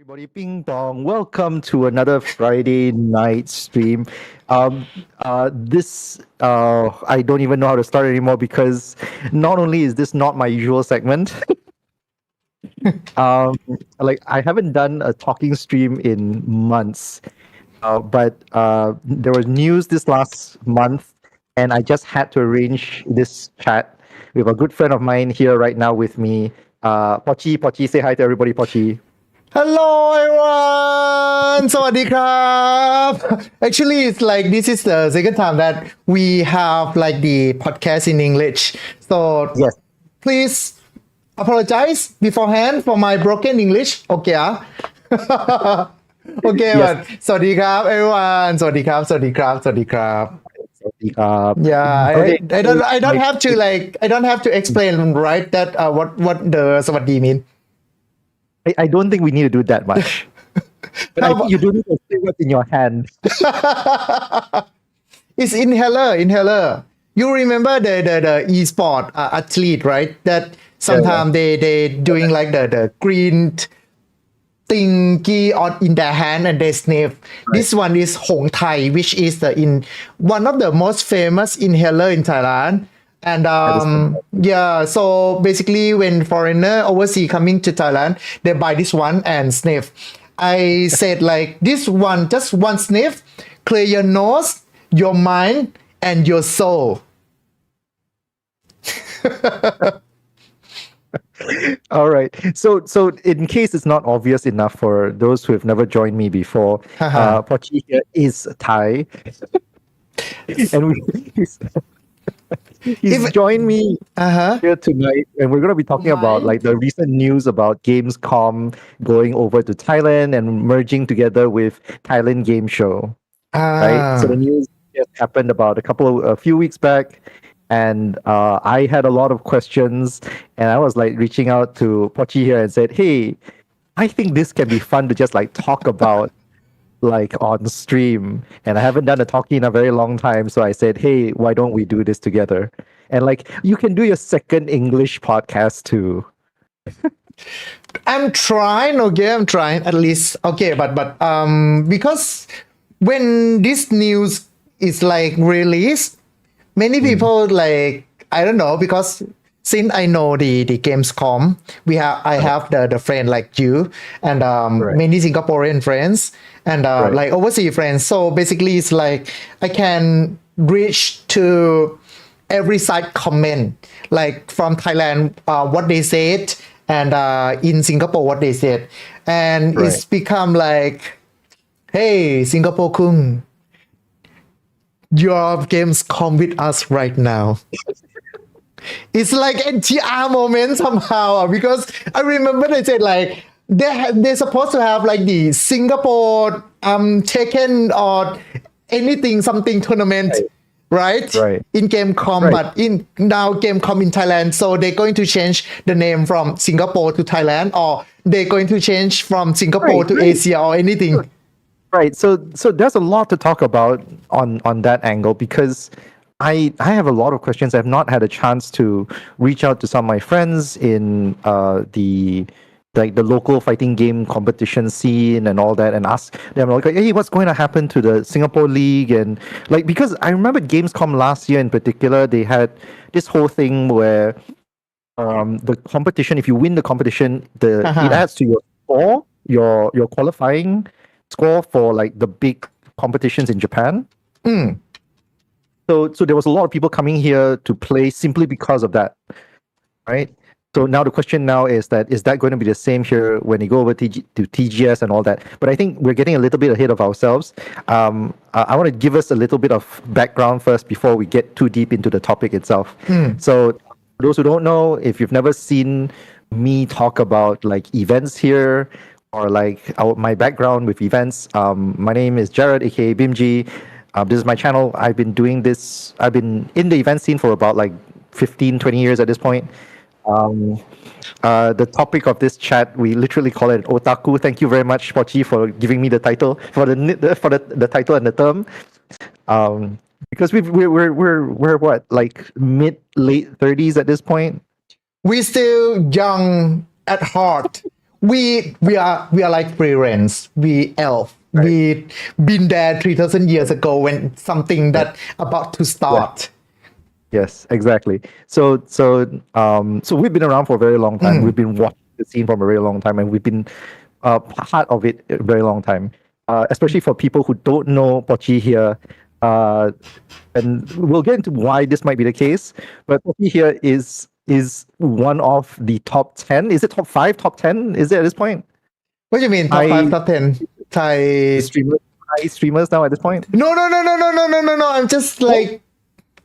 Everybody, ping pong. Welcome to another Friday night stream. I don't even know how to start anymore because not only is this not my usual segment, um, I haven't done a talking stream in months. But there was news this last month, and I just had to arrange this chat with a good friend of mine here right now with me. Pochi, say hi to everybody, Pochi. Hello everyone สวัสดีครับ Actually it's like this is the second time that we have like the podcast in English so Yes. please apologize beforehand for my broken English okay okay Yes. but สวัสดีครับ everyone สวัสดีครับสวัสดีครับสวัสดีครับ Yeah Okay. I don't have to like I don't have to explain right that what the สวัสดี mean I don't think we need to do that much. But I think you do need to say what's in your hand. It's inhaler. You remember the e-sport athlete, right? That sometimes they doing like the green thingy on in their hand and they sniff. This one is Hong Thai, which is one of the most famous inhaler in Thailand. And so basically when foreigner overseas coming to Thailand, they buy this one and sniff. I said like this one, just one sniff, clear your nose, your mind, and your soul. All right. So in case it's not obvious enough for those who have never joined me before, Pochi here is Thai. And he's joined me here tonight, and we're going to be talking about like the recent news about Gamescom going over to Thailand and merging together with Thailand Game Show. Right? So the news just happened about a few weeks back, and I had a lot of questions, and I was like reaching out to Pochi here and said, "Hey, I think this can be fun to just like talk about." Like on stream, and I haven't done a talkie in a very long time, so I said, hey, why don't we do this together? And like you can do your second English podcast too. I'm trying at least okay but because when this news is like released many people like I don't know because since I know the Gamescom I have the friend like you and many Singaporean friends and like overseas friends so basically it's like I can reach to every side comment like from Thailand what they said and in Singapore what they said and it's become like hey Singapore Kung your Gamescom with us right now. It's like NTR moment somehow because I remember they said like they're supposed to have like the Singapore Tekken or anything something tournament right in Gamecom but in now Gamecom in Thailand so they're going to change the name from Singapore to Thailand or they're going to change from Singapore to Asia or anything. Right. So there's a lot to talk about on that angle because I have a lot of questions. I've not had a chance to reach out to some of my friends in the local fighting game competition scene and all that and ask them like, hey, what's going to happen to the Singapore League? And like because I remember Gamescom last year in particular, they had this whole thing where the competition, if you win the competition, it adds to your score, your qualifying score for like the big competitions in Japan. So there was a lot of people coming here to play simply because of that, right? So now the question now is that going to be the same here when you go over to TGS and all that? But I think we're getting a little bit ahead of ourselves. I want to give us a little bit of background first before we get too deep into the topic itself. So for those who don't know, if you've never seen me talk about like events here or like my background with events, my name is Jared, aka Bimji. This is my channel. I've been in the event scene for about like 15-20 years at this point. The topic of this chat, we literally call it otaku. Thank you very much, Pochi, for giving me the title for the title and the term. Because we're what, like late 30s at this point. We still young at heart we are like friends. We elf. Right. We been there 3,000 years ago when something that about to start. Yes, exactly. So we've been around for a very long time. We've been watching the scene from a very long time, and we've been part of it a very long time. Especially for people who don't know Pochi here, and we'll get into why this might be the case. But Pochi here is one of the top 10. Is it top 5, top 10? Is it at this point? What do you mean? Top 5, top 10? Thai Streamers now at this point? No. I'm just like,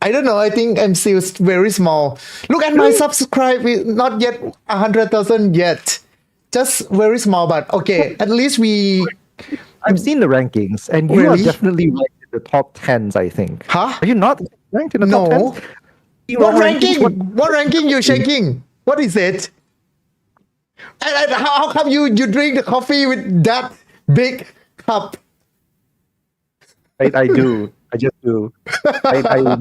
I don't know. I think I'm still very small. Look at my subscribe. Not yet 100,000 yet. Just very small, but okay. At least I've seen the rankings, and you Really? are definitely ranked in the top 10s, I think. Huh? Are you not ranked in the top 10s? You What are ranking? What ranking you shaking? What is it? And how come you drink the coffee with that big cup? I do. I just do. At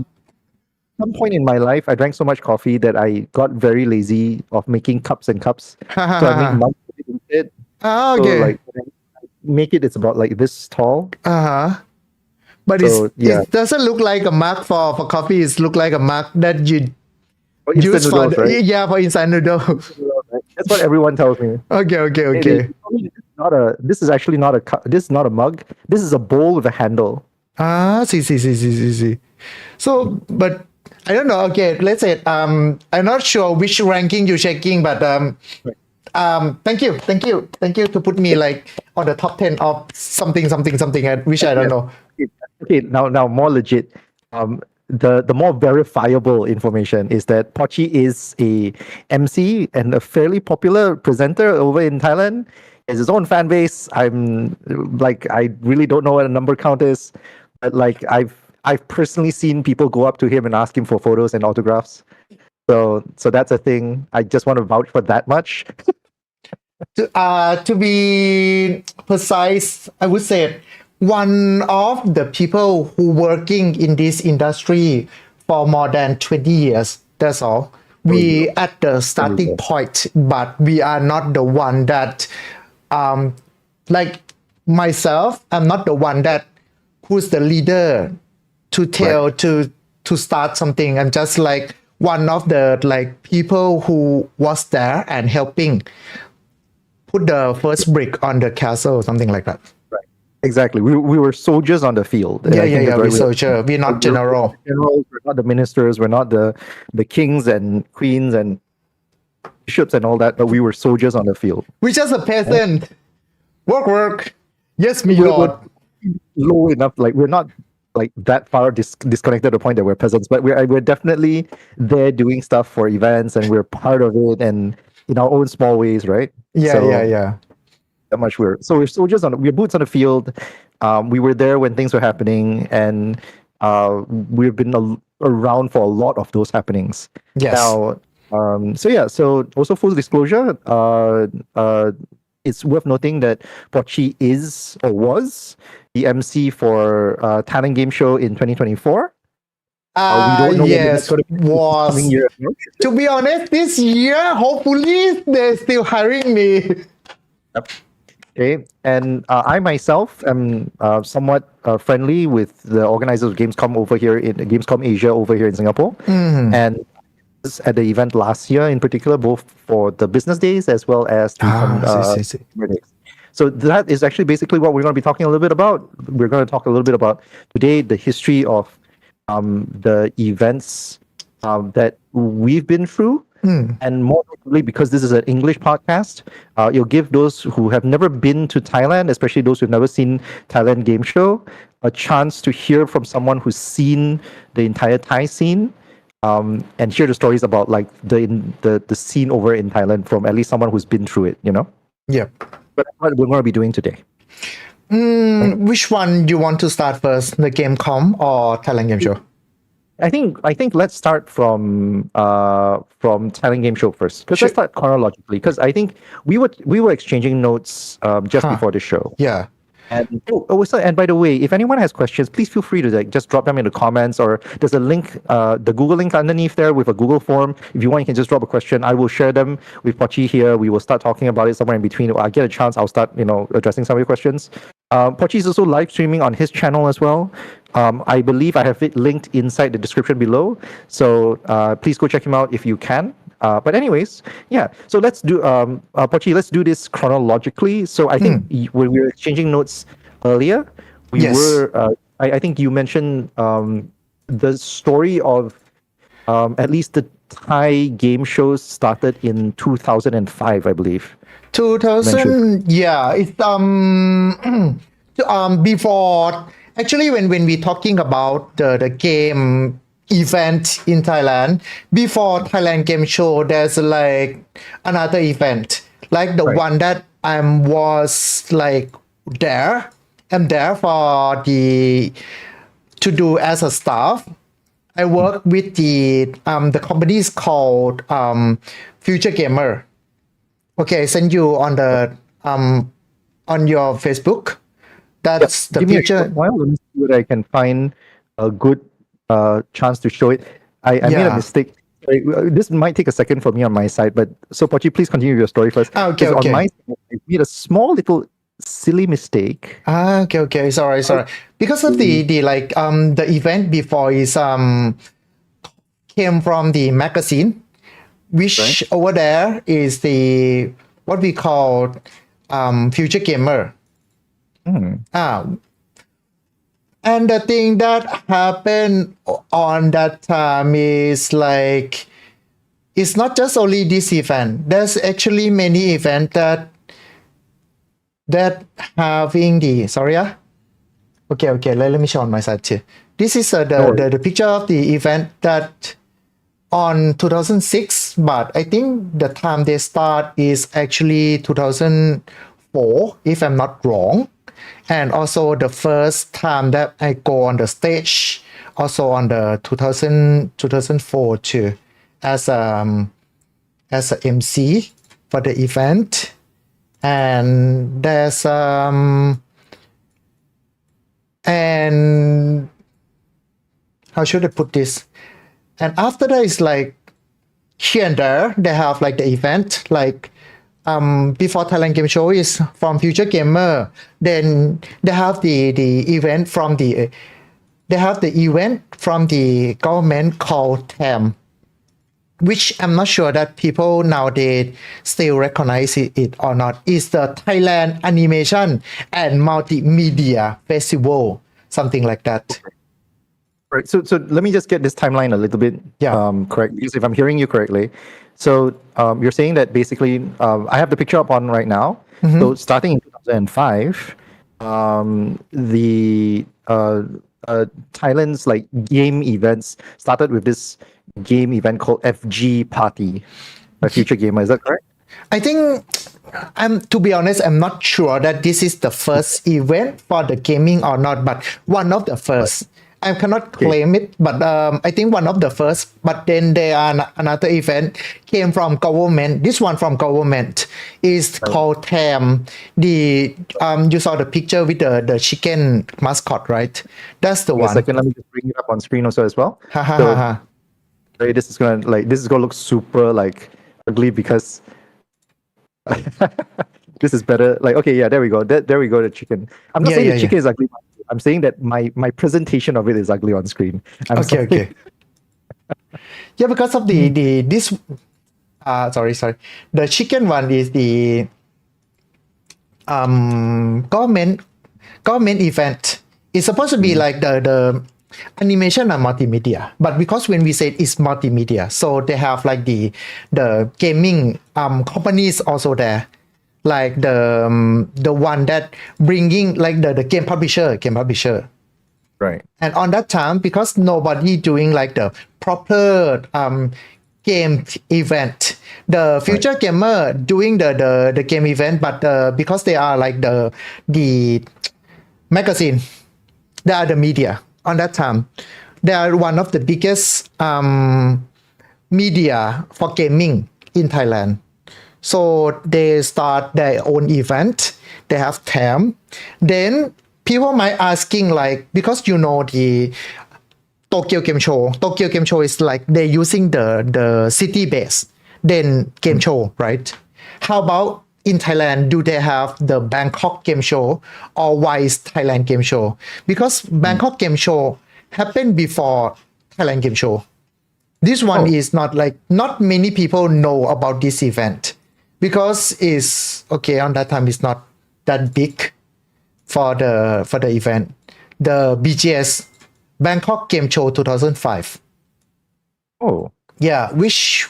some point in my life, I drank so much coffee that I got very lazy of making cups and cups. So I make mugs instead. Ah, So okay. like when I make it, it's about like this tall. Uh-huh. But So, yeah. it doesn't look like a mug for coffee. It look like a mug that you For instant use for noodles, right? yeah, for instant noodle. That's what everyone tells me. Okay. This is actually not a cup. This is not a mug. This is a bowl with a handle. Ah, see. So, but I don't know. Okay, let's say I'm not sure which ranking you're checking, but thank you to put me like on the top 10 of something, which I don't know. Okay, now more legit. The more verifiable information is that Pochi is a MC and a fairly popular presenter over in Thailand. He has his own fan base. I really don't know what a number count is, but like I've personally seen people go up to him and ask him for photos and autographs. So that's a thing. I just want to vouch for that much. To be precise, I would say one of the people who working in this industry for more than 20 years. That's all. We at the starting point, but we are not the one that, like myself, I'm not the one that who's the leader to tell to start something. I'm just like one of the like people who was there and helping put the first brick on the castle, something like that. Right. Exactly. We were soldiers on the field. And I think that's We're why soldier. We're not general. Generals, we're not the ministers, we're not the kings and queens and bishops and all that, but we were soldiers on the field. We're just a peasant. Work. Yes, me We're lord. low enough, like we're not like that far disconnected to the point that we're peasants, but we're definitely there doing stuff for events, and we're part of it, and in our own small ways, right? Yeah. That much we're soldiers we're boots on the field. We were there when things were happening, and we've been around for a lot of those happenings. Yes. Now, so also full disclosure, it's worth noting that Pochi is or was the MC for Thailand Game Show in 2024. We don't know when yes, it's going to be was. coming year. To be honest, this year, hopefully, they're still hiring me. Okay, and I myself am somewhat friendly with the organizers of Gamescom over here in Gamescom Asia over here in Singapore, and at the event last year in particular, both for the business days as well as consumer days. So that is actually basically what we're going to be talking a little bit about. We're going to talk a little bit about today the history of the events that we've been through. And more notably, because this is an English podcast, you'll give those who have never been to Thailand, especially those who've never seen Thailand Game Show, a chance to hear from someone who's seen the entire Thai scene, and hear the stories about like the scene over in Thailand from at least someone who's been through it, you know? Yep. But that's what we're going to be doing today. Which one you want to start first, the Gamecom or Thailand Game Show? I think let's start from Thailand Game Show first. Because let's start chronologically. Because I think we were exchanging notes just before the show. Yeah. And by the way, if anyone has questions, please feel free to just drop them in the comments, or there's a link, the Google link underneath there with a Google form. If you want, you can just drop a question. I will share them with Pochi here. We will start talking about it somewhere in between. I get a chance, I'll start, addressing some of your questions. Pochi is also live streaming on his channel as well. I believe I have it linked inside the description below. So please go check him out if you can. But anyways, yeah. So let's do, Pochi, let's do this chronologically. So I think when we were exchanging notes earlier, I think you mentioned the story of at least the Thai game shows started in 2005, I believe. 2000, yeah. It's before, actually, when we talking about the game event in Thailand, before Thailand Game Show, there's like another event, like the one that I was like there. I'm there for to do as a staff. I work with the company is called Future Gamer. Okay, I send you on the on your Facebook. That's the Give future. Me a while. Let me see whether I can find a good chance to show it. I made a mistake. This might take a second for me on my side, but so Pochi, please continue your story first. Okay. On my side, I made a small little silly mistake. Okay. Sorry. Because of the event before is came from the magazine, which over there is the what we call Future Gamer. And the thing that happened on that time is like, it's not just only this event. There's actually many events that having the, sorry, Okay, let me show on my side too. This is the picture of the event that on 2006, but I think the time they start is actually 2004, if I'm not wrong. And also the first time that I go on the stage, also on the 2004 too, as a MC for the event. And there's and how should I put this? And after that is like here and there they have like the event like before Thailand Game Show is from Future Gamer. Then they have the event from the government called TAM, which I'm not sure that people nowadays still recognize it or not. It's the Thailand Animation and Multimedia Festival, something like that. Right. So let me just get this timeline a little bit correct, because if I'm hearing you correctly. So you're saying that basically, I have the picture up on right now. So starting in 2005, the Thailand's like game events started with this game event called FG Party by Future Gamer. Is that correct? I think to be honest, I'm not sure that this is the first event for the gaming or not, but one of the first. I cannot claim it, but I think one of the first. But then there are another event came from government. This one from government is called TAM. The you saw the picture with the chicken mascot, right? That's the one. Second, let me just bring it up on screen also as well. This is gonna look super like ugly because this is better. Like there we go. There we go. The chicken. I'm not saying the chicken is ugly. I'm saying that my presentation of it is ugly on screen. Okay. Yeah, because of this. Sorry. The chicken one is the government event. It's supposed to be like the animation and multimedia, but because when we say it's multimedia, so they have like the gaming companies also there. Like the one that bringing like the game publisher. Right. And on that time, because nobody doing like the proper game event, the Future Gamer doing the game event, but because they are like the magazine, they are the media on that time. They are one of the biggest media for gaming in Thailand. So they start their own event. They have theme. Then people might asking like, because you know the Tokyo Game Show. Tokyo Game Show is like they're using the city base, then game show, right? How about in Thailand? Do they have the Bangkok Game Show, or why is Thailand Game Show? Because Bangkok Game Show happened before Thailand Game Show. This one is not many people know about this event because it's okay on that time it's not that big for the event. The BGS Bangkok Game Show 2005. Oh. Yeah, which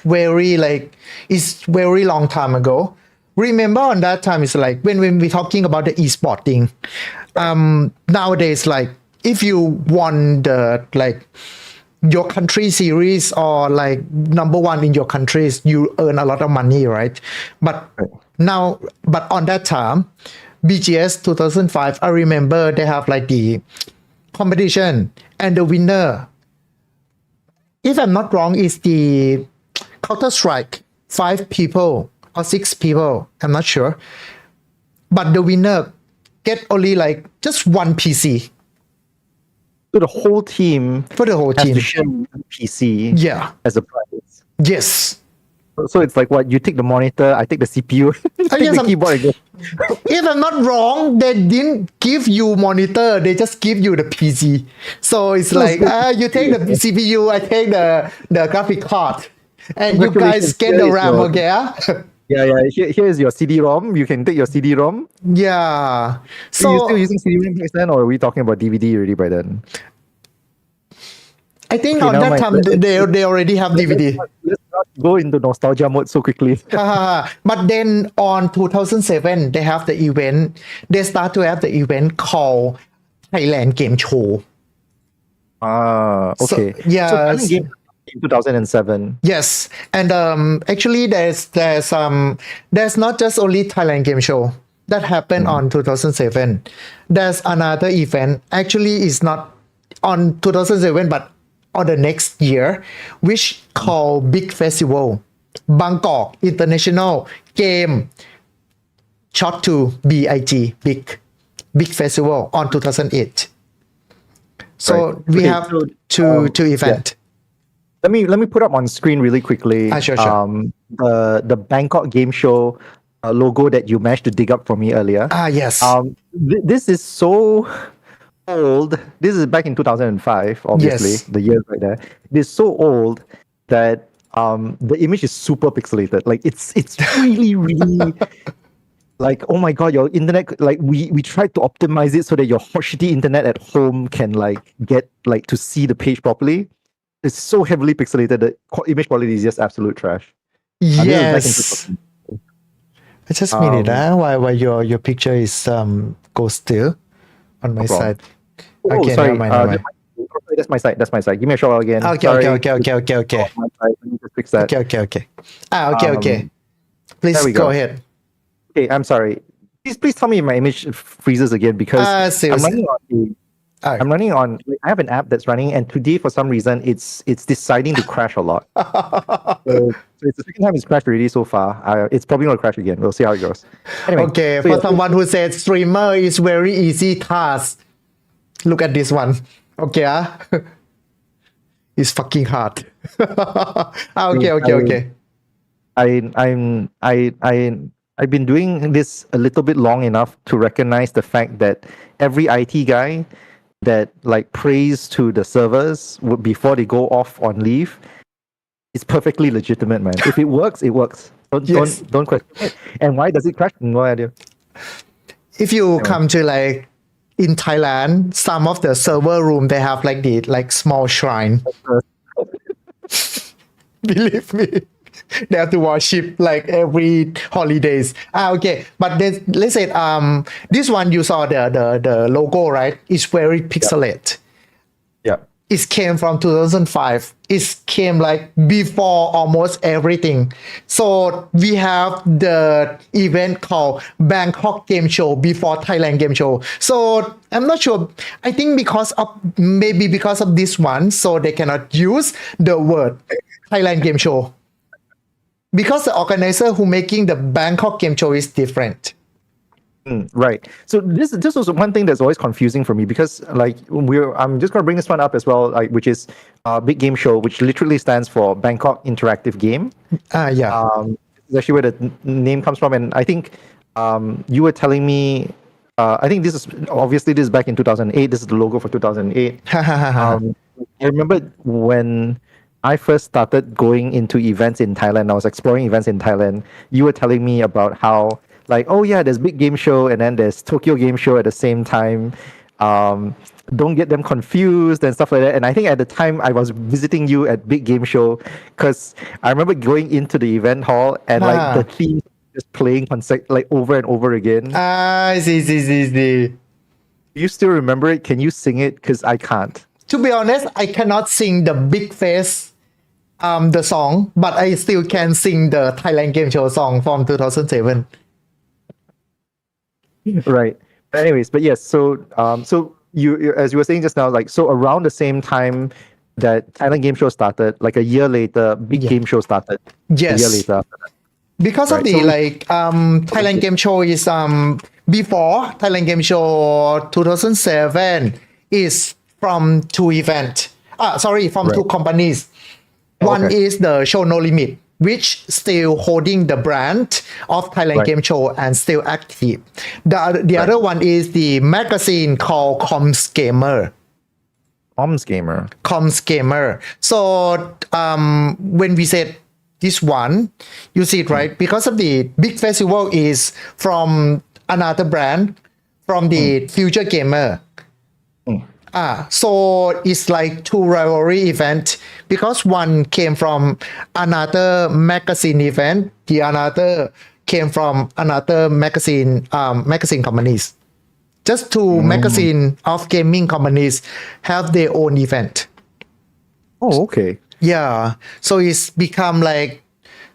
is very long time ago. Remember on that time it's like when we're talking about the e-sport thing. Nowadays like if you won the your country series or like number one in your countries, you earn a lot of money, right? But on that time, BGS 2005, I remember they have like the competition and the winner, if I'm not wrong, is the Counter-Strike, 5 people or 6 people, I'm not sure. But the winner get only like just one PC. So the whole team For the whole has team. to share one PC Yeah. as a prize. Yes. So it's like what? You take the monitor, I take the CPU, take yes, the keyboard again. If I'm not wrong, they didn't give you monitor, they just give you the PC. So it's like, you take the CPU, I take the graphic card. And you guys get the RAM, okay? Yeah. Here is your CD-ROM. You can take your CD-ROM. Yeah. So you still So using CD-ROM back then, or are we talking about DVD already by then? I think Okay, on now that my- time they already have DVD. Let's not go into nostalgia mode so quickly. But then on 2007, they have the event. They start to have the event called Thailand Game Show. Okay. yes. So Thailand Game in 2007. Yes, and actually there's not just only Thailand Game Show that happened on 2007. There's another event. Actually, it's not on 2007, but on the next year, which called Big Festival, Bangkok International Game Shot to BIG Big Festival on 2008. So Right. we Okay, have so, two event. Let me put up on screen really quickly. Sure. The Bangkok Game Show logo that you managed to dig up for me earlier. Yes. This is so old. This is back in 2005, obviously, Yes. the year right there. It is so old that the image is super pixelated. Like it's really like, oh my god, your internet, like we tried to optimize it so that your hot shitty internet at home can like get like to see the page properly. It's so heavily pixelated that image quality is just absolute trash. And this is back in Yes. 2000. Just a minute, why your picture is go still on my problem. side. Oh, Okay, sorry. never mind. That's my side. That's my side. Give me a shout out again. Okay. Sorry. Okay. My side. Let me just fix that. Okay. Okay. Please there we go go. ahead. Okay, I'm sorry. Please tell me if my image freezes again because I'm Seriously. running on I have an app that's running, and today for some reason it's deciding to crash a lot. So it's the second time it's crashed already so far. It's probably gonna crash again. We'll see how it goes. Anyway, Okay, so for yeah, someone who said streamer is very easy task. Look at this one. Okay, it's fucking hard. Okay. I've been doing this a little bit long enough to recognize the fact that every IT guy that like prays to the servers before they go off on leave is perfectly legitimate, man. If it works, it works. Don't question it. And why does it crash? No idea. If you come to like in Thailand, some of the server room they have like the small shrine. Believe me. They have to worship like every holidays. Okay. But then let's say this one you saw the logo, right? It's very pixelated. Yeah. It came from 2005. It came like before almost everything. So we have the event called Bangkok Game Show before Thailand Game Show. So I'm not sure. I think because of this one, so they cannot use the word Thailand Game Show. because the organizer who making the Bangkok Game Show is different. Right. So this was one thing that's always confusing for me because like I'm just gonna bring this one up as well, like which is Big Game Show, which literally stands for Bangkok Interactive Game. It's actually where the name comes from, and I think you were telling me. I think this is back in 2008. This is the logo for 2008. I remember when I first started going into events in Thailand. I was exploring events in Thailand. You were telling me about how, like, oh yeah, there's Big Game Show and then there's Tokyo Game Show at the same time. Don't get them confused and stuff like that. And I think at the time I was visiting you at Big Game Show because I remember going into the event hall and like the theme just playing like over and over again. See. Do you still remember it? Can you sing it? Because I can't. To be honest, I cannot sing the Big Face, the song, but I still can sing the Thailand Game Show song from 2007. Right. But anyways, but yes, so you as you were saying just now, like so around the same time that Thailand Game Show started, like a year later, Big Game Show started. Yes. A year later. Because of the Thailand Game Show is before Thailand Game Show 2007 is from two events. From two companies. One is the Show No Limit, which still holding the brand of Thailand Game Show and still active. The other one is the magazine called Comms Gamer. So when we said this one, you see it right because of the big festival is from another brand from the Future Gamer. So it's like two rivalry event because one came from another magazine event, the another came from another magazine companies. Just two magazine of gaming companies have their own event. Oh, okay. Yeah. So it's become like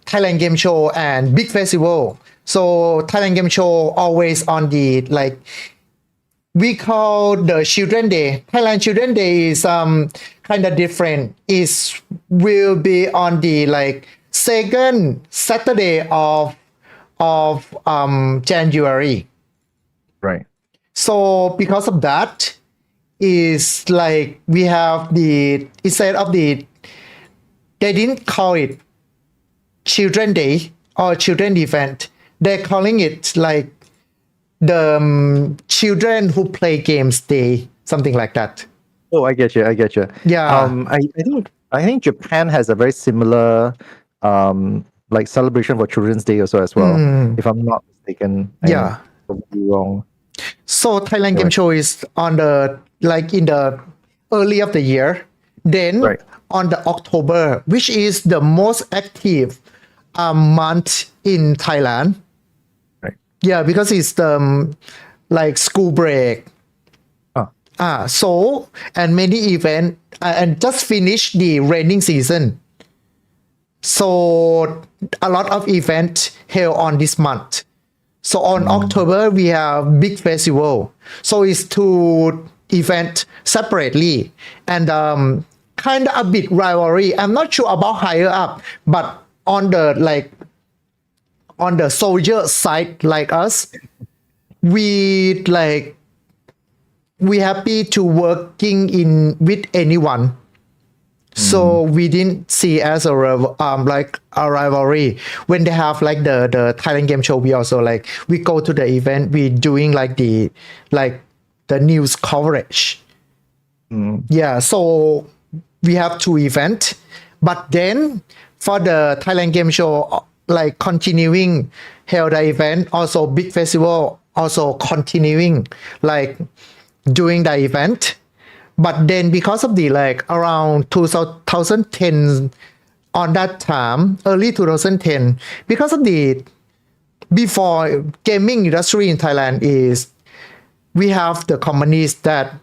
Thailand Game Show and Big Festival. So Thailand Game Show always on the like we call the Children Day. Thailand Children Day is kind of different. Will be on the like second Saturday of January. Right. So because of that, is like we have the instead of the they didn't call it Children Day or Children Event. They're calling it like the children who play games day, something like that. Oh, I get you. Yeah. I think Japan has a very similar like celebration for Children's Day also as well. If I'm not mistaken. Yeah. I'm wrong. So Thailand Game Show is on the like in the early of the year. Then on the October, which is the most active month in Thailand. Yeah, because it's the like school break. So and many event and just finished the raining season. So a lot of event held on this month. So on October we have big festival. So it's two event separately and kind of a bit rivalry. I'm not sure about higher up, but on the like on the soldier side like us, we happy to working in with anyone. So we didn't see as a like a rivalry. When they have like the Thailand Game Show, we also like we go to the event. We doing like the news coverage. Yeah, so we have two events, but then for the Thailand Game Show, like continuing held the event, also big festival, also continuing like doing the event. But then because of the like around 2010 on that time, early 2010, because of the before gaming industry in Thailand is we have the companies that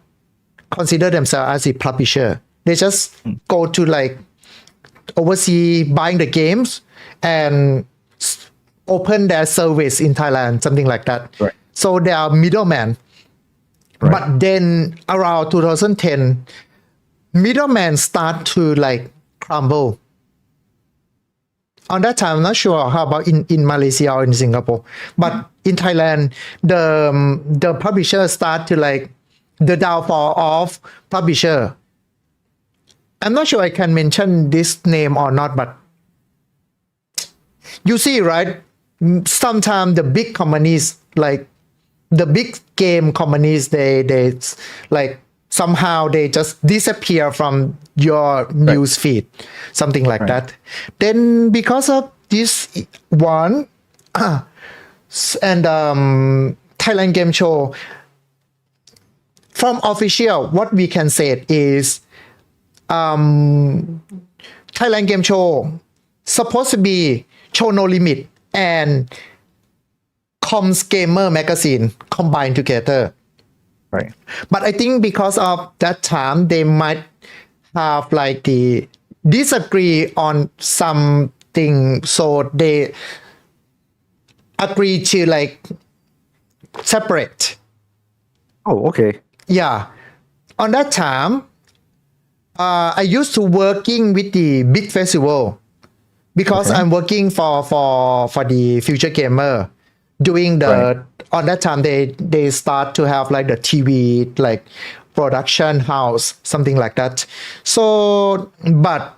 consider themselves as a publisher. They just go to like oversee buying the games and open their service in Thailand, something like that. So they are middlemen. But then around 2010, middlemen start to like crumble. on that time, I'm not sure how about in Malaysia or in Singapore, but in Thailand, the publisher start to like the downfall of publisher. I'm not sure I can mention this name or not, but you see, right? Sometimes the big companies, like the big game companies, they like somehow they just disappear from your news feed, something like that. Then because of this one and Thailand Game Show, from official, what we can say is Thailand Game Show supposed to be Show No Limit and Com's Gamer magazine combined together. Right. But I think because of that time, they might have like the disagree on something, so they agree to like separate. Oh, okay. Yeah. On that time, I used to working with the big festival because I'm working for the Future Gamer. Doing the on that time they start to have like the TV like production house, something like that. So but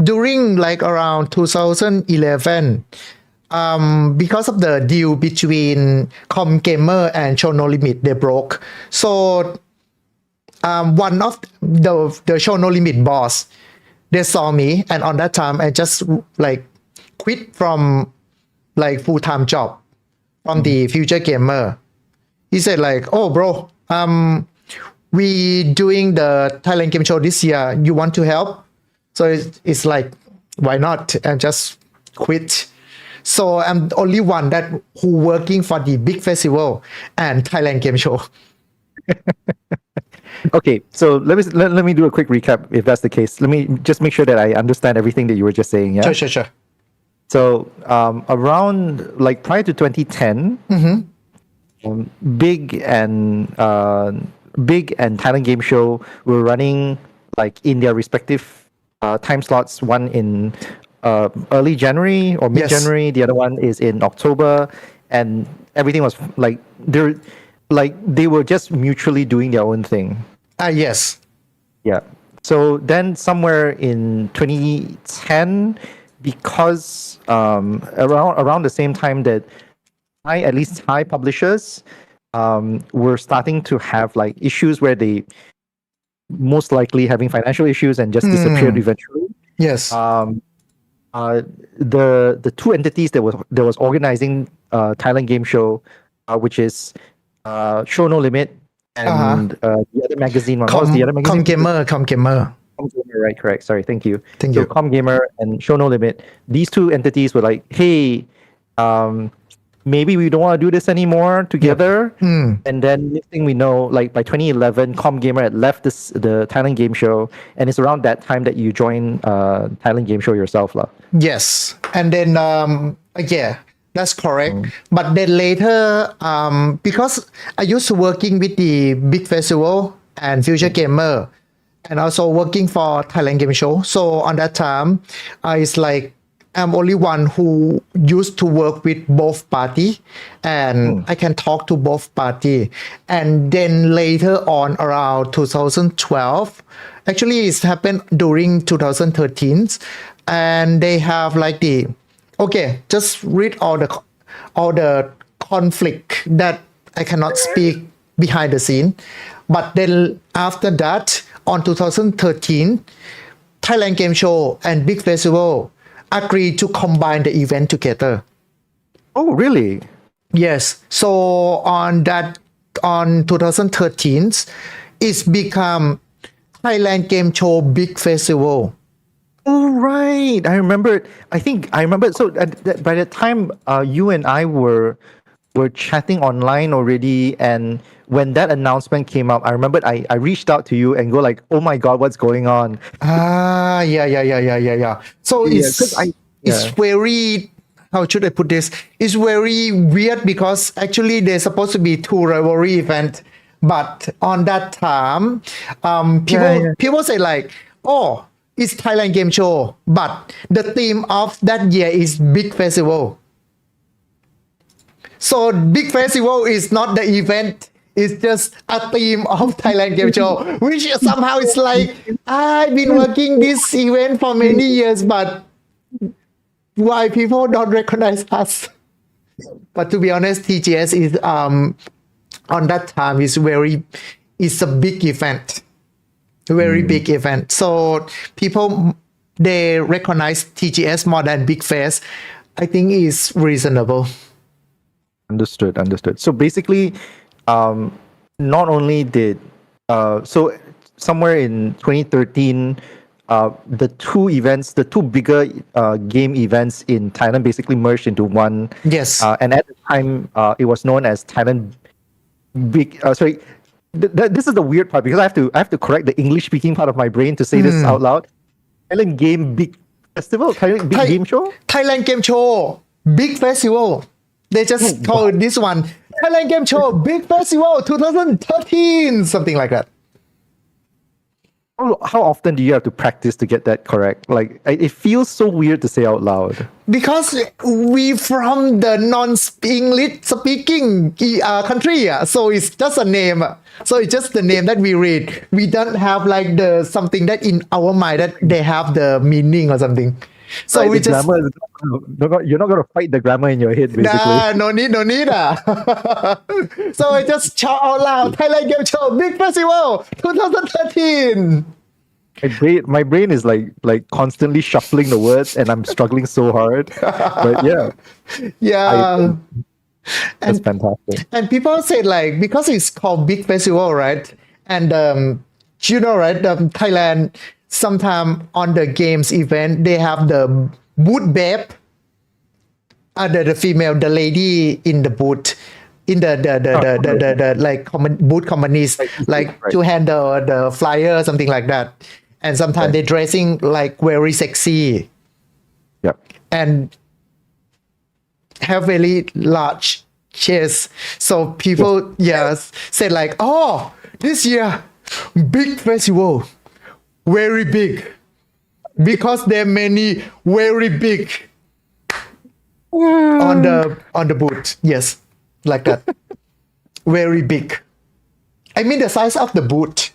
during like around 2011, because of the deal between Com Gamer and Show No Limit, they broke. So one of the Show No Limit boss, they saw me, and on that time I just like quit from like full-time job from the Future Gamer. He said like, oh bro, we doing the Thailand Game Show this year, you want to help? So it's like, why not? And just quit. So I'm the only one that who working for the big festival and Thailand Game Show. Okay, so let me do a quick recap if that's the case. Let me just make sure that I understand everything that you were just saying. Yeah. Sure. So around like prior to 2010, Big and Thailand Game Show were running like in their respective time slots. One in early January or mid January. The other one is in October, and everything was like they were just mutually doing their own thing. Yes. Yeah. So then somewhere in 2010, because around the same time that at least Thai publishers were starting to have like issues where they most likely having financial issues and just disappeared eventually. Yes. The two entities that was organizing Thailand Game Show, which is Show No Limit and the other magazine one. What was the other magazine? Com Gamer. Right, correct. Sorry, thank you. Thank so you. Com Gamer and Show No Limit, these two entities were like, hey, maybe we don't want to do this anymore together. And then next thing we know, like by 2011, Com Gamer had left the Thailand Game Show, and it's around that time that you joined Thailand Game Show yourself, lah. Yes, and then yeah, that's correct. But then later, because I used to working with the big festival and Future Gamer, and also working for Thailand Game Show. So on that time, it's like I'm only one who used to work with both party, and I can talk to both party. And then later on, around 2012, actually it's happened during 2013, and they have like just read all the conflict that I cannot speak behind the scene. But then after that, on 2013, Thailand Game Show and Big Festival agreed to combine the event together. Oh, really? Yes. So on 2013, it's become Thailand Game Show Big Festival. Oh, right. I remember. So by the time you and I were chatting online already, and when that announcement came up, I remember I reached out to you and go like, "Oh my God, what's going on?" Yeah. So it's very, how should I put this? It's very weird because actually there's supposed to be two rivalry events, but on that time, people say like, oh, is Thailand Game Show, but the theme of that year is Big Festival. So Big Festival is not the event. It's just a theme of Thailand Game Show, which somehow is like, I've been working this event for many years, but why people don't recognize us? But to be honest, TGS is on that time is it's a big event, very big event. So people they recognize TGS more than Big Fest. I think is reasonable. Understood. So basically, not only did so somewhere in 2013, the two bigger game events in Thailand basically merged into one. Yes. And at the time, it was known as Thailand Big. This is the weird part because I have to correct the English speaking part of my brain to say this out loud. Thailand Game Big Festival, Thailand Big Game Show. Thailand Game Show, Big Festival. They just call it this one Thailand Game Show, Big Festival 2013, something like that. How often do you have to practice to get that correct? Like, it feels so weird to say out loud. Because we from the non-English speaking country, so it's just a name. So it's just the name that we read. We don't have like the something that in our mind that they have the meaning or something. So Right, we the just grammar you're not going to fight the grammar in your head, basically. no need. So I just shout out loud, Thailand Game Show, Big Festival 2013. My brain is like constantly shuffling the words, and I'm struggling so hard. But yeah, Yeah. that's fantastic. And people say like because it's called Big Festival, right? And right, Thailand sometime on the games event they have the booth babe, the female, the lady in the booth, in the like booth companies, like right. to handle the flyer, something like that. And sometimes they're dressing like very sexy Yeah. and have very large chest. So people, say like, oh, this year, big festival, very big, because there are many very big on the booth. Yes, like that, very big. I mean the size of the booth.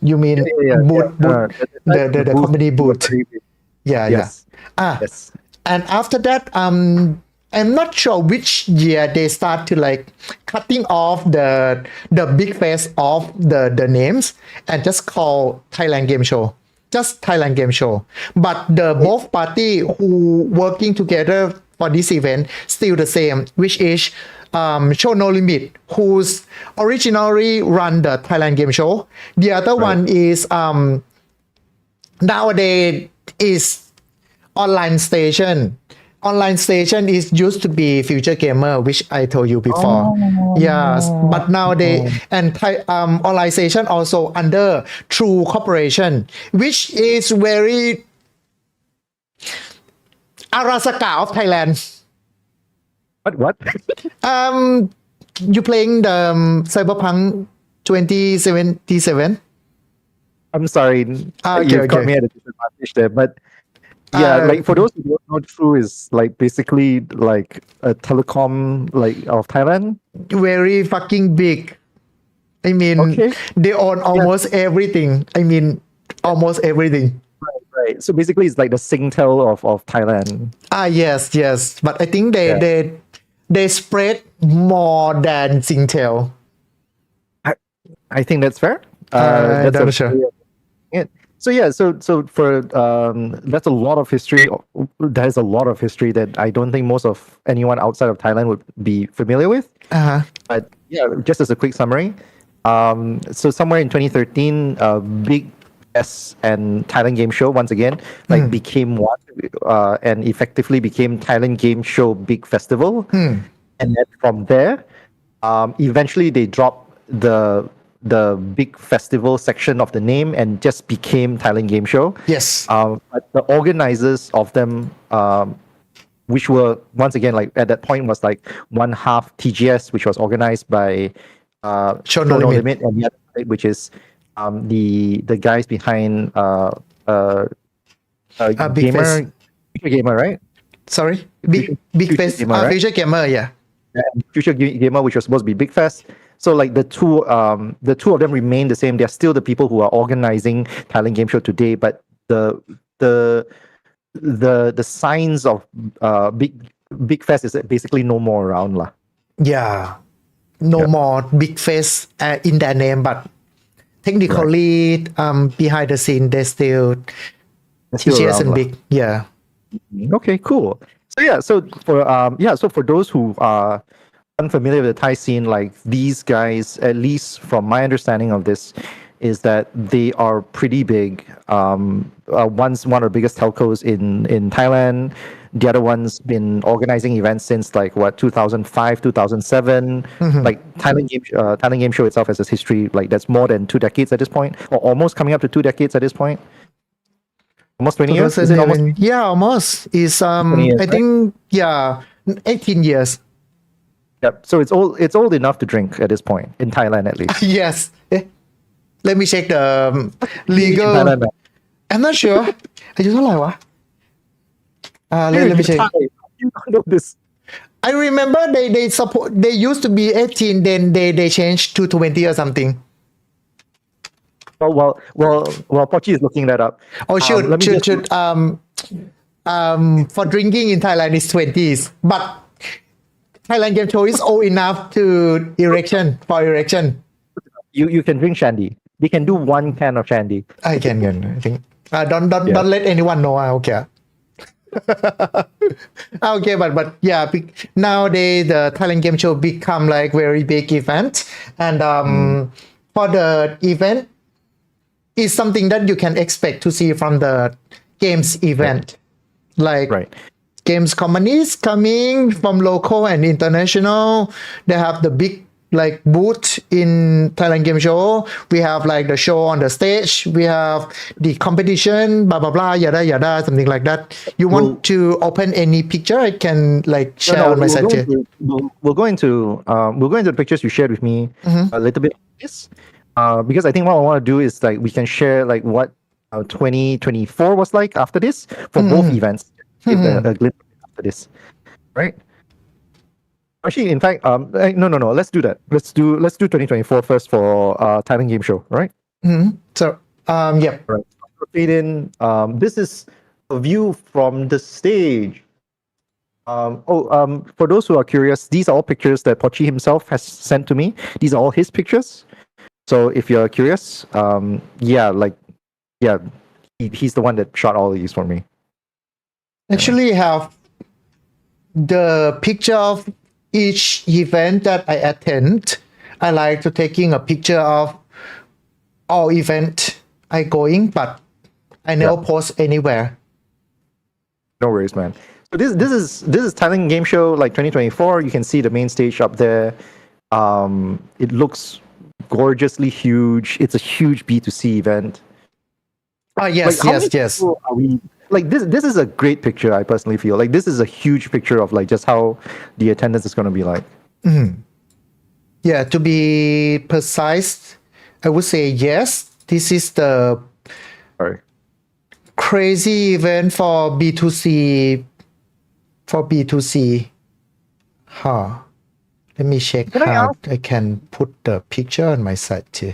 You mean booth? The company booth. Yeah. Yes. Yes. And after that, I'm not sure which year they start to like cutting off the big face of the names and just call Thailand Game Show. Just Thailand Game Show. But the both party who working together for this event still the same, which is Show No Limit, who's originally run the Thailand Game Show. The other one is nowadays is online station. Online station is used to be Future Gamer, which I told you before. Yes, but nowadays and online station also under True Corporation, which is very Arasaka of Thailand. What? You playing the Cyberpunk 2077? I'm sorry. You caught me at a disadvantage there, but yeah, like for those who don't know, True is like basically like a telecom like of Thailand. Very fucking big. I mean, they own almost everything. I mean, almost everything. Right. So basically, it's like the Singtel of Thailand. Yes. But I think they spread more than Singtel. I think that's fair. I'm not sure. So yeah, so for that's a lot of history. There's a lot of history that I don't think most of anyone outside of Thailand would be familiar with. But yeah, just as a quick summary. So somewhere in 2013, Big S and Thailand Game Show once again became one and effectively became Thailand Game Show Big Festival. And then from there, eventually they dropped the big festival section of the name and just became Thailand Game Show. Yes. But the organizers of them, which were once again like at that point was like one half TGS, which was organized by Show No Limit, and the other side, which is the guys behind Big gamer, Face. future gamer, right? Sorry, big Future face. gamer, right? Future gamer. Yeah. Future gamer, which was supposed to be Big Fest. So like the two of them remain the same. They're still the people who are organizing Thailand Game Show today, but the signs of Big Fest is basically no more around lah. Yeah. No more big face in their name, but technically, behind the scene, they still TGS and big. Yeah. Okay, cool. So for those who are unfamiliar with the Thai scene, like these guys, at least from my understanding of this, is that they are pretty big. One's one of the biggest telcos in Thailand. The other one's been organizing events since like 2005, 2007. Like Thailand Game Show itself has a history like that's more than 2 decades at this point, or almost coming up to 2 decades at this point. Almost 20 years? Is it almost? Yeah, almost. Is years, I think 18 years. Yep. So it's old enough to drink at this point in Thailand at least. Yes. Let me check the legal. In Thailand, man. I'm not sure. อายุเท่าไหร่วะ let me check. You don't know this. I remember they used to be 18, then they changed to 20 or something. Well, Pochi is looking that up. Oh, should for drinking in Thailand is 20s, but Thailand Game Show is old enough to erection. You can drink shandy. They can do 1 can of shandy. I think. Don't let anyone know. Okay. Okay, but yeah, nowadays the Thailand Game Show become like very big event, and for the event is something that you can expect to see from the games event, like games companies coming from local and international. They have the big like booth in Thailand Game Show. We have like the show on the stage. We have the competition, blah blah blah, yada, something like that. You want to open any picture? I can like share on my site. We'll go into the pictures you shared with me a little bit. Yes, because I think what I want to do is like we can share like what 2024 was like after this for both events. Give a glimpse after this, right? Actually, in fact, no. Let's do that. Let's do 2024 first for Thailand Game Show, right? So, yeah. Right. Fade in. This is a view from the stage. For those who are curious, these are all pictures that Pochi himself has sent to me. These are all his pictures. So if you're curious, he's the one that shot all these for me. Actually, have the picture of each event that I attend. I like to taking a picture of all event I going, but I never post anywhere. No worries, man. So this is Thailand Game Show like 2024. You can see the main stage up there. It looks gorgeously huge. It's a huge B2C event. Yes. Are we like this is a great picture. I personally feel like this is a huge picture of like just how the attendance is going to be like. Yeah, to be precise, I would say yes. This is the crazy event for B2C. Let me check how I can put the picture on my site too.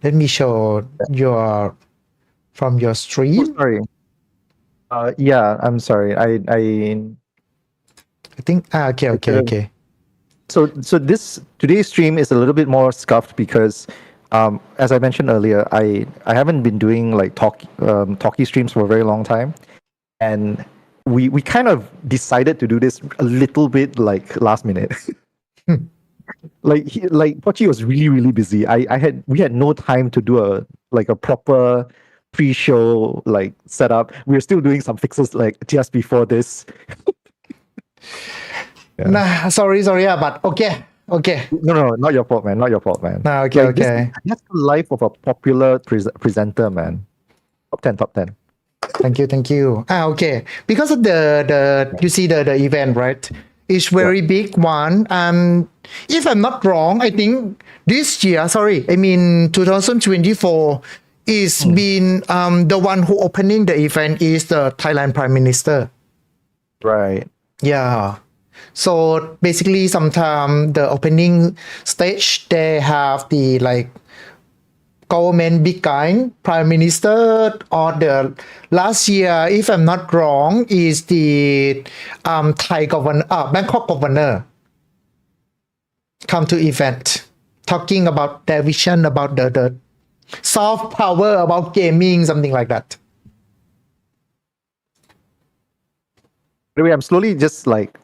Let me show from your stream. Oh, sorry. I'm sorry. I think okay. So today's stream is a little bit more scuffed because as I mentioned earlier, I haven't been doing like talkie streams for a very long time, and we kind of decided to do this a little bit like last minute. like Pochi was really busy. We had no time to do a proper pre-show like setup. We're still doing some fixes like just before this. Sorry, but okay. No, not your fault, man. Okay. That's the life of a popular presenter, man. Top 10. Thank you. Okay. Because of the you see the event, right? It's very big one. If I'm not wrong, I think this year, 2024 is been the one who opening the event is the Thailand Prime Minister. Right. Yeah. So basically, sometimes the opening stage they have the like government big guy, Prime Minister, or the last year, if I'm not wrong, is the Thai governor, Bangkok governor, come to event talking about their vision about the soft power about gaming, something like that. Anyway, I'm slowly just like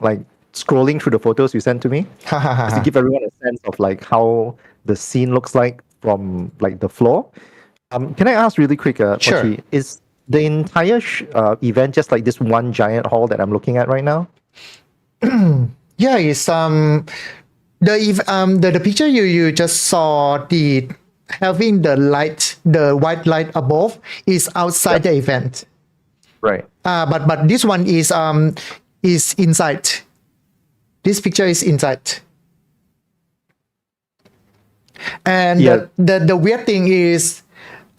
scrolling through the photos you sent to me just to give everyone a sense of like how the scene looks like from like the floor. Can I ask really quick, Sure. Pochi, is the entire event just like this one giant hall that I'm looking at right now? Yeah, it's the picture you just saw, the having the light, the white light above is outside the event. Right. But this one is inside. This picture is inside. And Yeah. the weird thing is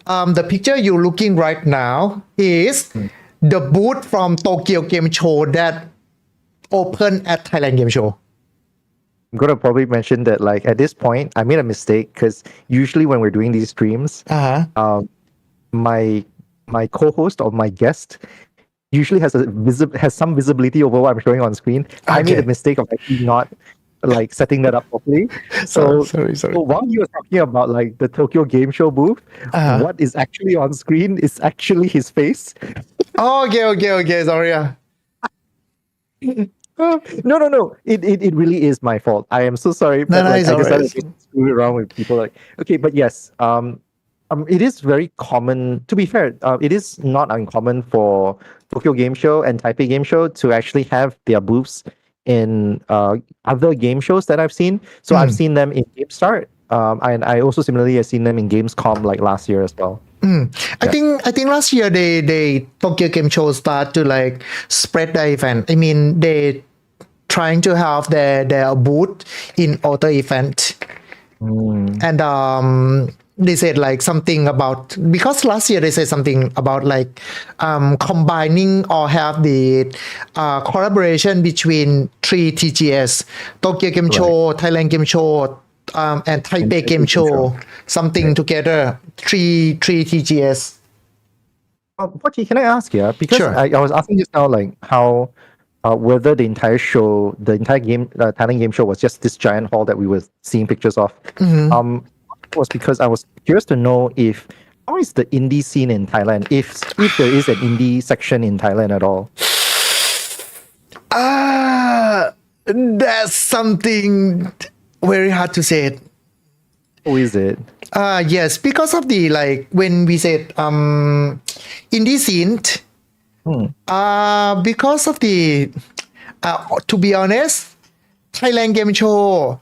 the picture you're looking right now is the booth from Tokyo Game Show that opened at Thailand Game Show. I'm gonna probably mention that like at this point I made a mistake because usually when we're doing these streams, my co-host or my guest usually has some visibility over what I'm showing on screen. I made a mistake of actually not like setting that up properly. Sorry. So while you were talking about like the Tokyo Game Show booth, what is actually on screen is actually his face. Okay. Sorry. No. It really is my fault. I am so sorry. No, like, it's I alright. decided to screw around with people like okay, but yes, it is very common. To be fair, it is not uncommon for Tokyo Game Show and Taipei Game Show to actually have their booths in other game shows that I've seen. So I've seen them in GameStart, and I also similarly have seen them in Gamescom like last year as well. I think last year they Tokyo Game Show start to like spread the event. I mean they trying to have their booth in other event. And they said like something about because last year they said something about like combining or have the collaboration between 3 TGS, Tokyo Game Show, Thailand Game Show, and Taipei Game Show, something together, 3 TGS. Pochi, can I ask you? Because Sure. I was asking just now like how whether the entire show, the entire Thailand Game Show was just this giant hall that we were seeing pictures of. Was because I was curious to know if how is the indie scene in Thailand, if there is an indie section in Thailand at all. That's something very hard to say. Who is it? Yes, because of the like when we said indie scene, because of the to be honest, Thailand Game Show,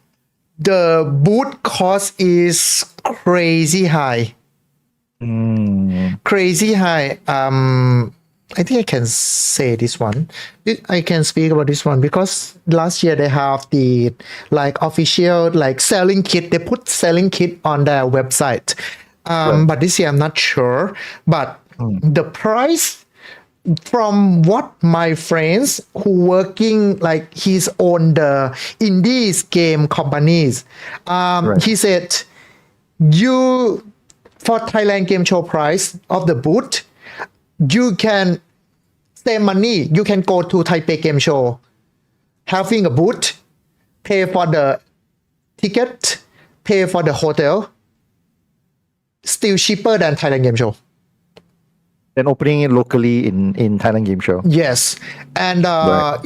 the booth cost is crazy high. Crazy high. I think I can say this one. I can speak about this one because last year they have the like official like selling kit. They put selling kit on their website. But this year I'm not sure. But the price from what my friends who working like he's on the indies game companies, he said you for Thailand Game Show price of the booth, you can save money. You can go to Taipei Game Show, having a booth, pay for the ticket, pay for the hotel, still cheaper than Thailand Game Show. Then opening it locally in Thailand Game Show. Yes, and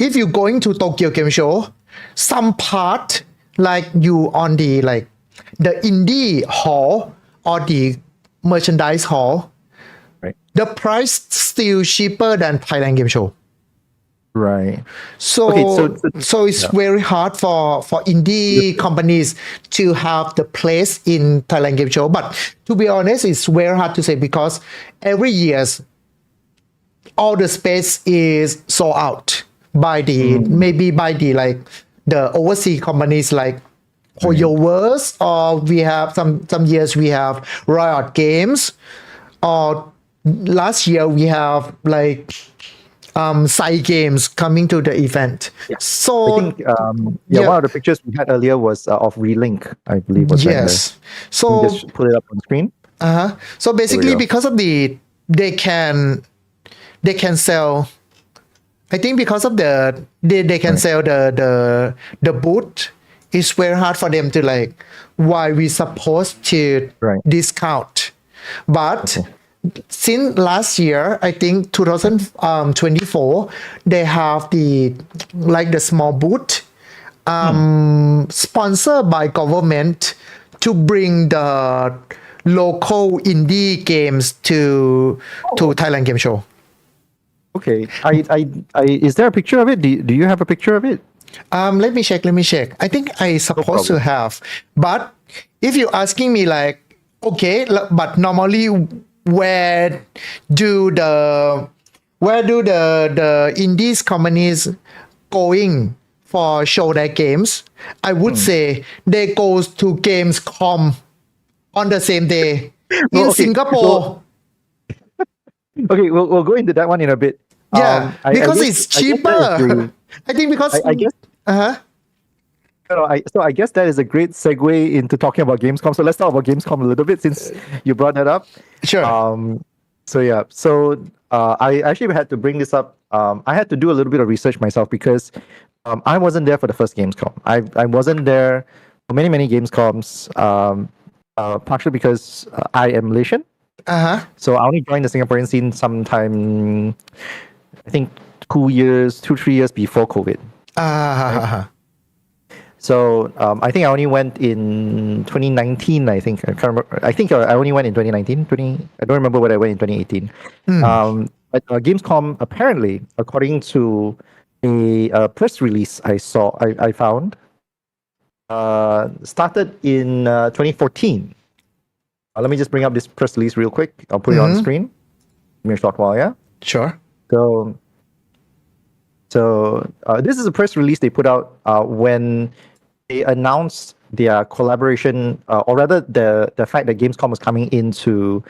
if you going to Tokyo Game Show, some part like you on the like the indie hall or the merchandise hall, Right. the price still cheaper than Thailand Game Show. Right. So Okay, so it's very hard for indie companies to have the place in Thailand Game Show. But to be honest, it's very hard to say because every year all the space is sold out by the maybe by the like the overseas companies like HoYoverse, or we have some years we have Riot Games, or last year we have like side games coming to the event. I So think one of the pictures we had earlier was of Relink, I believe was right there. yes. Can So you just put it up on screen. so basically go. because of they can sell. I think because of they can sell the booth. It's very hard for them to like why we supposed to Right. discount. But since last year, I think 2024, they have the small booth sponsored by government to bring the local indie games to Thailand Game Show. Okay. Is there a picture of it? Do you have a picture of it? Let me check. I think I supposed to have, but if you're asking me like, okay, but normally where do the indies companies going for show their games? I would say they goes to Gamescom on the same day in okay. Singapore. Okay, we'll go into that one in a bit. Yeah, because guess- it's I guess that is cheaper. the- I think because I guess. So I guess that is a great segue into talking about Gamescom. So let's talk about Gamescom a little bit since you brought that up. Sure. So I actually had to bring this up. I had to do a little bit of research myself because I wasn't there for the first Gamescom. I wasn't there for many Gamescoms. Partially because I am Malaysian. So I only joined the Singaporean scene sometime, I think 3 years before COVID. So I think I only went in 2019. I think I can't remember. I think I only went in 2019. I don't remember whether I went in 2018. But Gamescom apparently, according to a press release I found, started in 2014. Let me just bring up this press release real quick. I'll put it on the screen. Give me a short while, yeah? Sure. So this is a press release they put out when they announced their collaboration, or rather the fact that Gamescom was coming into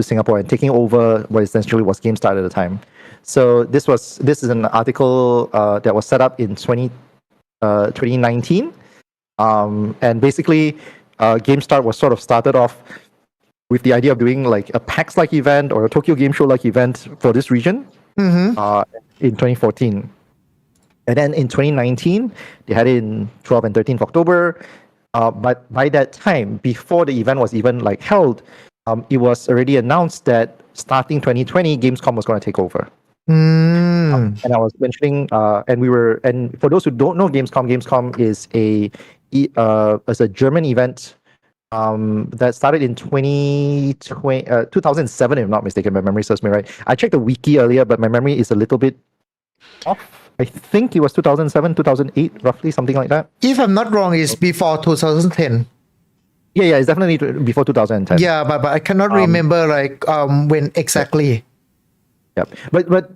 Singapore and taking over what essentially was GameStart at the time. So this is an article that was set up in 2019, and basically GameStart was sort of started off with the idea of doing like a PAX-like event or a Tokyo Game Show-like event for this region. In 2014. And then in 2019, they had it in 12th and 13th October. But by that time, before the event was even like held, it was already announced that starting 2020, Gamescom was going to take over. And I was mentioning, and for those who don't know Gamescom is a German event that started in 2007, if I'm not mistaken. My memory serves me right. I checked the wiki earlier, but my memory is a little bit off. I think it was 2007, 2008, roughly, something like that. If I'm not wrong, it's before 2010. Yeah, it's definitely before 2010. Yeah, but I cannot remember like when exactly. Yeah, but what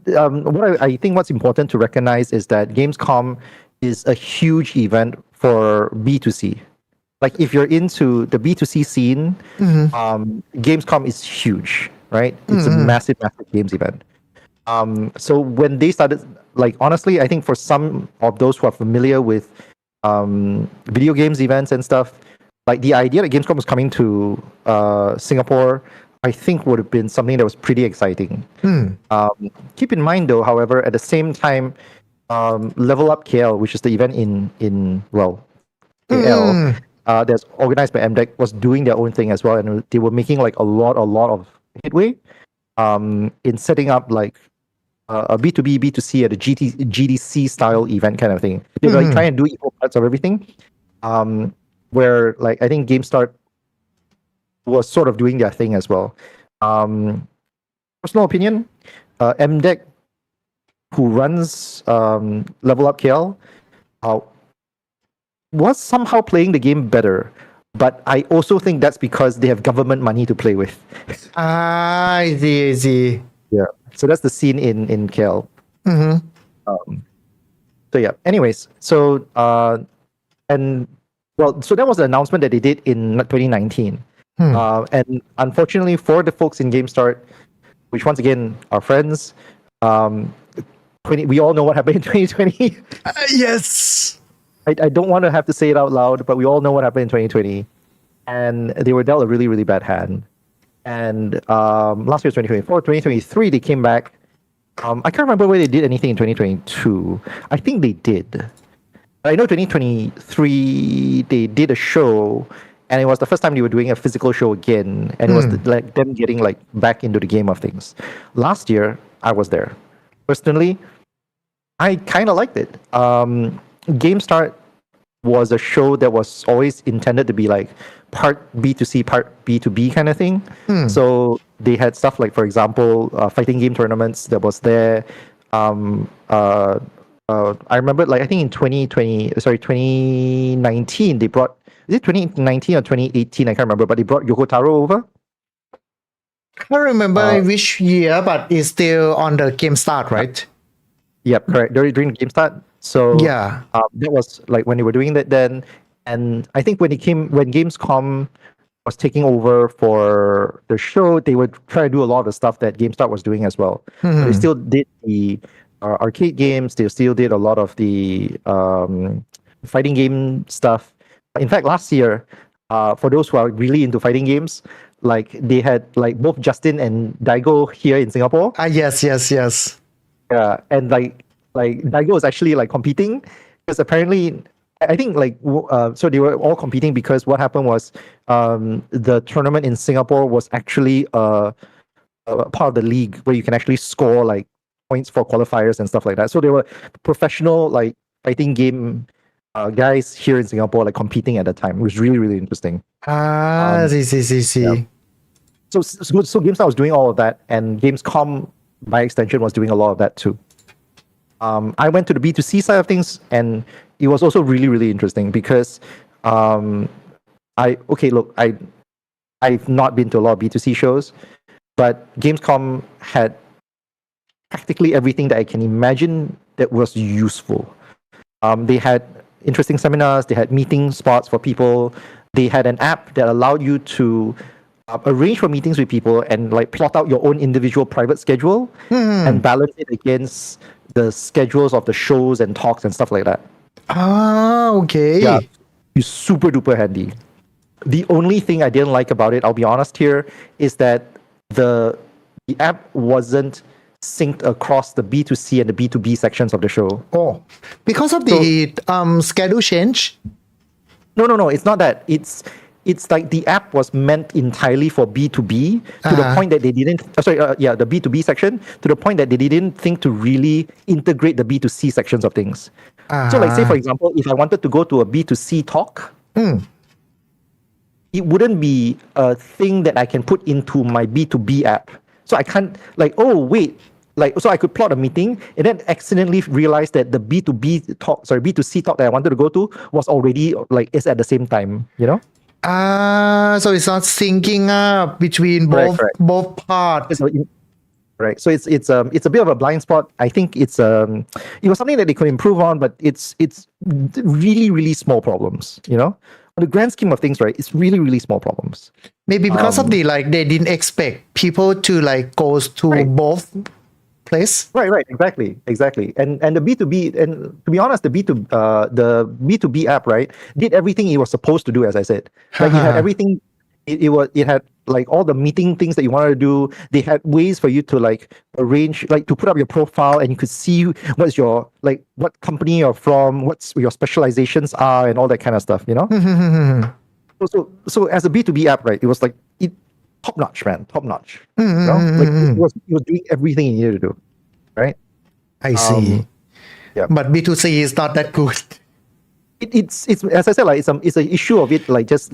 I think what's important to recognize is that Gamescom is a huge event for B2C. Like if you're into the B2C scene, Gamescom is huge, right? It's a massive games event. So when they started, like honestly, I think for some of those who are familiar with video games events and stuff, like the idea that Gamescom was coming to Singapore, I think would have been something that was pretty exciting. Keep in mind though, however, at the same time, Level Up KL, which is the event in KL, that's organized by MDEC, was doing their own thing as well, and they were making like a lot of headway in setting up like a B2B, B2C at a GDC style event kind of thing. They were like trying to do equal parts of everything, where like I think GameStart was sort of doing their thing as well. Personal opinion, MDEC, who runs Level Up KL, was somehow playing the game better, but I also think that's because they have government money to play with. I see. Yeah. So that's the scene in KL. So yeah. Anyways, so that was the announcement that they did in 2019. And unfortunately for the folks in GameStart, which once again are friends, we all know what happened in 2020. Yes. I don't want to have to say it out loud, but we all know what happened in 2020. And they were dealt a really, really bad hand. And last year, 2024, 2023, they came back. I can't remember whether they did anything in 2022. I think they did. I know 2023, they did a show, and it was the first time they were doing a physical show again. And it was like them getting like back into the game of things. Last year, I was there. Personally, I kind of liked it. GameStart was a show that was always intended to be like part B2C, part B2B kind of thing. So they had stuff like, for example, fighting game tournaments that was there. I remember, like, I think in 2019, they brought, is it 2019 or 2018? I can't remember, but they brought Yoko Taro over. I can't remember which year, but it's still on the GameStart, right? Yep, correct. During GameStart. So yeah, that was like when they were doing that then. And I think when Gamescom was taking over for the show, they would try to do a lot of the stuff that GameStart was doing as well. So they still did the arcade games. They still did a lot of the fighting game stuff. In fact, last year, for those who are really into fighting games, like they had like both Justin and Daigo here in Singapore. Yes. Yeah, and like Daigo was actually like competing because apparently I think like so they were all competing because what happened was the tournament in Singapore was actually a part of the league where you can actually score like points for qualifiers and stuff like that. So they were professional like fighting game guys here in Singapore like competing at the time. It was really, really interesting. See. Yeah. So GameStop was doing all of that, and Gamescom by extension was doing a lot of that too. I went to the B2C side of things, and it was also really, really interesting because I've not been to a lot of B2C shows, but Gamescom had practically everything that I can imagine that was useful. They had interesting seminars, they had meeting spots for people, they had an app that allowed you to arrange for meetings with people and like plot out your own individual private schedule and balance it against the schedules of the shows and talks and stuff like that. Okay. Yeah, it's super duper handy. The only thing I didn't like about it, I'll be honest here, is that the app wasn't synced across the B2C and the B2B sections of the show. Oh, because of the schedule change? No, it's not that. It's like the app was meant entirely for B2B to the point that they didn't, the B2B section, to the point that they didn't think to really integrate the B2C sections of things. So like say, for example, if I wanted to go to a B2C talk, it wouldn't be a thing that I can put into my B2B app. So I can't so I could plot a meeting and then accidentally realize that the B2C talk that I wanted to go to was already is at the same time, you know? So it's not syncing up between both parts. Right. So it's a bit of a blind spot. I think it was something that they could improve on, but it's really, really small problems, you know? On the grand scheme of things, right, it's really, really small problems. Maybe because of they didn't expect people to go to both place. Right, exactly. And the B2B, and to be honest, the B2B app, right, did everything it was supposed to do, as I said. Like it had everything. It had like all the meeting things that you wanted to do. They had ways for you to arrange, to put up your profile, and you could see what's your what company you're from, what's your specializations are, and all that kind of stuff. You know. So as a B2B app, right, it was top notch, man, top notch. You know? It was doing everything you needed to do, right? I see. Yeah. But B2C is not that good. It's as I said, it's an issue of it just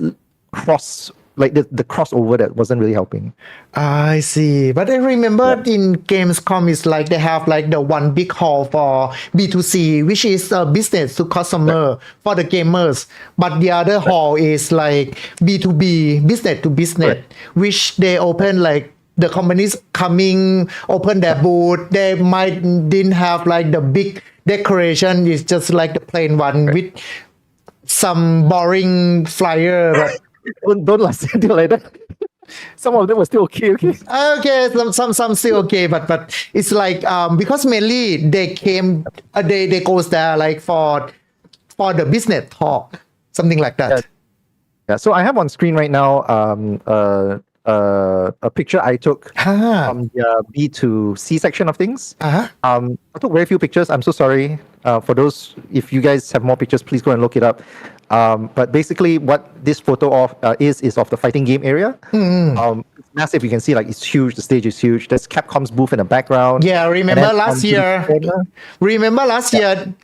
cross. The crossover that wasn't really helping. I see. But I remember in Gamescom, it's they have the one big hall for B2C, which is business to customer for the gamers. But the other hall is B2B, business to business, which they open the companies coming, open their booth. They didn't have the big decoration. It's just the plain one with some boring flyer. But don't like say it like that. Some of them were still okay. Okay, some still okay, but it's like because mainly they came they goes there like for the business talk, something like that. Yeah. So I have on screen right now a picture I took from the B to C section of things. I took very few pictures. I'm so sorry for those. If you guys have more pictures, please go and look it up. But basically, what this photo of is of the fighting game area. It's massive. You can see like it's huge. The stage is huge. There's Capcom's booth in the background. Yeah, remember last year?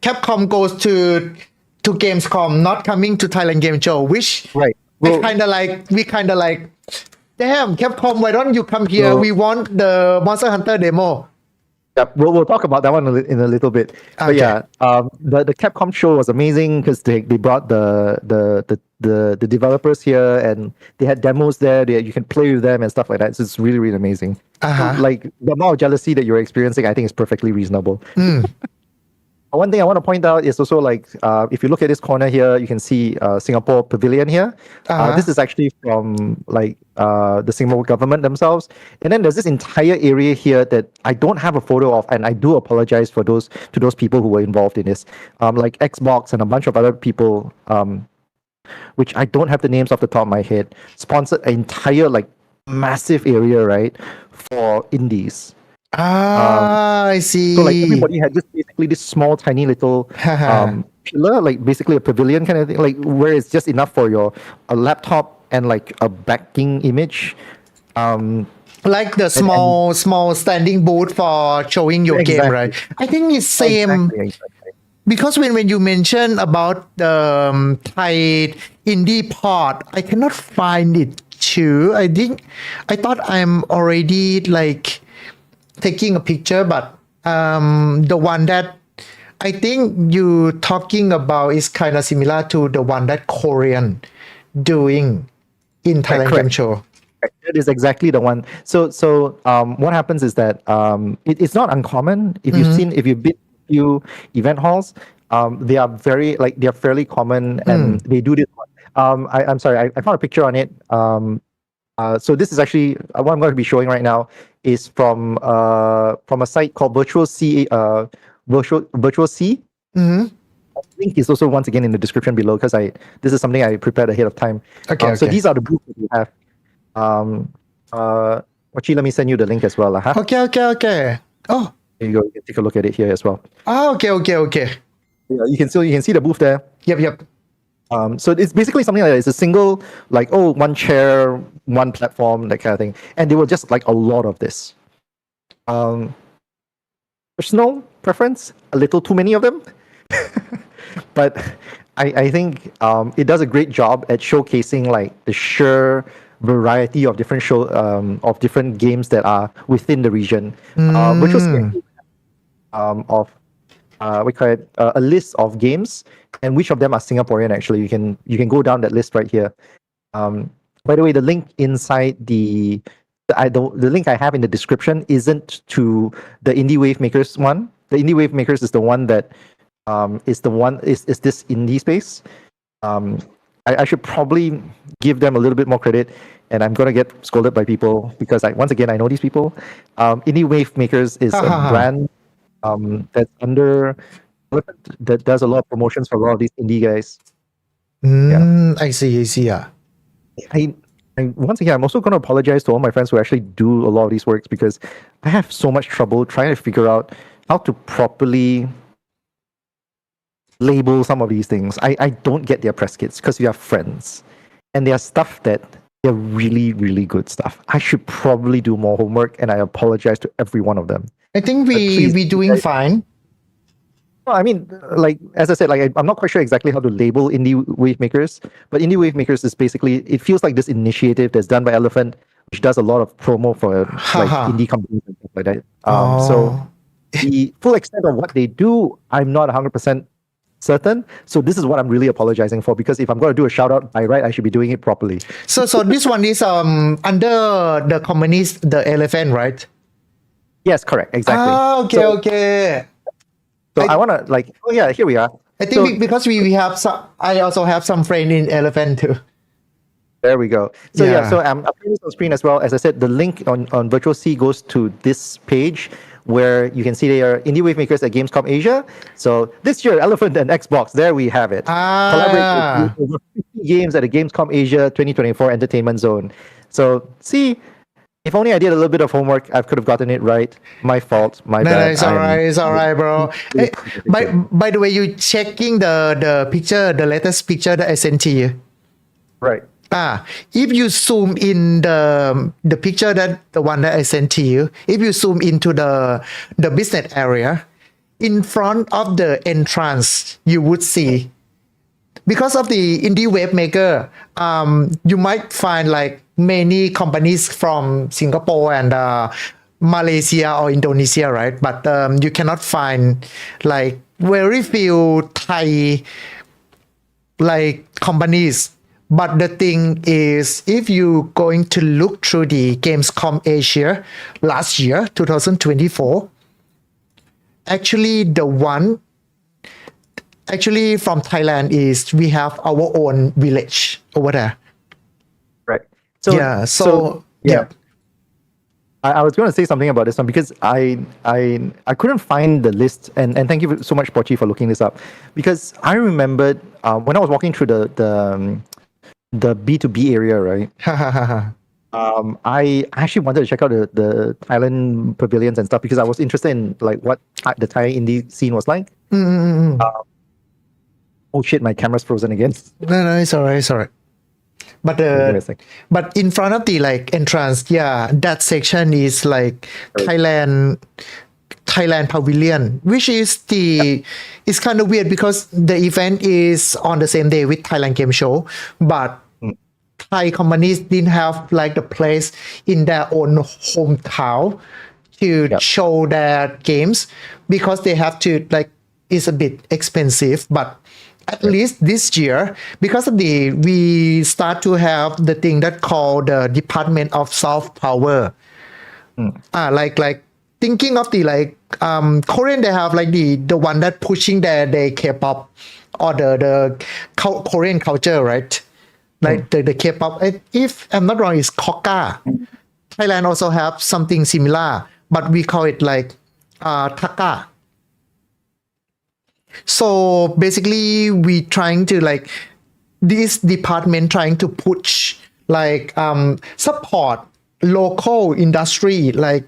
Capcom goes to Gamescom, not coming to Thailand Game Show, which Right. we kind of like, damn, Capcom, why don't you come here? We want the Monster Hunter demo. Yeah, we'll talk about that one in a little bit. But Okay. yeah, the Capcom show was amazing because they brought the developers here and they had demos there. You can play with them and stuff like that. So it's really, really amazing. So, like the amount of jealousy that you're experiencing, I think is perfectly reasonable. One thing I want to point out is also like if you look at this corner here, you can see Singapore Pavilion here. This is actually from like the Singapore government themselves. And then there's this entire area here that I don't have a photo of, and I do apologize for those people who were involved in this. Like Xbox and a bunch of other people, which I don't have the names off the top of my head, sponsored an entire like massive area, right, for indies. I see. So like everybody had just basically this small, tiny little pillar, like basically a pavilion kind of thing, like where it's just enough for a laptop and like a backing image. Like the small standing booth for showing your game, right? I think it's same. Exactly. Because when you mention about the Thai indie part, I cannot find it too. I thought I'm already like taking a picture, but the one that I think you talking about is kind of similar to the one that Korean doing in Thailand Game Show. That is exactly the one. So what happens is that it's not uncommon if you've been to a few event halls. They are fairly common and they do this one. I'm sorry, I found a picture on it. So this is actually what I'm going to be showing right now is from a site called Virtual C. Virtual C. Link is also once again in the description below because this is something I prepared ahead of time. Okay. So these are the booths that we have. Actually, let me send you the link as well. Okay. Oh. There you go. You can take a look at it here as well. Okay. Yeah, you can see the booth there. Yep. So it's basically something like that. It's a single, like, one chair, one platform, that kind of thing. And they were just like a lot of this. Personal preference, a little too many of them. But I think it does a great job at showcasing like the sheer variety of different games that are within the region. Which was of we call it a list of games, and which of them are Singaporean. Actually, you can go down that list right here. By the way, the link inside the link I have in the description isn't to the Indie Wave Makers one. The Indie Wave Makers is the one that is this indie space. I should probably give them a little bit more credit, and I'm gonna get scolded by people because once again I know these people. Indie Wave Makers is a brand that's under that does a lot of promotions for a lot of these indie guys. I see. Yeah. Once again, I'm also going to apologize to all my friends who actually do a lot of these works because I have so much trouble trying to figure out how to properly label some of these things. I don't get their press kits because we are friends, and they are stuff that they're really, really good stuff. I should probably do more homework, and I apologize to every one of them. I think we doing fine. Well, I mean, like as I said, like I'm not quite sure exactly how to label indie wave makers, but indie wave makers is basically, it feels like this initiative that's done by Elephant, which does a lot of promo for like indie companies and stuff like that. So the full extent of what they do, I'm not 100% certain. So this is what I'm really apologizing for, because if I'm going to do a shout out by right, I should be doing it properly. So this one is under the companies, the Elephant, right? Yes, correct, exactly. Okay. So I want to here we are. I think because we have some, I also have some friend in Elephant too. There we go. So Yeah. so I'm putting this on screen as well. As I said, the link on Virtual C goes to this page where you can see they are indie wave makers at Gamescom Asia. So this year, Elephant and Xbox, there we have it. Collaborate with over 50 games at the Gamescom Asia 2024 Entertainment Zone. So see, if only I did a little bit of homework, I could have gotten it right. My fault, my No, bad. it's all right, bro. Hey, by the way, you checking the picture, the latest picture that I sent to you. Right. If you zoom in the picture the one that I sent to you, if you zoom into the business area, in front of the entrance, you would see, because of the indie web maker, you might find like many companies from Singapore and Malaysia or Indonesia, right? But you cannot find like very few Thai like companies. But the thing is, if you going to look through the Gamescom Asia last year, 2024, actually from Thailand is we have our own village over there. Right. So I was going to say something about this one because I couldn't find the list, and thank you so much, Pochi, for looking this up, because I remembered when I was walking through the B2B area, right? I actually wanted to check out the Thailand pavilions and stuff because I was interested in like what the Thai indie scene was like. Oh shit, my camera's frozen again. No, it's all right. But but in front of the like entrance, that section is like Thailand Pavilion, which is it's kind of weird because the event is on the same day with Thailand Game Show, but Thai companies didn't have like the place in their own hometown to show their games because they have to like, it's a bit expensive, but at least this year, because of we start to have the thing that called the Department of Soft Power. Like thinking of the like Korean, they have like the one that pushing their K-pop or the Korean culture, right? Like the K-pop. If I'm not wrong, it's Koka. Thailand also have something similar, but we call it like Taka. So basically, we trying to like this department trying to push like support local industry, like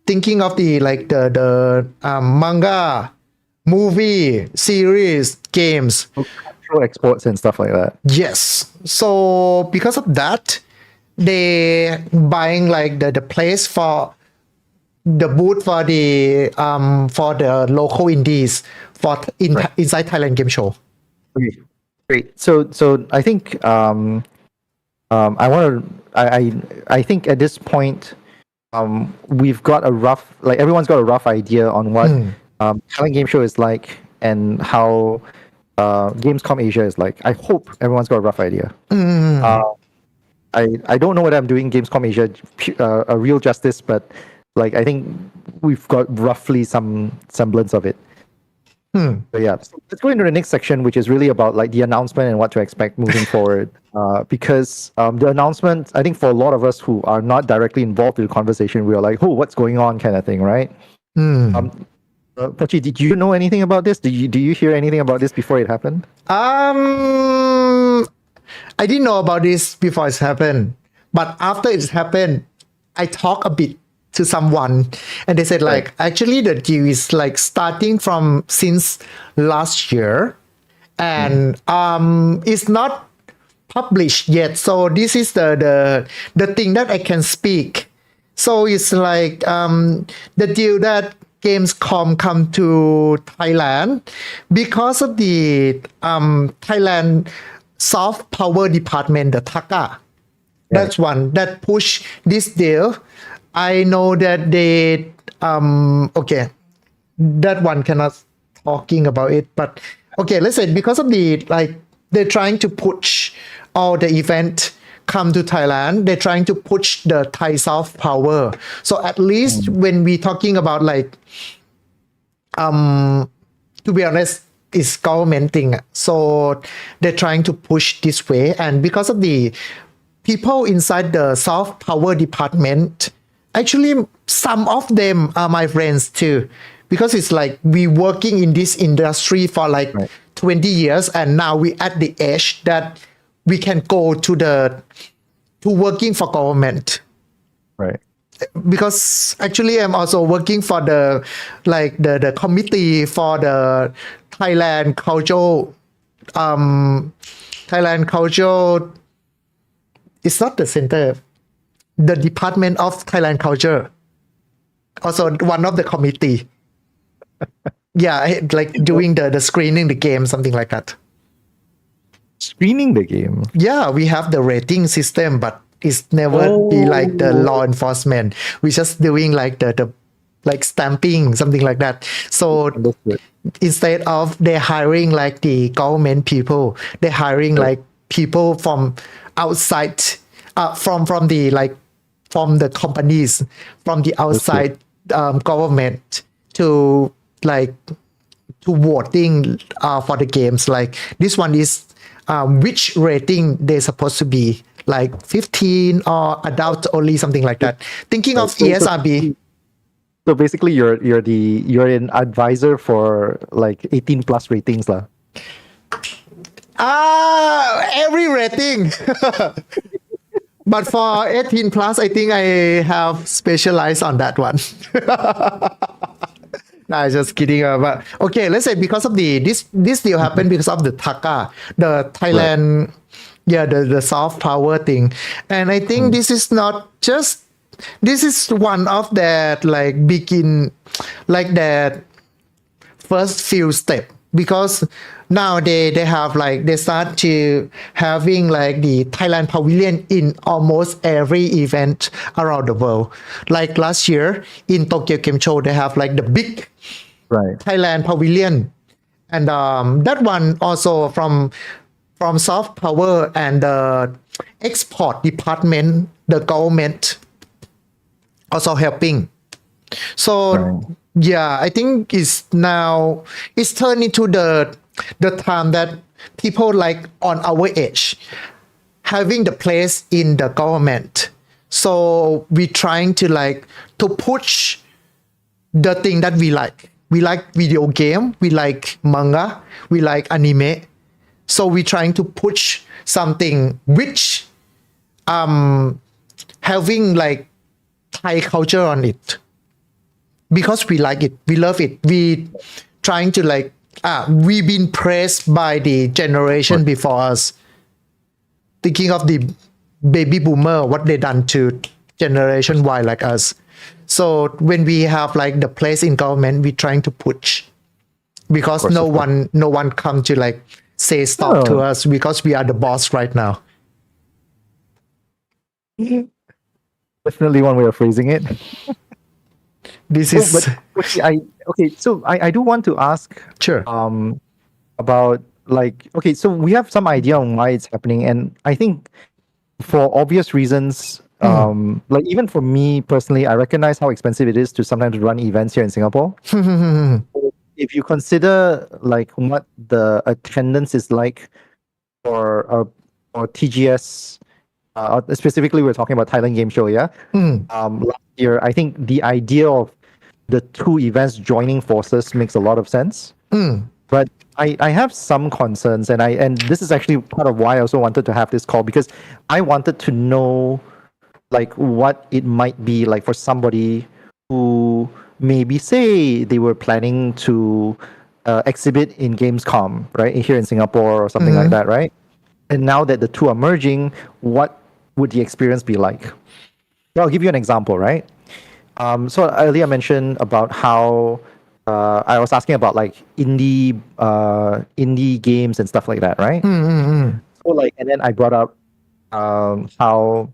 thinking of the like the manga, movie, series, games, cultural exports and stuff like that. Yes. So because of that, they buying like the place for the booth for the local indies inside Thailand Game Show. Okay, great. So I think I think at this point we've got a rough, like everyone's got a rough idea on what Thailand Game Show is like and how Gamescom Asia is like. I hope everyone's got a rough idea. I don't know whether I'm doing Gamescom Asia a real justice, but like I think we've got roughly some semblance of it. So yeah, so let's go into the next section, which is really about like the announcement and what to expect moving forward. Because the announcement, I think for a lot of us who are not directly involved in the conversation, we are like, oh, what's going on kind of thing, right? Pochi, did you know anything about this? Do you hear anything about this before it happened? I didn't know about this before it's happened, but after it's happened, I talked a bit to someone and they said like actually the deal is like starting from since last year and it's not published yet, so this is the thing that I can speak. So it's like the deal that Gamescom come to Thailand because of the Thailand Soft Power Department, the Taka. That's one that push this deal. I know that they okay, that one cannot talking about it, but okay, let's say because of the like they're trying to push all the event come to Thailand, they're trying to push the Thai soft power. So at least when we talking about like to be honest, is government thing. So they're trying to push this way. And because of the people inside the soft power department, actually, some of them are my friends too. Because it's like we working in this industry for like 20 years, and now we at the age that we can go to working for government. Right. Because actually I'm also working for the committee for the Thailand culture it's not the center, the department of Thailand culture, also one of the committee. Yeah, like doing the screening the game, something like that. Screening the game. Yeah, we have the rating system, but it's never be like the law enforcement. We just doing like the like stamping, something like that. So instead of they hiring like the government people, they're hiring like people from outside, from the companies, from the outside government to voting for the games. Like this one is which rating they're supposed to be, like 15 or adult only, something like that. Thinking of ESRB. So basically, you're an advisor for like 18 plus ratings lah. Every rating. But for 18 plus, I think I have specialized on that one. Nah, just kidding. But okay, let's say because of this deal happened because of the TAKA, the Thailand, the soft power thing, and I think this is not just. This is one of that that first few step, because now they have they start to having the Thailand pavilion in almost every event around the world. Like last year in Tokyo Game Show, they have the big Thailand pavilion, and that one also from soft power and the export department, the government also helping. So I think it's turned into the time that people on our age having the place in the government. So we trying to push the thing that we like. We like video game, we like manga, we like anime. So we trying to push something which having Thai culture on it, because we like it, we love it, we trying to we've been praised by the generation before us. Thinking of the baby boomer, what they done to generation Y like us. So when we have the place in government, we trying to push, because no one come to say stop to us, because we are the boss right now. Definitely one way of phrasing it. This is. So I do want to ask. Sure. About so we have some idea on why it's happening, and I think for obvious reasons, even for me personally, I recognize how expensive it is to sometimes run events here in Singapore. If you consider what the attendance is like for TGS. Specifically, we're talking about Thailand Game Show, yeah? Last year, I think the idea of the two events joining forces makes a lot of sense. But I have some concerns, and this is actually part of why I also wanted to have this call, because I wanted to know what it might be like for somebody who maybe say they were planning to exhibit in Gamescom, right, here in Singapore or something like that, right? And now that the two are merging, what would the experience be like? Well, I'll give you an example, right? So earlier I mentioned about how I was asking about indie games and stuff like that, right? So and then I brought up how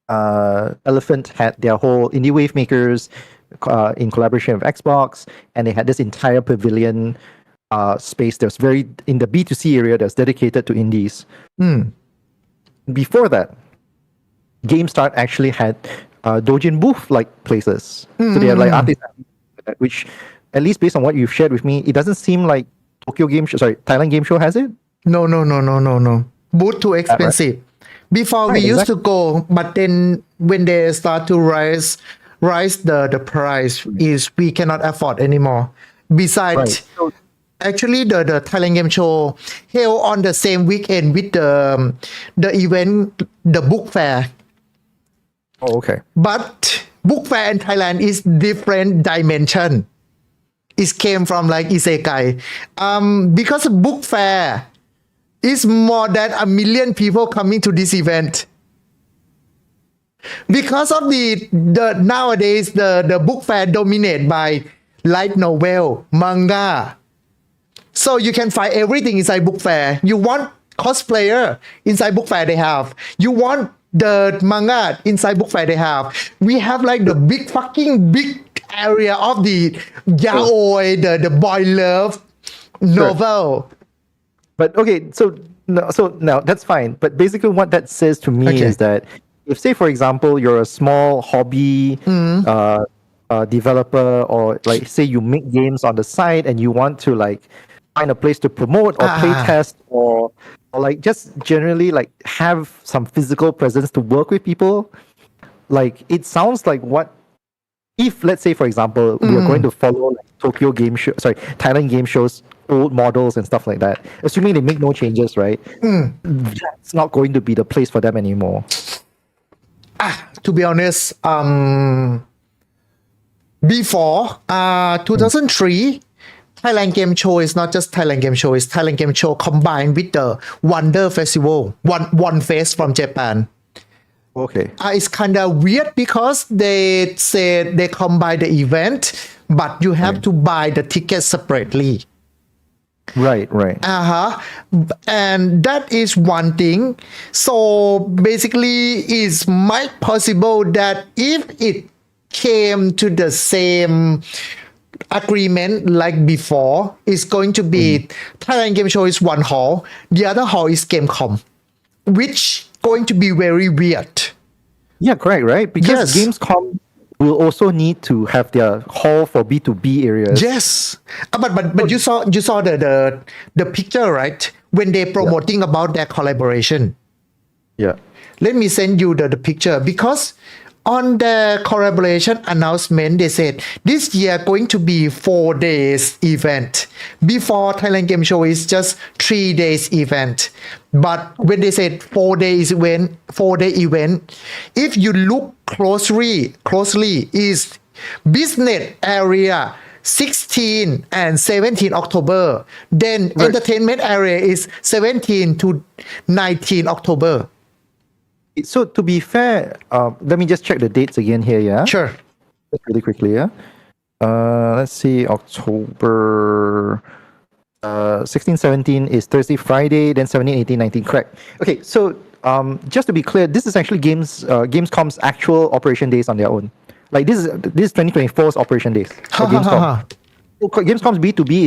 Elephant had their whole Indie Wave Makers in collaboration with Xbox, and they had this entire pavilion space that's very in the B2C area that's dedicated to indies. Before that, GameStart actually had Dojin booth places. So they had artists, which at least based on what you've shared with me, it doesn't seem Tokyo Game Show, sorry, Thailand Game Show has it? No. Booth too expensive. Before we used to go, but then when they start to rise the price is we cannot afford anymore. Besides, Right. So, actually the Thailand Game Show held on the same weekend with the event, the book fair. oh, okay. But book fair in Thailand is different dimension. It came from like isekai. Because book fair is more than 1 million people coming to this event. Because of the nowadays the book fair dominated by light novel, manga. So you can find everything inside book fair. You want cosplayer inside book fair they have. You want the manga inside book fair they have. We have like the big area of the yaoi, the boy love novel. But okay, so now that's fine. But basically, what that says to me Okay. is that if, say, for example, you're a small hobby developer, or like say you make games on the side and you want to like find a place to promote or play test or like just generally like have some physical presence to work with people, like it sounds like what if, let's say, for example, we are going to follow like Thailand Game Show's old models and stuff like that, assuming they make no changes, right? That's not going to be the place for them anymore. To be honest, before 2003, Thailand Game Show is not just Thailand Game Show, it's Thailand Game Show combined with the Wonder Festival, One Fest from Japan. Okay. It's kind of weird because they said they combine the event, but you have to buy the ticket separately. Right. And that is one thing. So basically, it's might possible that if it came to the same agreement like before, it's going to be Thailand Game Show is one hall, the other hall is Gamecom, which going to be very weird. Yeah, correct, right? Because Yes. Gamescom will also need to have their hall for B2B areas. Yes, but you saw the picture, right? When they promoting about their collaboration. Yeah. Let me send you the picture because on the collaboration announcement they said this year going to be 4 days event. Before Thailand Game Show is just 3 days event. But when they said 4 day event, if you look closely is business area 16 and 17 October. Then Right. entertainment area is 17 to 19 October. So to be fair, let me just check the dates again here, yeah? Sure. Just really quickly, yeah? Let's see, October 16, 17 is Thursday, Friday, then 17, 18, 19, correct. Okay, so just to be clear, this is actually Gamescom's actual operation days on their own. Like this is 2024's operation days for Gamescom. So Gamescom's B2B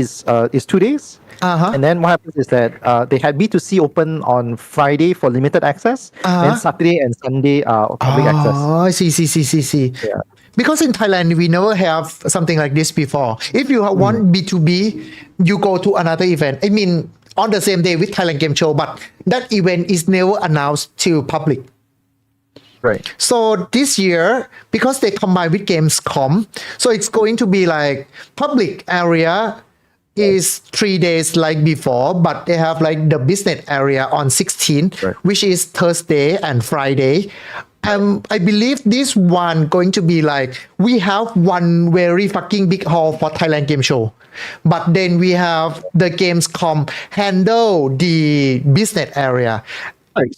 is 2 days. And then what happens is that they had B2C open on Friday for limited access, and Saturday and Sunday are public access. Oh, I see. Yeah. Because in Thailand, we never have something like this before. If you want B2B, you go to another event. I mean, on the same day with Thailand Game Show, but that event is never announced to public. Right. So this year, because they combine with Gamescom, so it's going to be like public area is 3 days like before, but they have like the business area on 16, Right. which is Thursday and Friday. I believe this one going to be like, we have one very fucking big hall for Thailand Game Show, but then we have the Gamescom handle the business area. Right.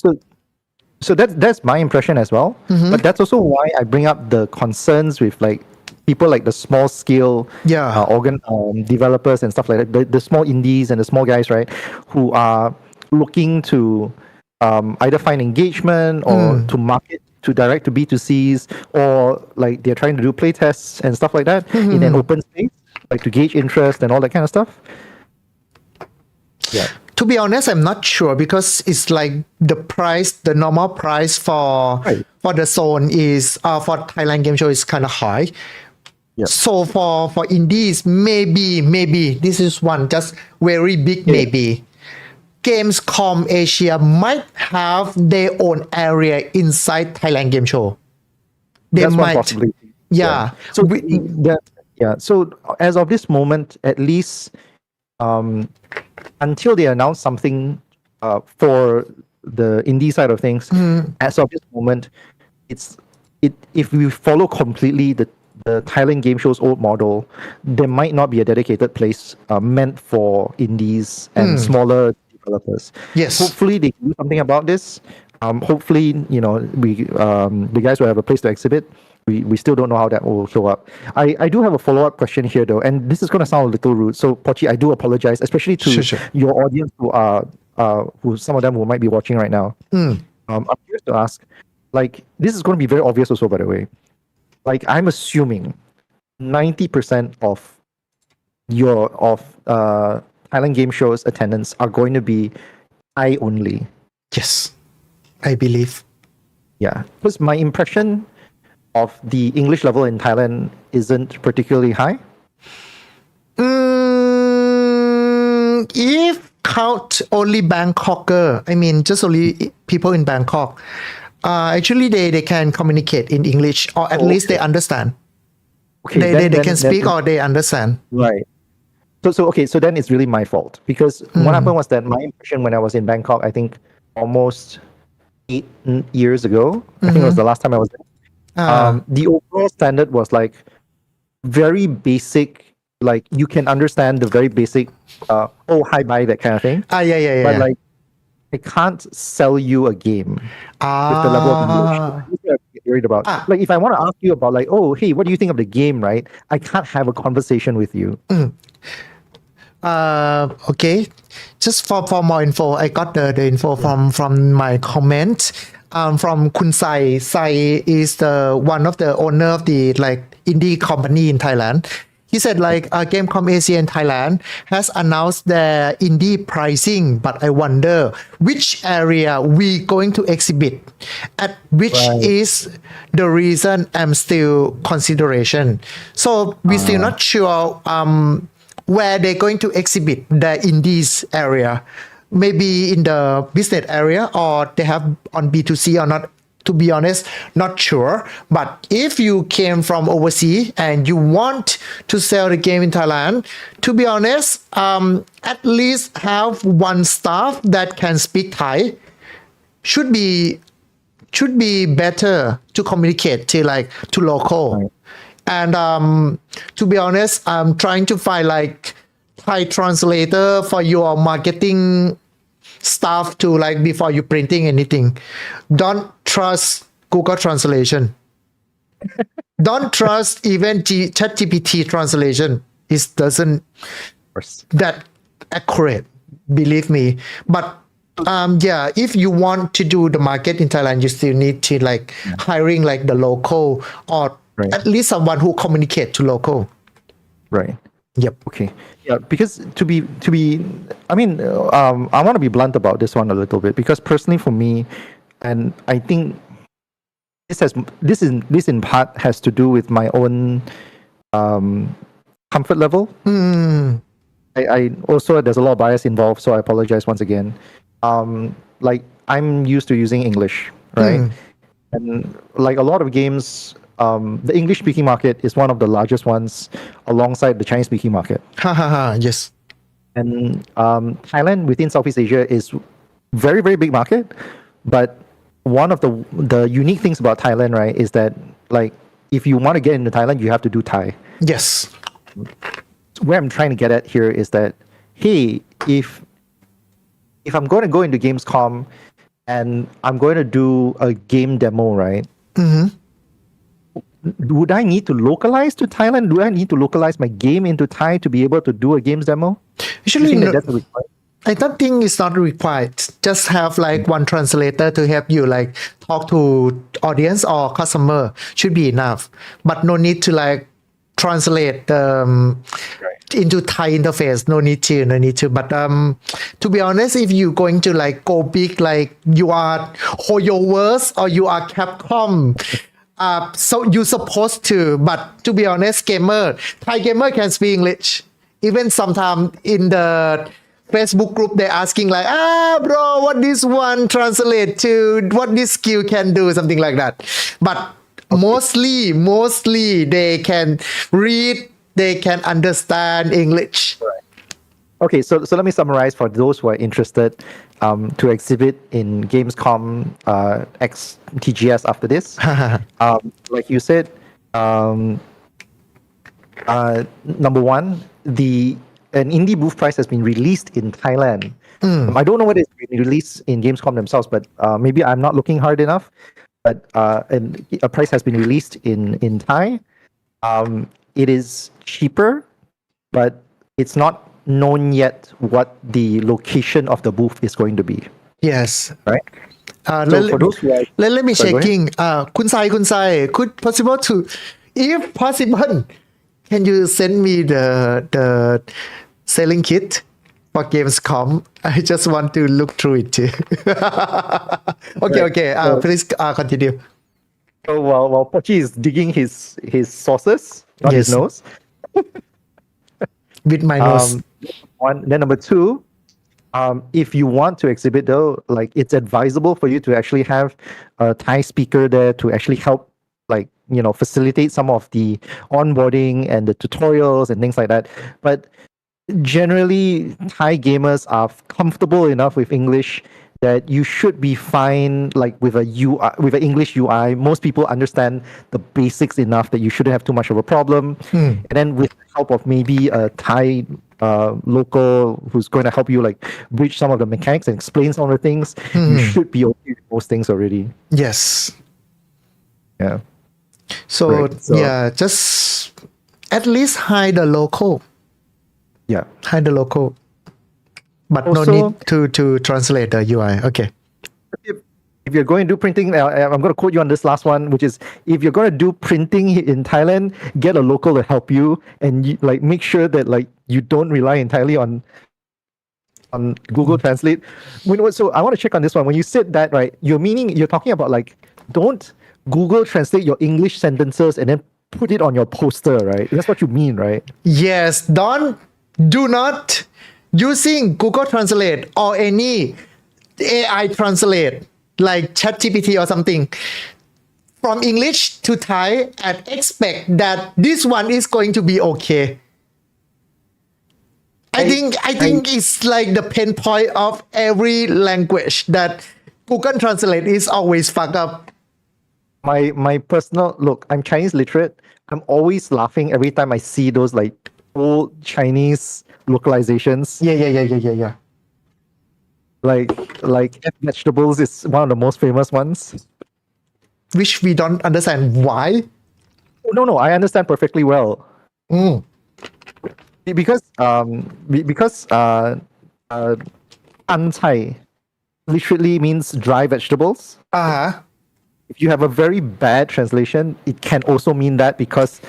So that's my impression as well. But that's also why I bring up the concerns with like people like the small scale developers and stuff like that, the small indies and the small guys, right, who are looking to either find engagement or to market to direct to B2Cs, or like they're trying to do play tests and stuff like that in an open space, like to gauge interest and all that kind of stuff. Yeah. To be honest, I'm not sure because it's like the normal price for the zone is for Thailand Game Show is kind of high. Yeah. So for indies, maybe this is one just very big maybe. Gamescom Asia might have their own area inside Thailand Game Show. They That's one might. possibility. Yeah. So So as of this moment, at least until they announce something for the indie side of things, as of this moment, if we follow completely the Thailand Game Show's old model, there might not be a dedicated place meant for indies and smaller developers. Yes. Hopefully they do something about this. Hopefully, the guys will have a place to exhibit. We still don't know how that will show up. I do have a follow-up question here though, and this is going to sound a little rude. So Pochi, I do apologize, especially to your audience who some of them who might be watching right now. I'm curious to ask, like, this is going to be very obvious also, by the way. Like, I'm assuming 90% of Thailand Game Show's attendance are going to be Thai only. Yes, I believe. Yeah, because my impression of the English level in Thailand isn't particularly high. If count only Bangkoker, I mean just only people in Bangkok, actually they can communicate in English, or at least they understand. Okay, they can speak or they understand. Right. So then it's really my fault, because what happened was that my impression when I was in Bangkok, I think almost 8 years ago, I think it was the last time I was there. The overall standard was like very basic, like you can understand the very basic hi bye, that kind of thing. Yeah. But like I can't sell you a game with the level of English. I'm worried about. Like if I want to ask you about like, oh hey, what do you think of the game, right? I can't have a conversation with you. Okay, just for more info, I got the info from my comment. From Kun Sai. Sai is the one of the owner of the like indie company in Thailand. He said like Gamecom Asia in Thailand has announced their indie pricing, but I wonder which area we going to exhibit, at which is the reason I'm still consideration. So we still not sure where they're going to exhibit the indies area. Maybe in the business area, or they have on B2C or not, to be honest, not sure. But if you came from overseas and you want to sell the game in Thailand, to be honest, at least have one staff that can speak Thai should be better to communicate to local. And to be honest, I'm trying to find like Thai translator for your marketing stuff to like before you printing anything. Don't trust Google translation. Don't trust even ChatGPT translation. It doesn't that accurate, believe me. But if you want to do the market in Thailand, you still need to like hiring like the local, or at least someone who communicate to local. Right. Yep. Okay. Yeah, because to be, I mean, I want to be blunt about this one a little bit, because personally for me, and I think this in part has to do with my own comfort level. I also, there's a lot of bias involved, so I apologize once again. Like I'm used to using English, right? And like a lot of games, the English-speaking market is one of the largest ones alongside the Chinese-speaking market. Yes. And Thailand within Southeast Asia is very, very big market. But one of the unique things about Thailand, right, is that like if you want to get into Thailand, you have to do Thai. Yes. Where I'm trying to get at here is that, hey, if I'm going to go into Gamescom and I'm going to do a game demo, right? Would I need to localize to Thailand? Do I need to localize my game into Thai to be able to do a games demo? Usually, I don't think it's not required. Just have like one translator to help you like talk to audience or customer should be enough. But no need to like translate into Thai interface. No need to. But to be honest, if you're going to like go big, like you are HoYoverse or you are Capcom, so you supposed to, but to be honest, Thai gamer can speak English. Even sometimes in the Facebook group, they're asking like, bro, what this one translate to, what this skill can do, something like that. But mostly they can read, they can understand English. Okay, so let me summarize for those who are interested to exhibit in Gamescom X TGS after this. Like you said, number one, an indie booth prize has been released in Thailand. I don't know whether it's been released in Gamescom themselves, but maybe I'm not looking hard enough. But a price has been released in Thai. It is cheaper, but it's not known yet what the location of the booth is going to be. Yes. Right? For those who are, let me checking. คุณไซ could possible to, if possible, can you send me the selling kit for Gamescom? I just want to look through it too. Okay. Please continue. So while Pochi is digging his sources, not his nose. With my nose. Then number two, if you want to exhibit though, like it's advisable for you to actually have a Thai speaker there to actually help, like, facilitate some of the onboarding and the tutorials and things like that. But generally, Thai gamers are comfortable enough with English that you should be fine, like with a UI, with an English UI. Most people understand the basics enough that you shouldn't have too much of a problem. And then with the help of maybe a Thai local who's going to help you like bridge some of the mechanics and explain some of the things, you should be okay with most things already. Yes. Yeah. So yeah, just at least hide the local. Yeah. Hide the local. But Also, no need to translate the UI. Okay. If you're going to do printing, I'm going to quote you on this last one, which is if you're going to do printing in Thailand, get a local to help you and like make sure that like you don't rely entirely on Google Translate. So I want to check on this one. When you said that, right, you're talking about like don't Google Translate your English sentences and then put it on your poster, right? That's what you mean, right? Yes. Do not using Google Translate or any AI Translate like ChatGPT or something from English to Thai and expect that this one is going to be okay. I think it's like the pain point of every language that Google Translate is always fuck up. My personal look, I'm Chinese literate. I'm always laughing every time I see those like old Chinese localizations. Yeah. Like vegetables is one of the most famous ones. Which we don't understand why. Oh, no, I understand perfectly well. Because Antai literally means dry vegetables. If you have a very bad translation, it can also mean that because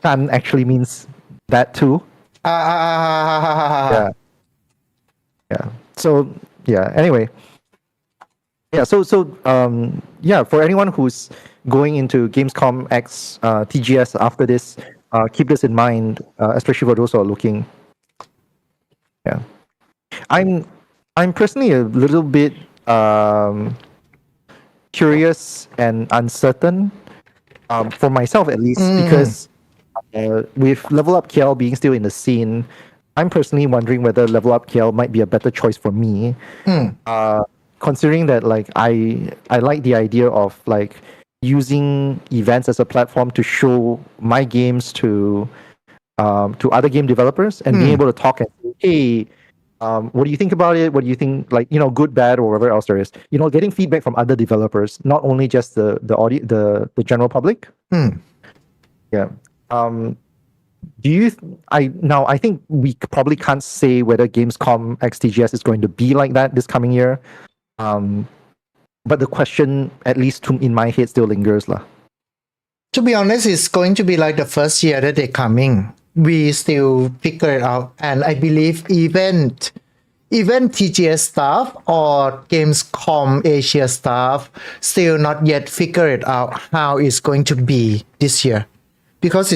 Tan actually means that too. Yeah. So yeah. Anyway. Yeah. So yeah. For anyone who's going into Gamescom X TGS after this, keep this in mind, especially for those who are looking. Yeah. I'm personally a little bit curious and uncertain, for myself at least, because with Level Up KL being still in the scene, I'm personally wondering whether Level Up KL might be a better choice for me. Considering that like I like the idea of like using events as a platform to show my games to other game developers and being able to talk and say, hey, what do you think about it? What do you think, like, good, bad, or whatever else there is? Getting feedback from other developers, not only just the general public. Yeah. I think we probably can't say whether Gamescom XTGS is going to be like that this coming year. But the question, at least in my head, still lingers lah. To be honest, it's going to be like the first year that they're coming. We still figure it out, and I believe even TGS staff or Gamescom Asia staff still not yet figure it out how it's going to be this year, because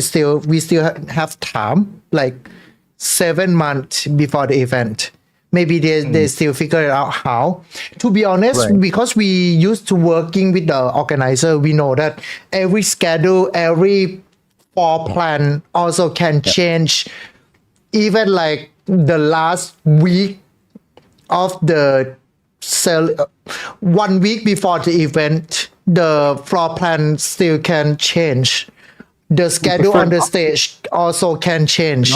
we still have time, like 7 months before the event. Maybe they still figure it out how. To be honest, Right. because we used to working with the organizer, we know that every schedule, every floor plan also can change. Even like the last week of the 1 week before the event, the floor plan still can change. The schedule on the stage also can change,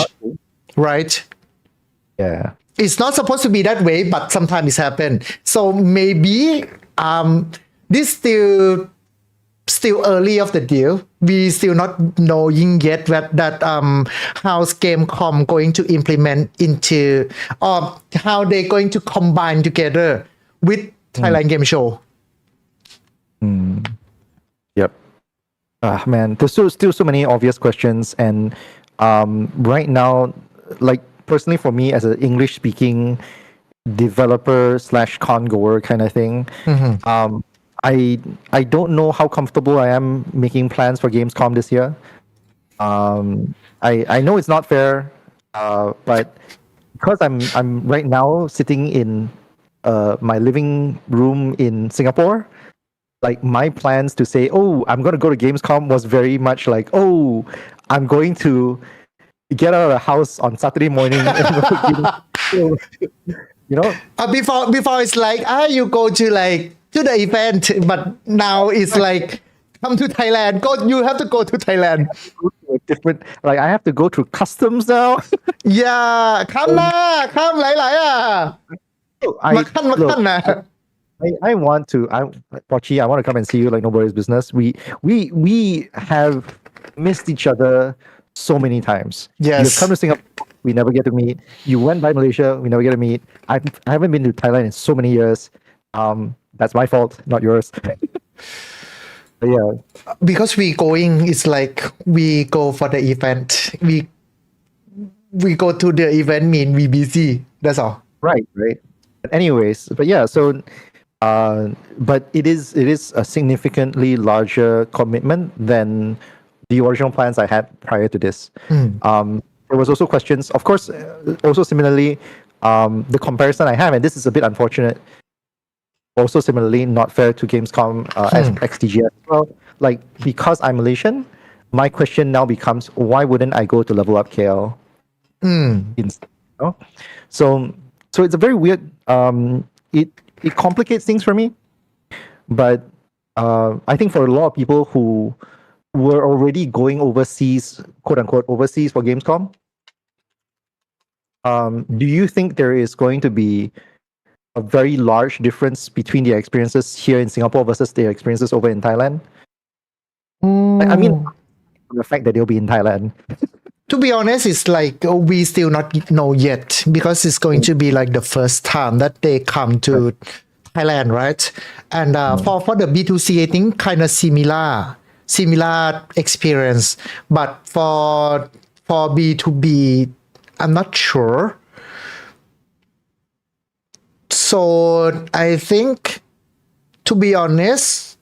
right? Yeah. It's not supposed to be that way, but sometimes it's happened. So maybe this still early of the deal. We still not knowing yet that how's Gamecom going to implement into, or how they're going to combine together with Thailand Game Show. Yep. Man, there's still so many obvious questions, and right now, like personally for me as an English speaking developer / con goer kind of thing, I don't know how comfortable I am making plans for Gamescom this year. I know it's not fair, but because I'm right now sitting in my living room in Singapore, like my plans to say, oh, I'm going to go to Gamescom was very much like, oh, I'm going to get out of the house on Saturday morning. You know, Before it's like, you go to the event, but now it's like, come to Thailand. You have to go to Thailand. different, like I have to go through customs now. Yeah, come หลายๆ มาขั้นนะ I want to. Pochi, I want to come and see you like nobody's business. We have missed each other so many times. Yes. You come to Singapore, we never get to meet. You went by Malaysia, we never get to meet. I haven't been to Thailand in so many years. That's my fault, not yours. But yeah. Because we going, it's like we go for the event. We go to the event mean we busy. That's all. Right. But anyways, but yeah, so but it is a significantly larger commitment than the original plans I had prior to this. There was also questions, of course, also similarly, the comparison I have, and this is a bit unfortunate, also similarly not fair to Gamescom as XTGS as well. Like, because I'm Malaysian, my question now becomes, why wouldn't I go to Level Up KL? Instead, you know? So it's a very weird, it complicates things for me. But I think for a lot of people who were already going overseas, quote unquote, overseas for Gamescom, do you think there is going to be a very large difference between their experiences here in Singapore versus their experiences over in Thailand? I mean, the fact that they'll be in Thailand. To be honest, it's like we still not know yet, because it's going to be like the first time that they come to Thailand, right? And for the B2C, I think kind of similar experience. But for B2B, I'm not sure. So I think, to be honest,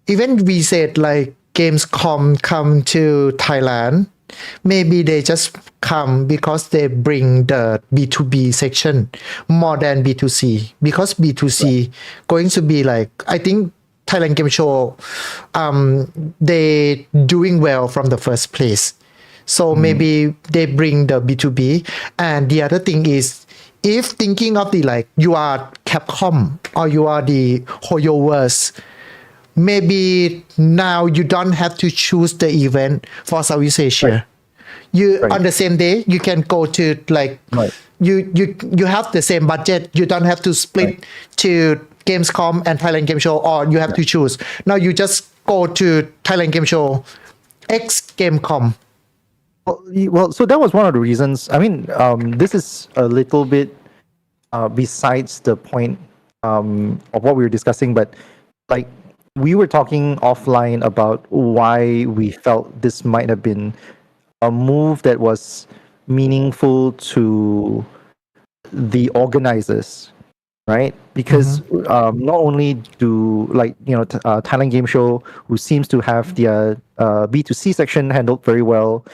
even we said like Gamescom come to Thailand, maybe they just come because they bring the B2B section more than B2C, because B2C going to be like, I think Thailand Game Show, they doing well from the first place. So maybe they bring the B2B. And the other thing is, if thinking of the like, you are Capcom or you are the HoYoverse, maybe now you don't have to choose the event for Southeast Asia. On the same day, you can go to like, you have the same budget. You don't have to split to Gamescom and Thailand Game Show, or you have to choose. Now you just go to Thailand Game Show, X Gamecom. Well, so that was one of the reasons. I mean, this is a little bit besides the point of what we were discussing, but like we were talking offline about why we felt this might have been a move that was meaningful to the organizers, right? Because not only do Thailand Game Show, who seems to have their B2C section handled very well,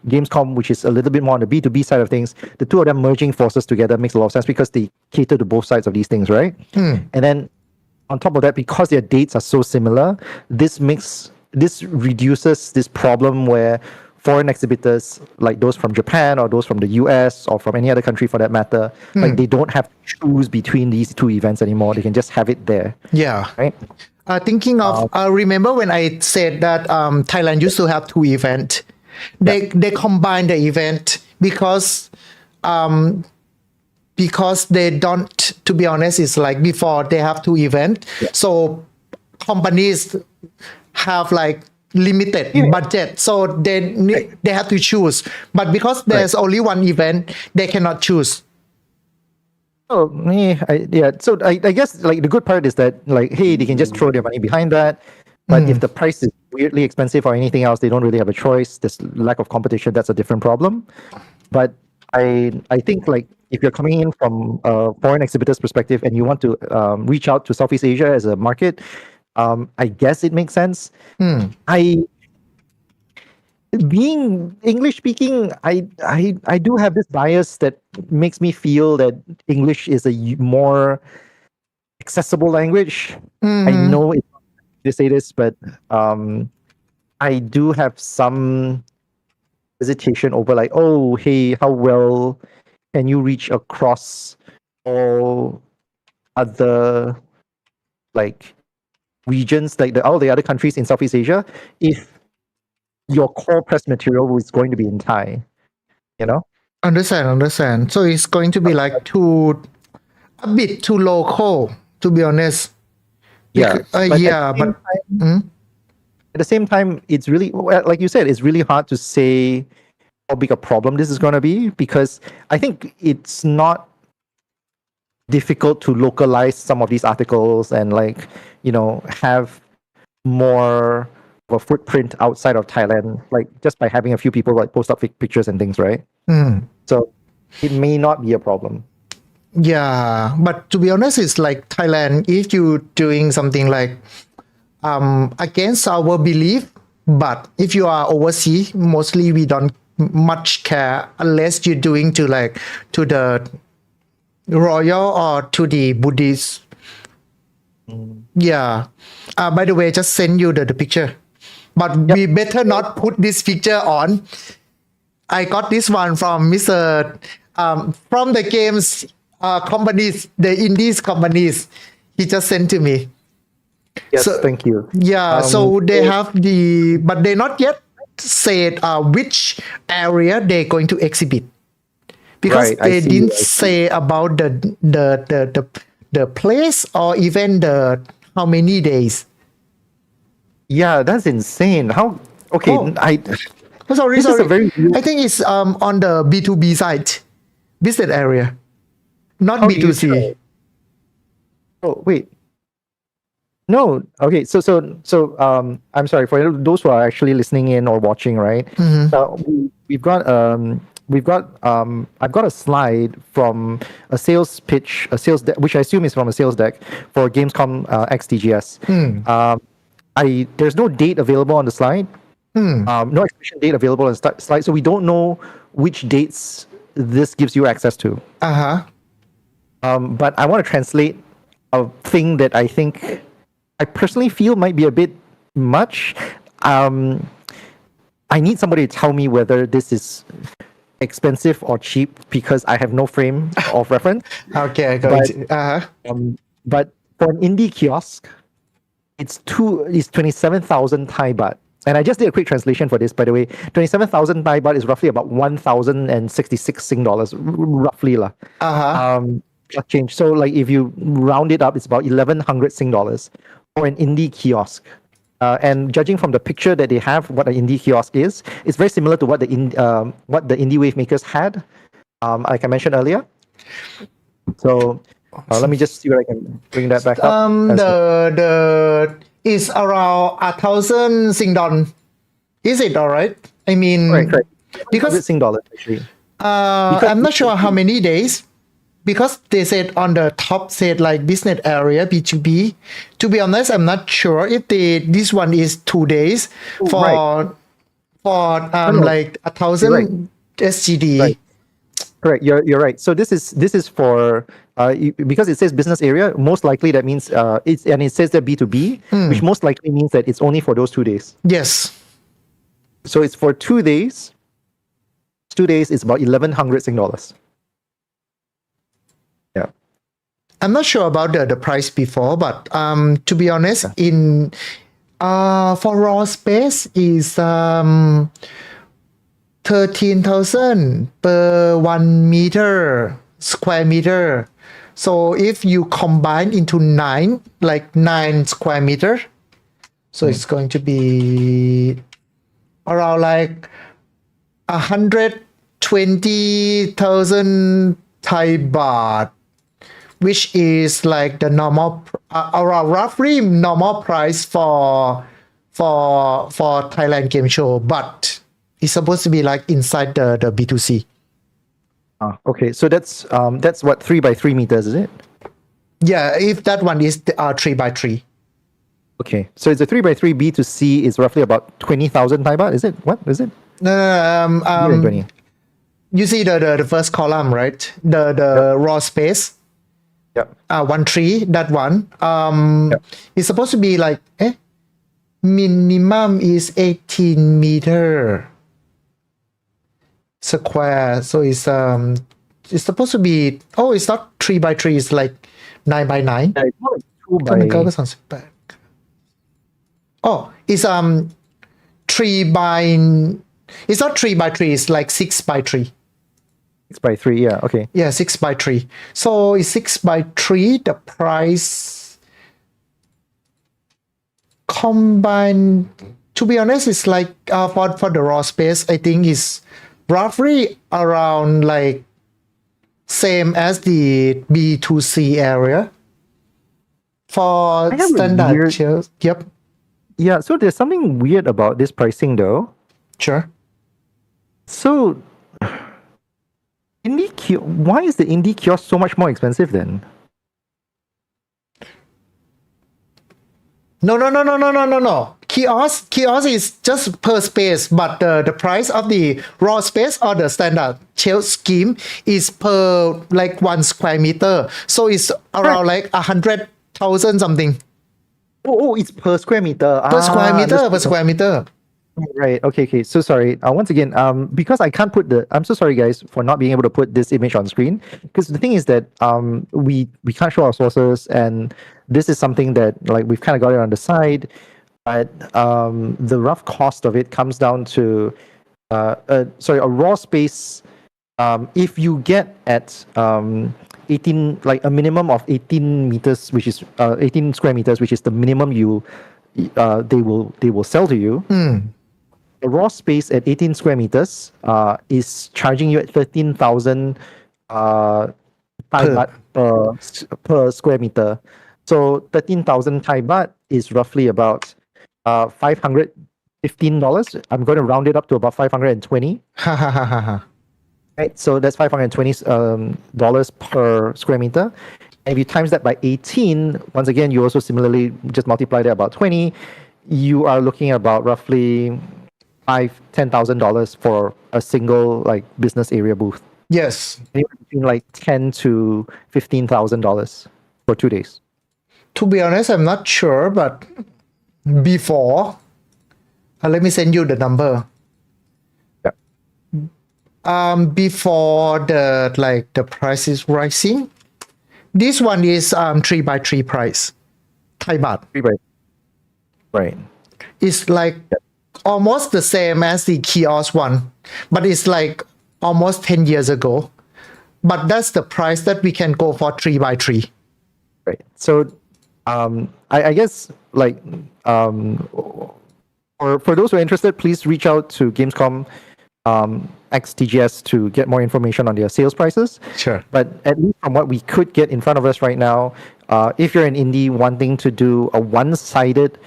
Gamescom, which is a little bit more on the B2B side of things, the two of them merging forces together makes a lot of sense because they cater to both sides of these things, right? And then on top of that, because their dates are so similar, this reduces this problem where foreign exhibitors, like those from Japan or those from the US or from any other country for that matter, like they don't have to choose between these two events anymore. They can just have it there. Yeah. Right? Thinking of, remember when I said that Thailand used to have two events. They combine the event because they don't, to be honest, it's like before they have two events. So companies have like limited budget, so they have to choose. But because there's only one event, they cannot choose. Oh, yeah. So I guess like the good part is that like, hey, they can just throw their money behind that. But if the price is weirdly expensive or anything else, they don't really have a choice. There's lack of competition. That's a different problem. But I think like if you're coming in from a foreign exhibitor's perspective and you want to reach out to Southeast Asia as a market, I guess it makes sense. Being English speaking, I do have this bias that makes me feel that English is a more accessible language. I know it's to say this, but I do have some hesitation over like, oh, hey, how well can you reach across all other like regions, like all the other countries in Southeast Asia, if your core press material is going to be in Thai, you know? Understand. So it's going to be like a bit too local, to be honest. Yeah, but at the same time, it's really, like you said, it's really hard to say how big a problem this is going to be, because I think it's not difficult to localize some of these articles and like, have more of a footprint outside of Thailand, like just by having a few people like post up pictures and things, right? So it may not be a problem. Yeah, but to be honest, it's like Thailand, if you're doing something like against our belief, but if you are overseas, mostly we don't much care unless you're doing to the royal or to the Buddhist. Yeah. By the way, just send you the picture. But we better not put this picture on. I got this one from Mr. From the games companies, the indies companies. He just sent to me. Yes, thank you. Yeah, so they have but they not yet said which area they're going to exhibit, because they didn't say about the place or even the how many days. Yeah, that's insane. How? Okay, sorry. I think it's on the B2B side, business area, not B2C. Oh wait. No. Okay. So I'm sorry for those who are actually listening in or watching, right? I've got a slide from a sales pitch, which I assume is from a sales deck for Gamescom XTGS. There's no date available on the slide. No exhibition date available on the slide, so we don't know which dates this gives you access to. But I want to translate a thing that I think I personally feel might be a bit much. I need somebody to tell me whether this is expensive or cheap, because I have no frame of reference. Okay, I got it. But for an indie kiosk, it's 27,000 Thai baht. And I just did a quick translation for this, by the way. 27,000 Thai baht is roughly about 1,066 Sing dollars, roughly lah. Change. So like if you round it up, it's about 1,100 Sing dollars for an indie kiosk. And judging from the picture that they have, what an indie kiosk is, it's very similar to what the indie wave makers had, like I mentioned earlier. So let me just see where I can bring that back up. The is around 1,000 Sing Don. Is it all right? I mean, correct. Because Sing dollars actually. I'm not sure how many days because they said on the top said like business area B2B. To be honest, I'm not sure if this one is 2 days for like 1,000 SGD. Right. Correct. You're right. So this is for because it says business area. Most likely that means it says that B2B, which most likely means that it's only for those 2 days. Yes. So it's for 2 days. 2 days is about 1,100 Sing dollars. Yeah. I'm not sure about the price before, but to be honest, in for raw space is 13,000 per 1 meter square meter. So if you combine into 9 square meter, so it's going to be around like 120,000 Thai baht, which is like the normal around roughly normal price for Thailand Game Show, but it's supposed to be like inside the B2C. Okay, so that's what 3 by 3 meters, is it? Yeah, if that one is 3 by 3. Okay, so it's a 3 by 3 B2C is roughly about 20,000 Thai baht. Is it? What is it? No, you see the first column, right? The raw space. Yep. 1 3, that one. Yep. It's supposed to be like minimum is 18 meter square. So it's supposed to be it's not 3 by 3, it's like 9 by 9. Yeah, it's more like 2 by. It's 3 by. It's not 3 by 3. It's like 6 by 3. 6 by 3. Yeah. Okay. Yeah, 6 by 3. So it's 6 by 3. The price combined. To be honest, it's like for the raw space, I think is roughly around like same as the B2C area. For standard chairs. Yep. Yeah. So there's something weird about this pricing, though. Sure. So, why is the indie kiosk so much more expensive then? No. Kiosk is just per space, but the price of the raw space or the standard shelf scheme is per like 1 square meter. So it's around like 100,000 something. Oh, it's per square meter. Per square meter. Right. Okay. So sorry. Once again, because I can't I'm so sorry, guys, for not being able to put this image on screen. Because the thing is that we can't show our sources, and this is something that like we've kind of got it on the side. But the rough cost of it comes down to a raw space. If you get at 18, like a minimum of 18 meters, which is 18 square meters, which is the minimum they will sell to you. The raw space at 18 square meters is charging you at 13,000 Thai baht per square meter. So 13,000 Thai baht is roughly about $515. I'm going to round it up to about 520. Right, so that's $520 dollars per square meter. And if you times that by 18, once again, you also similarly just multiply that about 20. You are looking at about roughly $10,000 for a single like business area booth. Yes. Anywhere between like $10,000 to $15,000 for 2 days. To be honest, I'm not sure, but before, let me send you the number. Before the price is rising, this one is 3 by 3 price, Thai baht. 3 by. Right. It's like almost the same as the kiosk one, but it's like almost 10 years ago. But that's the price that we can go for 3 by 3. Right. So, I guess like for those who are interested, please reach out to Gamescom XTGS to get more information on their sales prices. Sure. But at least from what we could get in front of us right now, if you're an indie wanting to do a one-sided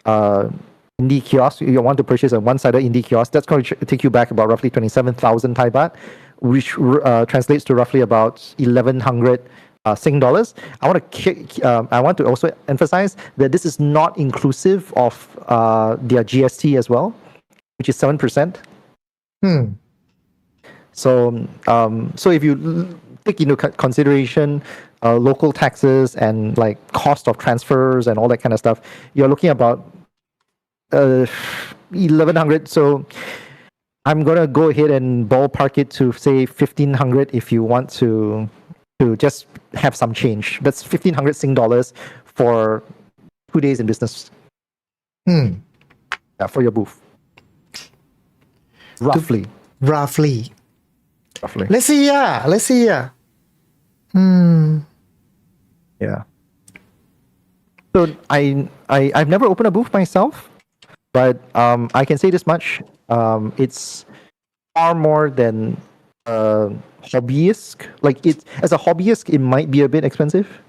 indie kiosk, you want to purchase a one-sided indie kiosk, that's going to take you back about roughly 27,000 Thai baht. which translates to roughly about 1,100 Sing dollars. I want to also emphasize that this is not inclusive of their GST as well, which is 7%. So if you take into consideration local taxes and like cost of transfers and all that kind of stuff, you're looking about 1,100. So I'm gonna go ahead and ballpark it to say 1,500 if you want to just have some change. That's 1,500 Sing dollars for 2 days in business. Yeah, for your booth. Roughly. Let's see. Yeah. So I've never opened a booth myself, but I can say this much: it's far more than hobbyist. Like as a hobbyist, it might be a bit expensive.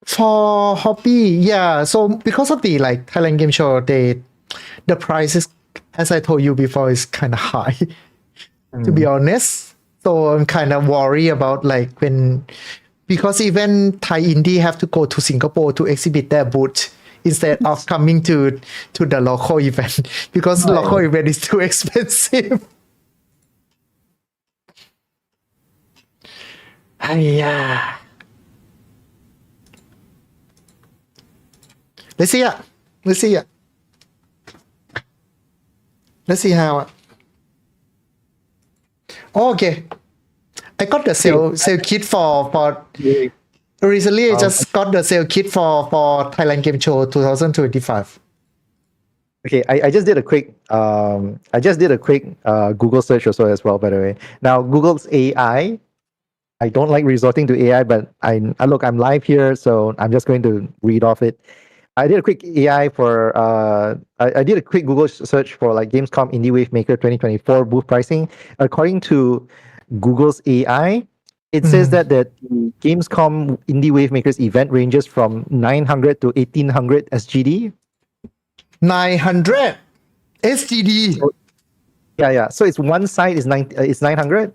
For hobby, yeah. So because of the like Thailand Game Show, the prices, as I told you before, is kind of high. To be honest, so I'm kind of worried about like because even Thai indie have to go to Singapore to exhibit their booth instead of coming to the local event because local event is too expensive. Yeah. Let's see how. Oh, okay. I got the sale kit for recently. I just got the sale kit for Thailand Game Show 2025. Okay, I just did a quick Google search or so as well. By the way, now Google's AI. I don't like resorting to AI, but I'm live here, so I'm just going to read off it. I did a quick AI for I did a quick Google search for like Gamescom Indie Wave Maker 2024 booth pricing. According to Google's AI, it says that the Gamescom Indie Wave Makers event ranges from 900 to 1,800 SGD. 900 SGD. Yeah. So it's one side is 900.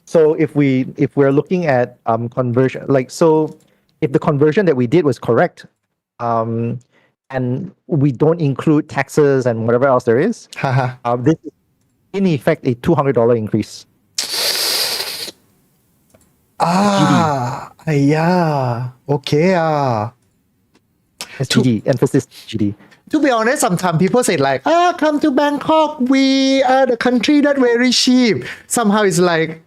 So if we're looking at conversion, like so. If the conversion that we did was correct, and we don't include taxes and whatever else there is, this is in effect a $200 increase. Okay. SGD, emphasis GD. To be honest, sometimes people say like, come to Bangkok, we are the country that very cheap. Somehow it's like,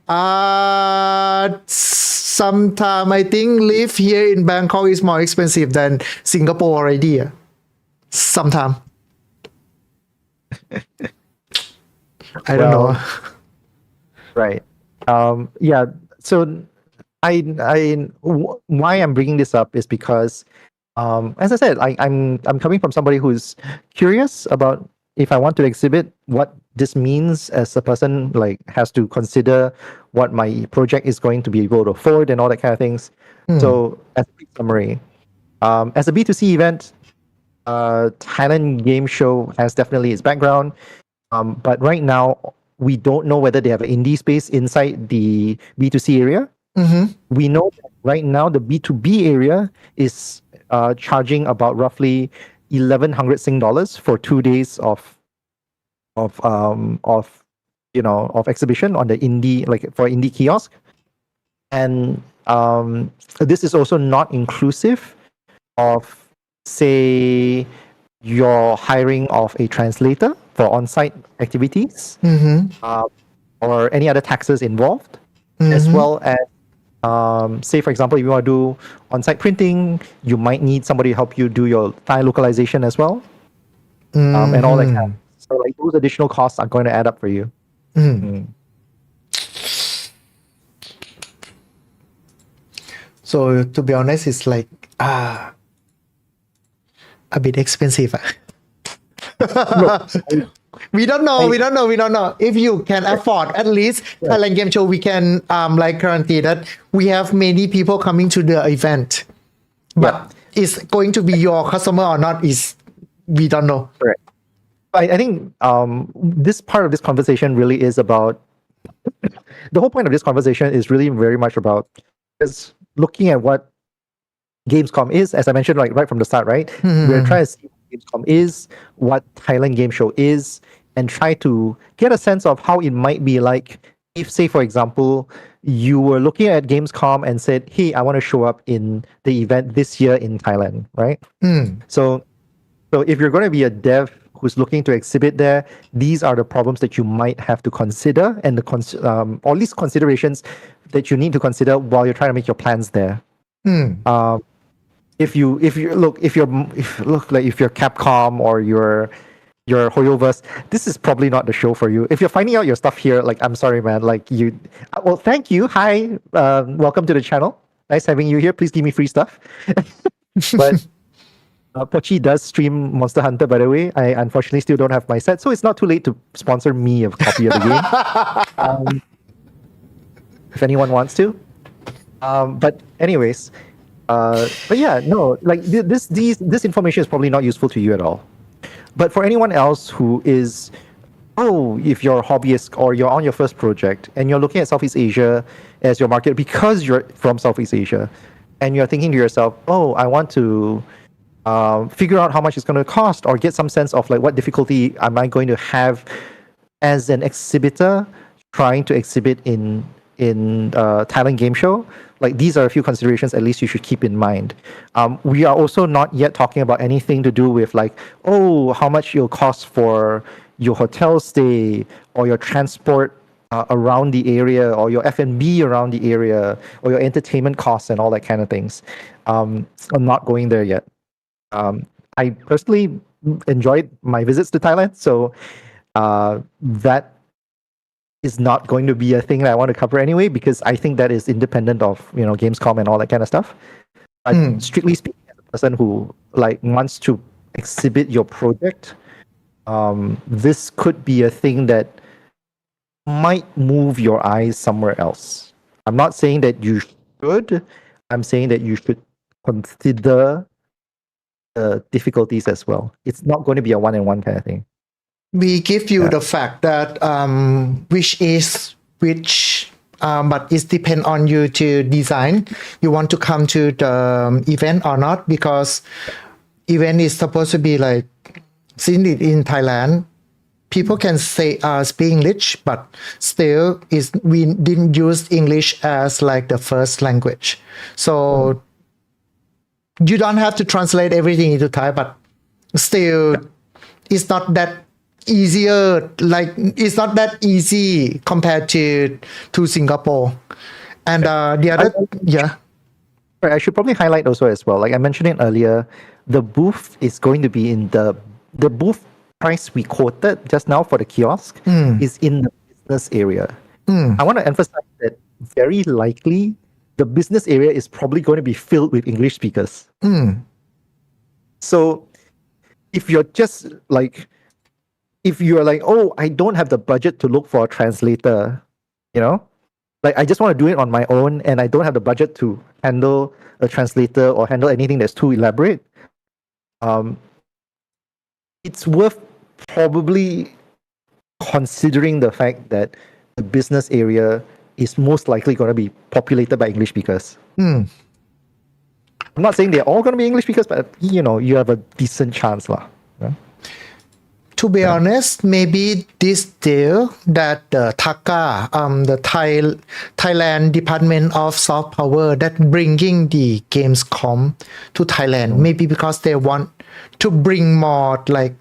sometimes I think live here in Bangkok is more expensive than Singapore already. Sometimes. I don't know. Right. Yeah. So why I'm bringing this up is because as I said, I'm coming from somebody who's curious about if I want to exhibit what this means as a person like has to consider what my project is going to be able to afford and all that kind of things. So as a quick summary, as a B2C event, Thailand Game Show has definitely its background, but right now we don't know whether they have an indie space inside the B2C area. We know that right now the B2B area is charging about roughly 1,100 Sing dollars for 2 days of exhibition on the indie, like for indie kiosk, and this is also not inclusive of say your hiring of a translator for on-site activities, or any other taxes involved, as well as say, for example, if you want to do on-site printing, you might need somebody to help you do your Thai localization as well, and all that kind of. So, like those additional costs are going to add up for you. So, to be honest, it's like a bit expensive. We don't know. If you can afford, at least Thailand Game Show, we can like guarantee that we have many people coming to the event. But is going to be your customer or not is we don't know. Correct. I think this part of this conversation really is about the whole point of this conversation is really very much about is looking at what Gamescom is, as I mentioned, like right from the start, right? We're trying to see what Gamescom is, what Thailand Game Show is, and try to get a sense of how it might be like if, say, for example, you were looking at Gamescom and said, hey, I want to show up in the event this year in Thailand, right? So if you're going to be a dev who's looking to exhibit there, these are the problems that you might have to consider and or at least considerations that you need to consider while you're trying to make your plans there. If you're Capcom or you're Hoyoverse, this is probably not the show for you. If you're finding out your stuff here, like, I'm sorry, man. Like well, thank you. Hi, welcome to the channel. Nice having you here. Please give me free stuff. But Pochi does stream Monster Hunter, by the way. I unfortunately still don't have my set, so it's not too late to sponsor me a copy of the game. If anyone wants to. But anyways, but yeah, no, like this information is probably not useful to you at all. But for anyone else who is, if you're a hobbyist or you're on your first project and you're looking at Southeast Asia as your market because you're from Southeast Asia, and you're thinking to yourself, I want to figure out how much it's going to cost or get some sense of like what difficulty am I going to have as an exhibitor trying to exhibit in Thailand Game Show. Like these are a few considerations at least you should keep in mind. We are also not yet talking about anything to do with like, how much it'll cost for your hotel stay or your transport around the area or your F&B around the area or your entertainment costs and all that kind of things. I'm not going there yet. I personally enjoyed my visits to Thailand, so that is not going to be a thing that I want to cover anyway, because I think that is independent of Gamescom and all that kind of stuff. But strictly speaking, as a person who like wants to exhibit your project, this could be a thing that might move your eyes somewhere else. I'm not saying that you should. I'm saying that you should consider difficulties as well. It's not going to be a one-on-one kind of thing. We give you the fact that which, but it depends on you to design. You want to come to the event or not, because event is supposed to be like, since it in Thailand, people can say speak English, but still we didn't use English as like the first language. So you don't have to translate everything into Thai, but still it's not that easier, like it's not that easy compared to Singapore. And the other I should probably highlight also as well, like I mentioned it earlier, the booth is going to be in the booth price we quoted just now for the kiosk is in the business area. I want to emphasize that very likely the business area is probably going to be filled with English speakers. So if you're just like, I don't have the budget to look for a translator, like I just want to do it on my own and I don't have the budget to handle a translator or handle anything that's too elaborate, it's worth probably considering the fact that the business area is most likely going to be populated by English speakers. I'm not saying they're all going to be English speakers, but you have a decent chance. To be honest, maybe this deal that the TACA, the Thailand Department of Soft Power, that bringing the Gamescom to Thailand, maybe because they want to bring more like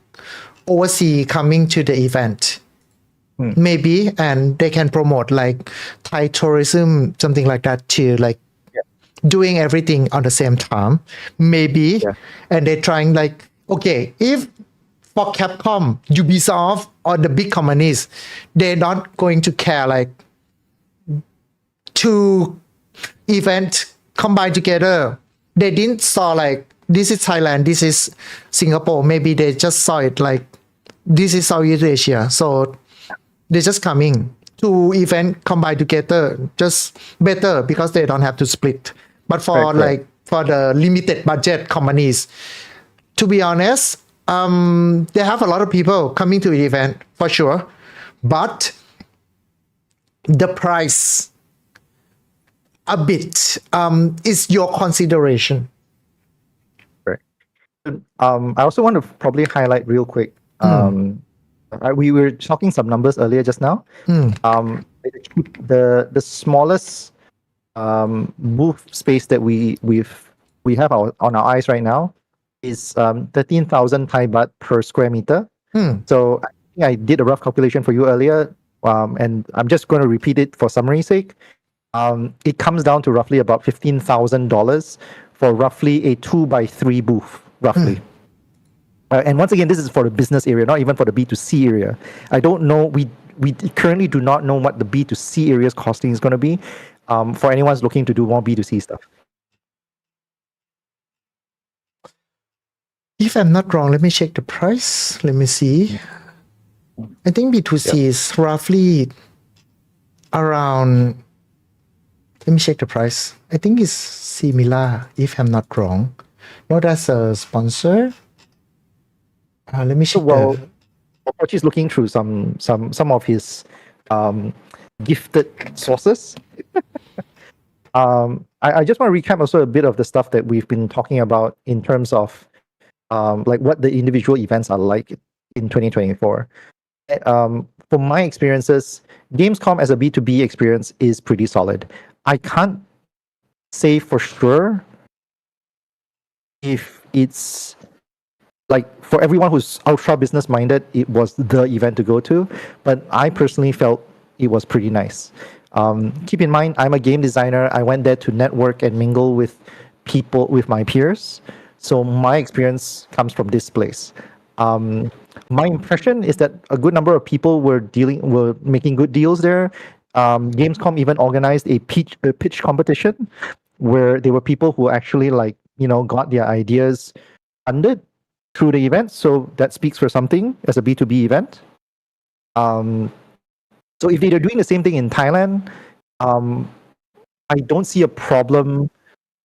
overseas coming to the event. Maybe, and they can promote like Thai tourism, something like that too, like doing everything on the same time. Maybe, and they're trying like, okay, if for Capcom, Ubisoft, or the big companies, they're not going to care like two events combined together. They didn't saw like, this is Thailand, this is Singapore. Maybe they just saw it like, this is Southeast Asia. So they're just coming. Two events combined together, just better because they don't have to split. But for for the limited budget companies, to be honest, they have a lot of people coming to the event for sure, but the price a bit is your consideration. Right. I also want to probably highlight real quick. We were talking some numbers earlier just now. The smallest booth space that we have on our eyes right now is 13,000 Thai baht per square meter. So I think I did a rough calculation for you earlier, and I'm just going to repeat it for summary's sake. It comes down to roughly about $15,000 for roughly a 2x3 booth, roughly. And once again, this is for the business area, not even for the B2C area. I don't know. We currently do not know what the B2C area's costing is going to be for anyone who's looking to do more B2C stuff. If I'm not wrong, let me check the price. Let me see. I think B2C is roughly around. Let me check the price. I think it's similar, if I'm not wrong. No, that's a sponsor. Let me check. Well, she's looking through some of his gifted sources. I just want to recap also a bit of the stuff that we've been talking about in terms of like what the individual events are like in 2024. From my experiences, Gamescom as a B2B experience is pretty solid. I can't say for sure if it's like for everyone who's ultra business minded, it was the event to go to, but I personally felt it was pretty nice. Keep in mind, I'm a game designer. I went there to network and mingle with people, with my peers. So my experience comes from this place. My impression is that a good number of people were making good deals there. Gamescom even organized a pitch competition where there were people who actually got their ideas funded through the event. So that speaks for something as a B2B event. So if they're doing the same thing in Thailand, I don't see a problem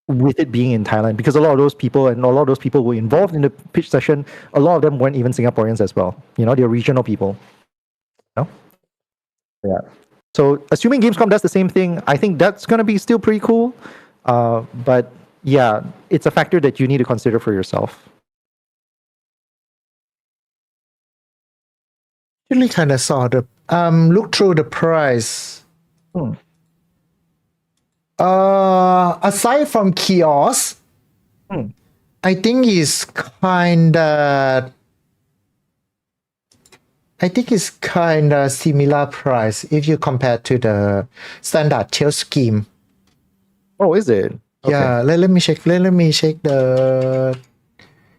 with it being in Thailand because a lot of those people who were involved in the pitch session, a lot of them weren't even Singaporeans as well. They're regional people. Yeah. So assuming Gamescom does the same thing, I think that's going to be still pretty cool. But yeah, it's a factor that you need to consider for yourself. Really kind of saw the look through the price. Aside from kiosks, I think it's kind of similar price if you compare to the standard tier scheme. Oh, is it? Okay. Yeah, let me check. Let me check the.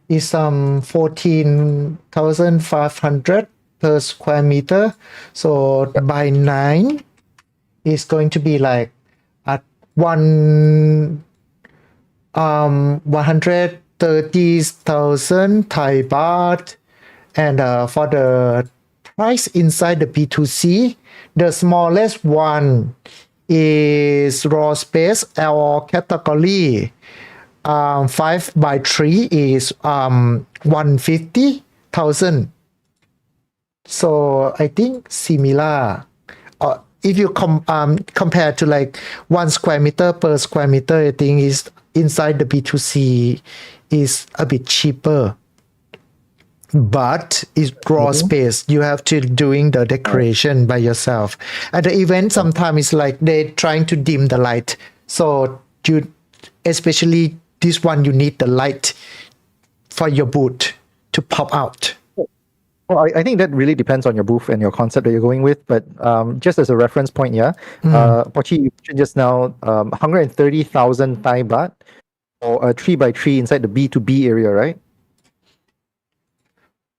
It's 14,500 per square meter. So by 9, it's going to be like at 130,000 Thai baht. And for the price inside the B2C, the smallest one is raw space or category. 5x3 is 150,000. So I think similar. If you compare to like 1 square meter per square meter, I think is inside the B2C is a bit cheaper. But it's raw space. You have to doing the decoration by yourself. At the event, sometimes it's like they're trying to dim the light. So especially this one, you need the light for your booth to pop out. Well, I think that really depends on your booth and your concept that you're going with. But just as a reference point, Pochi, you mentioned just now 130,000 Thai baht or a 3x3 inside the B2B area, right?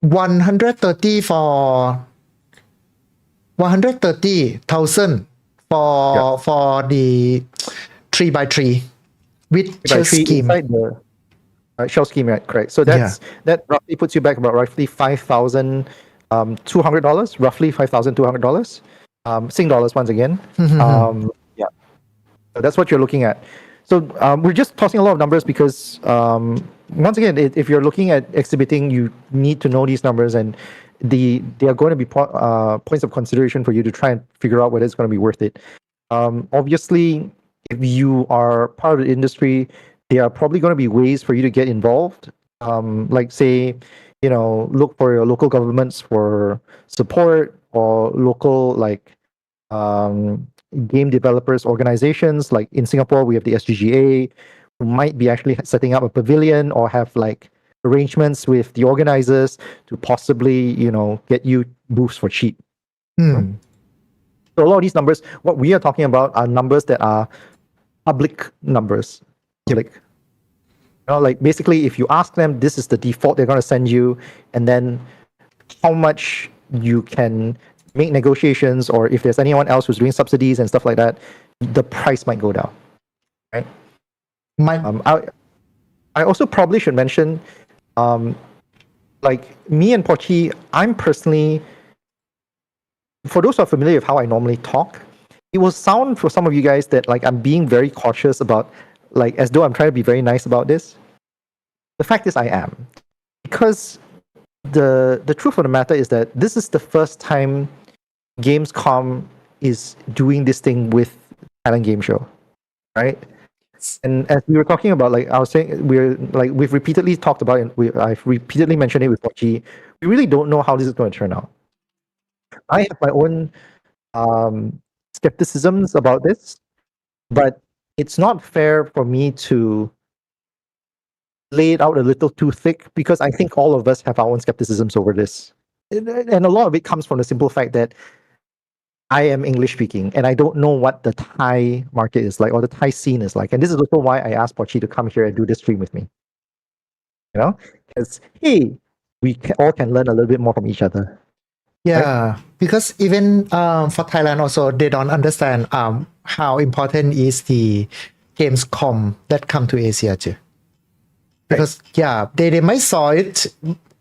130,000 for the 3x3 with shell scheme. Shell scheme, right? Correct. So that roughly puts you back about roughly $5,200, roughly $5,200, Sing dollars once again. So that's what you're looking at. So we're just tossing a lot of numbers because once again, if you're looking at exhibiting, you need to know these numbers, and they are going to be points of consideration for you to try and figure out whether it's going to be worth it. Obviously, if you are part of the industry, there are probably going to be ways for you to get involved. Like say, look for your local governments for support, or local game developers organizations. Like in Singapore, we have the SGGA, who might be actually setting up a pavilion or have arrangements with the organizers to possibly, get you booths for cheap. So a lot of these numbers, what we are talking about are numbers that are public numbers. Basically, if you ask them, this is the default they're going to send you, and then how much you can make negotiations, or if there's anyone else who's doing subsidies and stuff like that, the price might go down, right? I also probably should mention, me and Pochi, I'm personally, for those who are familiar with how I normally talk, it will sound for some of you guys that I'm being very cautious about, as though I'm trying to be very nice about this. The fact is I am. Because the truth of the matter is that this is the first time Gamescom is doing this thing with Thailand Game Show, right? And as we were talking about, I was saying, we've repeatedly talked about it, I've repeatedly mentioned it with Pochi, we really don't know how this is going to turn out. I have my own skepticisms about this, but it's not fair for me to lay it out a little too thick, because I think all of us have our own skepticisms over this. And a lot of it comes from the simple fact that I am English speaking and I don't know what the Thai market is like, or the Thai scene is like. And this is also why I asked Pochi to come here and do this stream with me. Because, hey, we all can learn a little bit more from each other. Yeah, right? Because even for Thailand also, they don't understand how important is the Gamescom that come to Asia too. Because they might saw it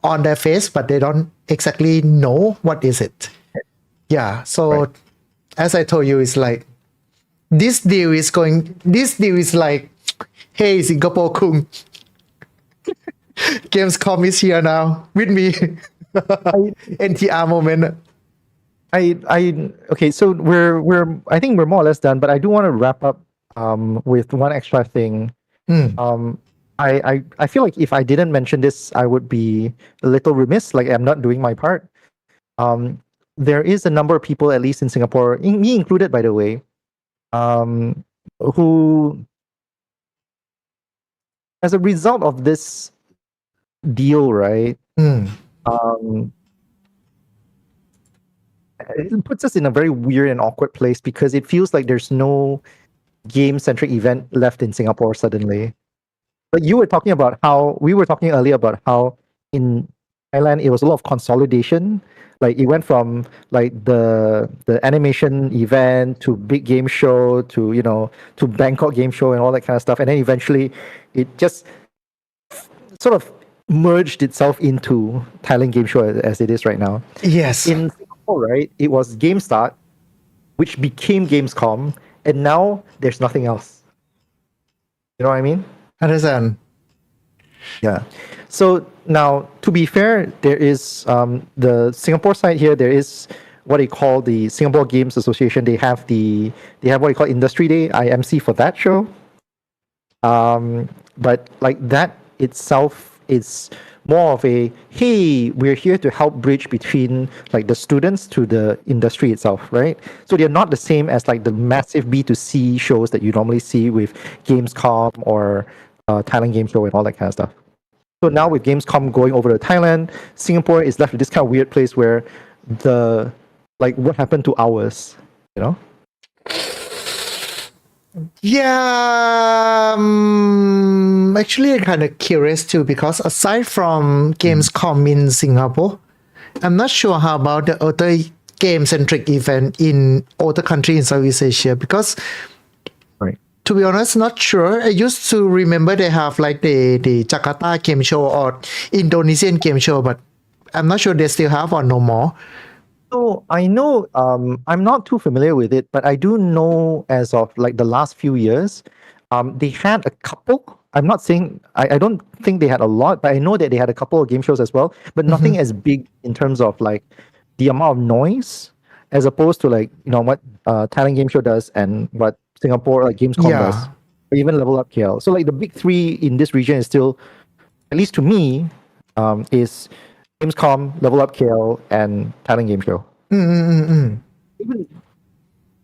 on their face, but they don't exactly know what is it. Yeah, so as I told you, it's this deal is hey, Singapore Kung, Gamescom is here now with me. NTR moment. Okay, so I think we're more or less done, but I do want to wrap up with one extra thing. I feel like if I didn't mention this, I would be a little remiss, I'm not doing my part. There is a number of people, at least in Singapore, me included, by the way, who, as a result of this deal, right, it puts us in a very weird and awkward place, because it feels like there's no game-centric event left in Singapore suddenly. But we were talking earlier about how in Thailand it was a lot of consolidation. It went from the animation event to big game show to to Bangkok Game Show and all that kind of stuff, and then eventually it just sort of merged itself into Thailand Game Show as it is right now. Yes. In Singapore, right, it was GameStart, which became Gamescom, and now there's nothing else. You know what I mean? Understand. Yeah. So now, to be fair, there is the Singapore side here. There is what they call the Singapore Games Association. They have what they call Industry Day. I MC for that show. But that itself is more of a, hey, we're here to help bridge between the students to the industry itself, right? So they're not the same as the massive B2C shows that you normally see with Gamescom or Thailand Game Show and all that kind of stuff. So now with Gamescom going over to Thailand, Singapore is left with this kind of weird place where what happened to ours, Yeah, actually, I'm kind of curious too, because aside from Gamescom in Singapore, I'm not sure how about the other game-centric event in other countries in Southeast Asia, because to be honest, not sure. I used to remember they have the Jakarta Game Show or Indonesian Game Show, but I'm not sure they still have or no more. So I know, I'm not too familiar with it, but I do know as of the last few years, they had a couple I'm not saying I don't think they had a lot, but I know that they had a couple of game shows as well, but nothing as big in terms of like the amount of noise as opposed to like what Thailand Game Show does and what Singapore like Gamescom does, or even Level Up KL. So like the big three in this region is still, at least to me, is Gamescom, Level Up KL, and Thailand Game Show. Even,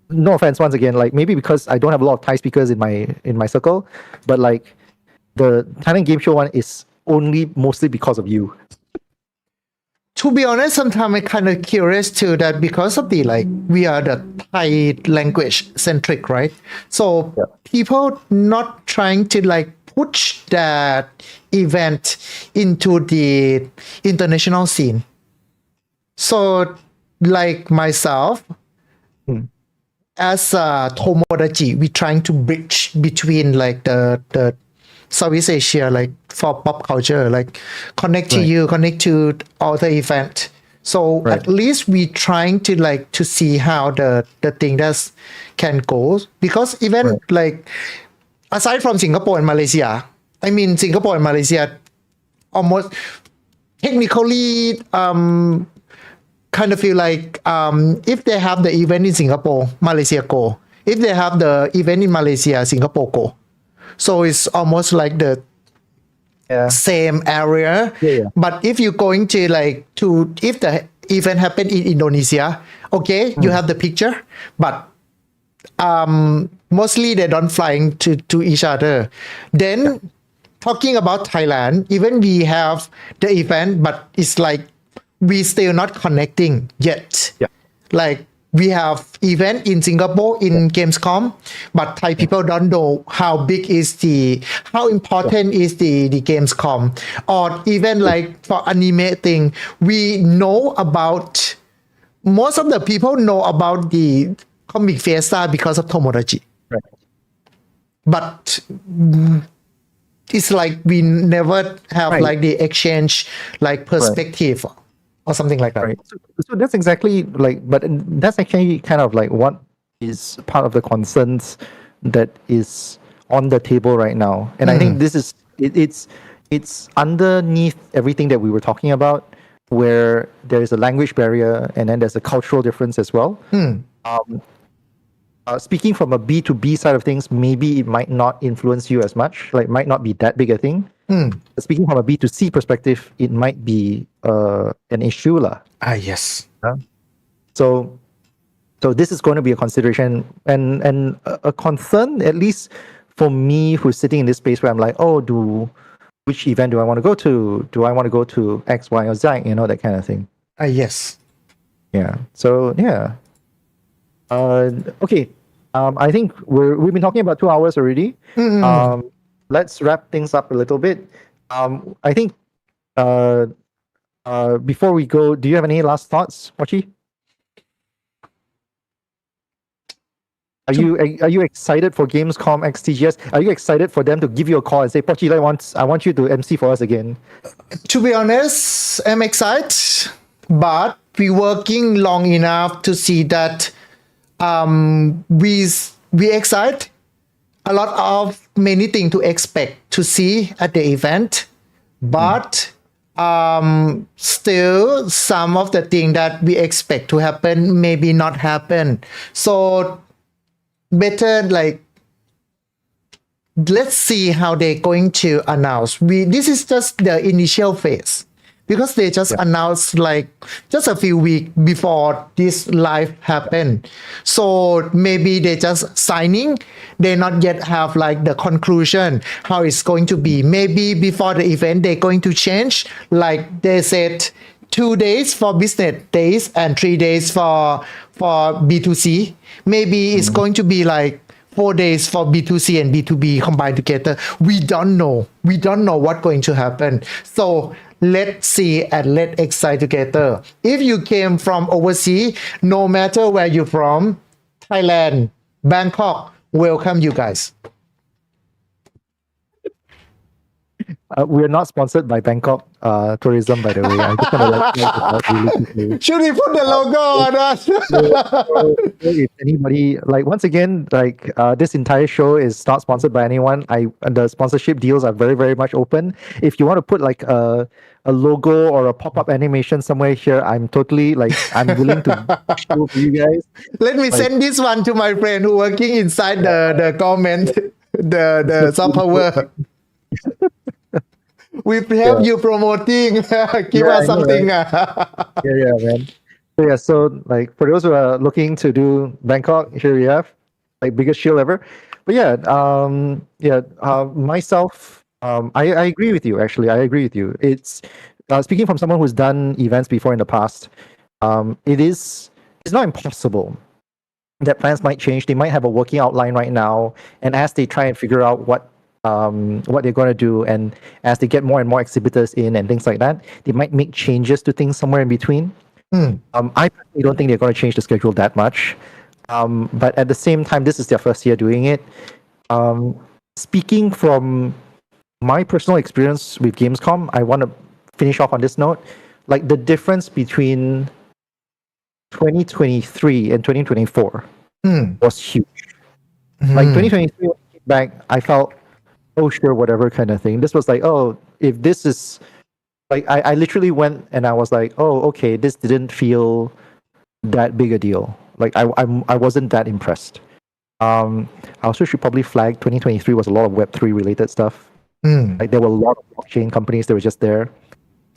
no offense, once again, like maybe because I don't have a lot of Thai speakers in my circle, but like the Thailand Game Show one is only mostly because of you. To be honest, sometimes I'm kind of curious too that because of the like we are the Thai language centric, right? So people not trying to like push that event into the international scene. So like myself, as a Tomodachi, we trying to bridge between like the Southeast Asia, like for pop culture, like connect to you, connect to all the event. So at least we trying to like to see how the thing does can go, because even like aside from Singapore and Malaysia, I mean Singapore and Malaysia almost technically kind of feel like if they have the event in Singapore, Malaysia go. If they have the event in Malaysia, Singapore go. So it's almost like the same area. But if you're going to like if the event happen in Indonesia, okay, you have the picture, but mostly they don't flying to each other. Then talking about Thailand, even we have the event, but it's like we still not connecting yet. Like we have event in Singapore in Gamescom, but Thai people don't know how important is the Gamescom, or even like for anime thing, we know about, most of the people know about the comic fiesta because of Tomodachi. But it's like we never have like the exchange like perspective or something like that. So that's exactly like, but that's actually kind of like what is part of the concerns that is on the table right now. And I think this is it's underneath everything that we were talking about, where there is a language barrier and then there's a cultural difference as well. Speaking from a B2B side of things, maybe it might not influence you as much, like might not be that big a thing. Speaking from a B2C perspective, it might be an issue lah. Yes. So this is going to be a consideration and a concern, at least for me, who's sitting in this space where I'm like, which event do I want to go to? Do I want to go to X, Y, or Z? That kind of thing. Yes. Yeah. So yeah. Okay. I think we've been talking about 2 hours already. Let's wrap things up a little bit. I think before we go, do you have any last thoughts, Mochi? Are you excited for Gamescom X TGS? Are you excited for them to give you a call and say, Pochi, I want you to MC for us again? To be honest, I'm excited, but we're working long enough to see that we excite a lot of many things to expect to see at the event, but still some of the things that we expect to happen maybe not happen. So better like let's see how they're going to announce. This is just the initial phase, because they just announced like just a few weeks before this live happened. So maybe they just signing. They not yet have like the conclusion how it's going to be. Maybe before the event they're going to change. Like they said 2 days for business days and 3 days for B2C. Maybe it's going to be like 4 days for B2C and B2B combined together. We don't know. We don't know what's going to happen. So let's see and let's excite together. If you came from overseas, no matter where you're from, Thailand, Bangkok, welcome you guys. we're not sponsored by Bangkok tourism, by the way. I just want to let you know that really quickly. Should we put the logo on us? So if anybody, like, once again, like, this entire show is not sponsored by anyone. The sponsorship deals are very, very much open. If you want to put like a logo or a pop-up animation somewhere here, I'm totally like, I'm willing to show for you guys. Let me send this one to my friend who working inside the comment, the soft power. We help you promoting. Give us something. Yeah, man. So like for those who are looking to do Bangkok, here we have like biggest shield ever. But myself, I agree with you. Actually, I agree with you. It's speaking from someone who's done events before in the past. It's not impossible that plans might change. They might have a working outline right now, and as they try and figure out what they're going to do, and as they get more and more exhibitors in and things like that, they might make changes to things somewhere in between. I personally don't think they're going to change the schedule that much. But at the same time, this is their first year doing it. Speaking from my personal experience with Gamescom, I want to finish off on this note. Like the difference between 2023 and 2024 was huge. Like 2023 back, I felt, oh sure, whatever kind of thing. This was like, oh, if this is like, I literally went and I was like, oh, okay, this didn't feel that big a deal. Like I wasn't that impressed. I also should probably flag 2023 was a lot of Web3 related stuff. Like there were a lot of blockchain companies that were just there,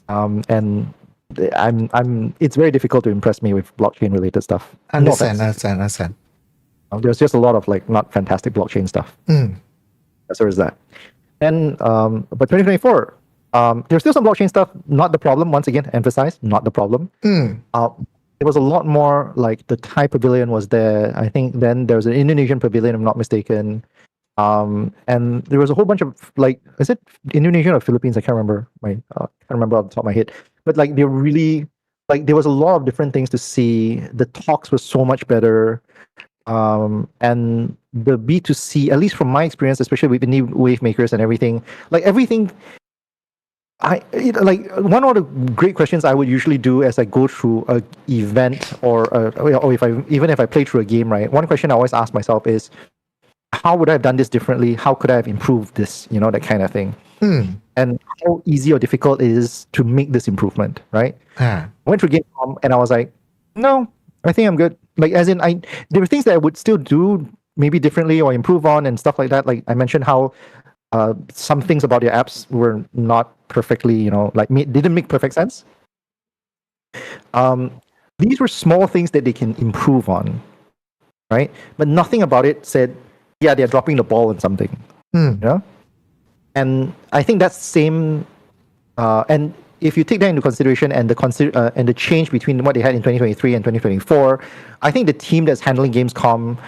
and it's very difficult to impress me with blockchain related stuff. Understand. There's just a lot of like not fantastic blockchain stuff. As far as that. And but 2024, there's still some blockchain stuff. Not the problem. Once again, emphasize, not the problem. There was a lot more, like the Thai pavilion was there. I think then there was an Indonesian pavilion, if I'm not mistaken. And there was a whole bunch of like, is it Indonesian or Philippines? I can't remember. I can't remember off the top of my head. But like they really, like there was a lot of different things to see. The talks were so much better. And the B2C, at least from my experience, especially with the new wave makers and everything, like everything. Like one of the great questions I would usually do as I go through a event or if I play through a game, right? One question I always ask myself is, how would I have done this differently? How could I have improved this? You know, that kind of thing. And how easy or difficult it is to make this improvement, right? I went through Gamescom and I was like, no, I think I'm good. Like as in, there were things that I would still do maybe differently or improve on and stuff like that. Like I mentioned how some things about your apps were not perfectly, you know, like didn't make perfect sense. These were small things that they can improve on, right? But nothing about it said, yeah, they're dropping the ball on something. You know? And I think that's the same. And if you take that into consideration and the change between what they had in 2023 and 2024, I think the team that's handling Gamescom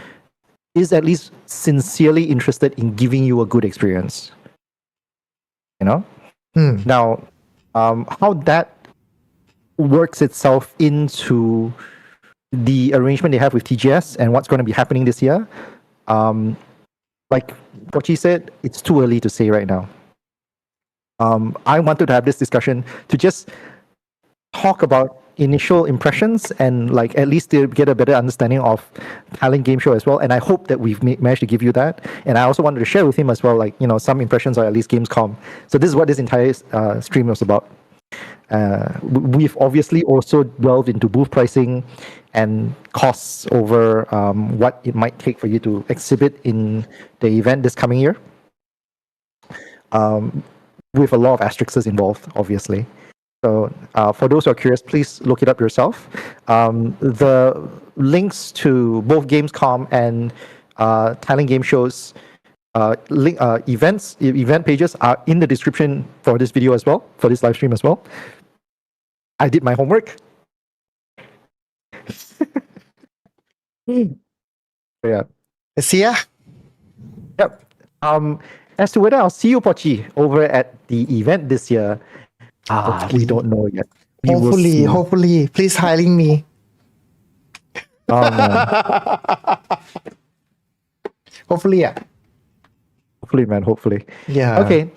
is at least sincerely interested in giving you a good experience. You know? Now, how that works itself into the arrangement they have with TGS and what's going to be happening this year, like Pochi said, it's too early to say right now. I wanted to have this discussion to just talk about initial impressions and like at least to get a better understanding of Thailand Game Show as well. And I hope that we've managed to give you that. And I also wanted to share with him as well, like, you know, some impressions or at least Gamescom. So this is what this entire stream was about. We've obviously also delved into booth pricing and costs over what it might take for you to exhibit in the event this coming year. With a lot of asterisks involved, obviously. So for those who are curious, please look it up yourself. The links to both Gamescom and Thailand Game Show's event pages are in the description for this video as well, for this live stream as well. I did my homework. Yeah. See ya. Yep. As to whether I'll see you, Pochi, over at the event this year, we don't know yet. Hopefully. Please hiring me. Oh, man. Hopefully, yeah. Hopefully, man. Hopefully. Yeah. Okay.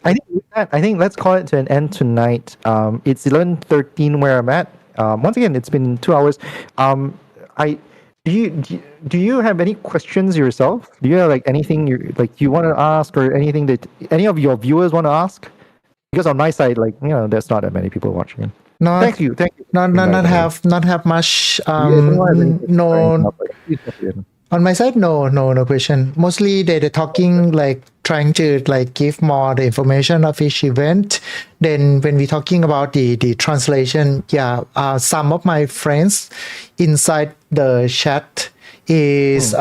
I think let's call it to an end tonight. It's 11:13 where I'm at. Once again, it's been 2 hours. I do you have any questions yourself? Do you have like anything you want to ask or anything that any of your viewers want to ask? Because on my side, there's not that many people watching. Not, thank you. Not have much. No. On my side, no question. Mostly they're talking like trying to like give more the information of each event. Then when we talking about the translation, some of my friends inside the chat is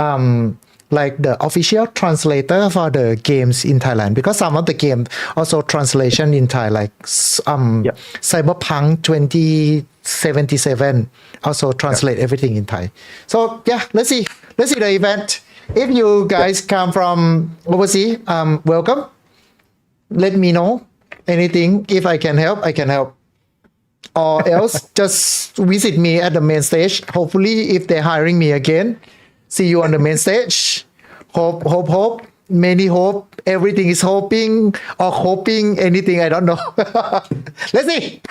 like the official translator for the games in Thailand, because some of the game also translation in Thai, like Cyberpunk 2077 also translate everything in Thai. So let's see the event. If you guys come from overseas, welcome. Let me know anything. If I can help, I can help. Or else just visit me at the main stage. Hopefully, if they're hiring me again, see you on the main stage. Hope. Many hope. Everything is hoping or hoping anything. I don't know. Let's see.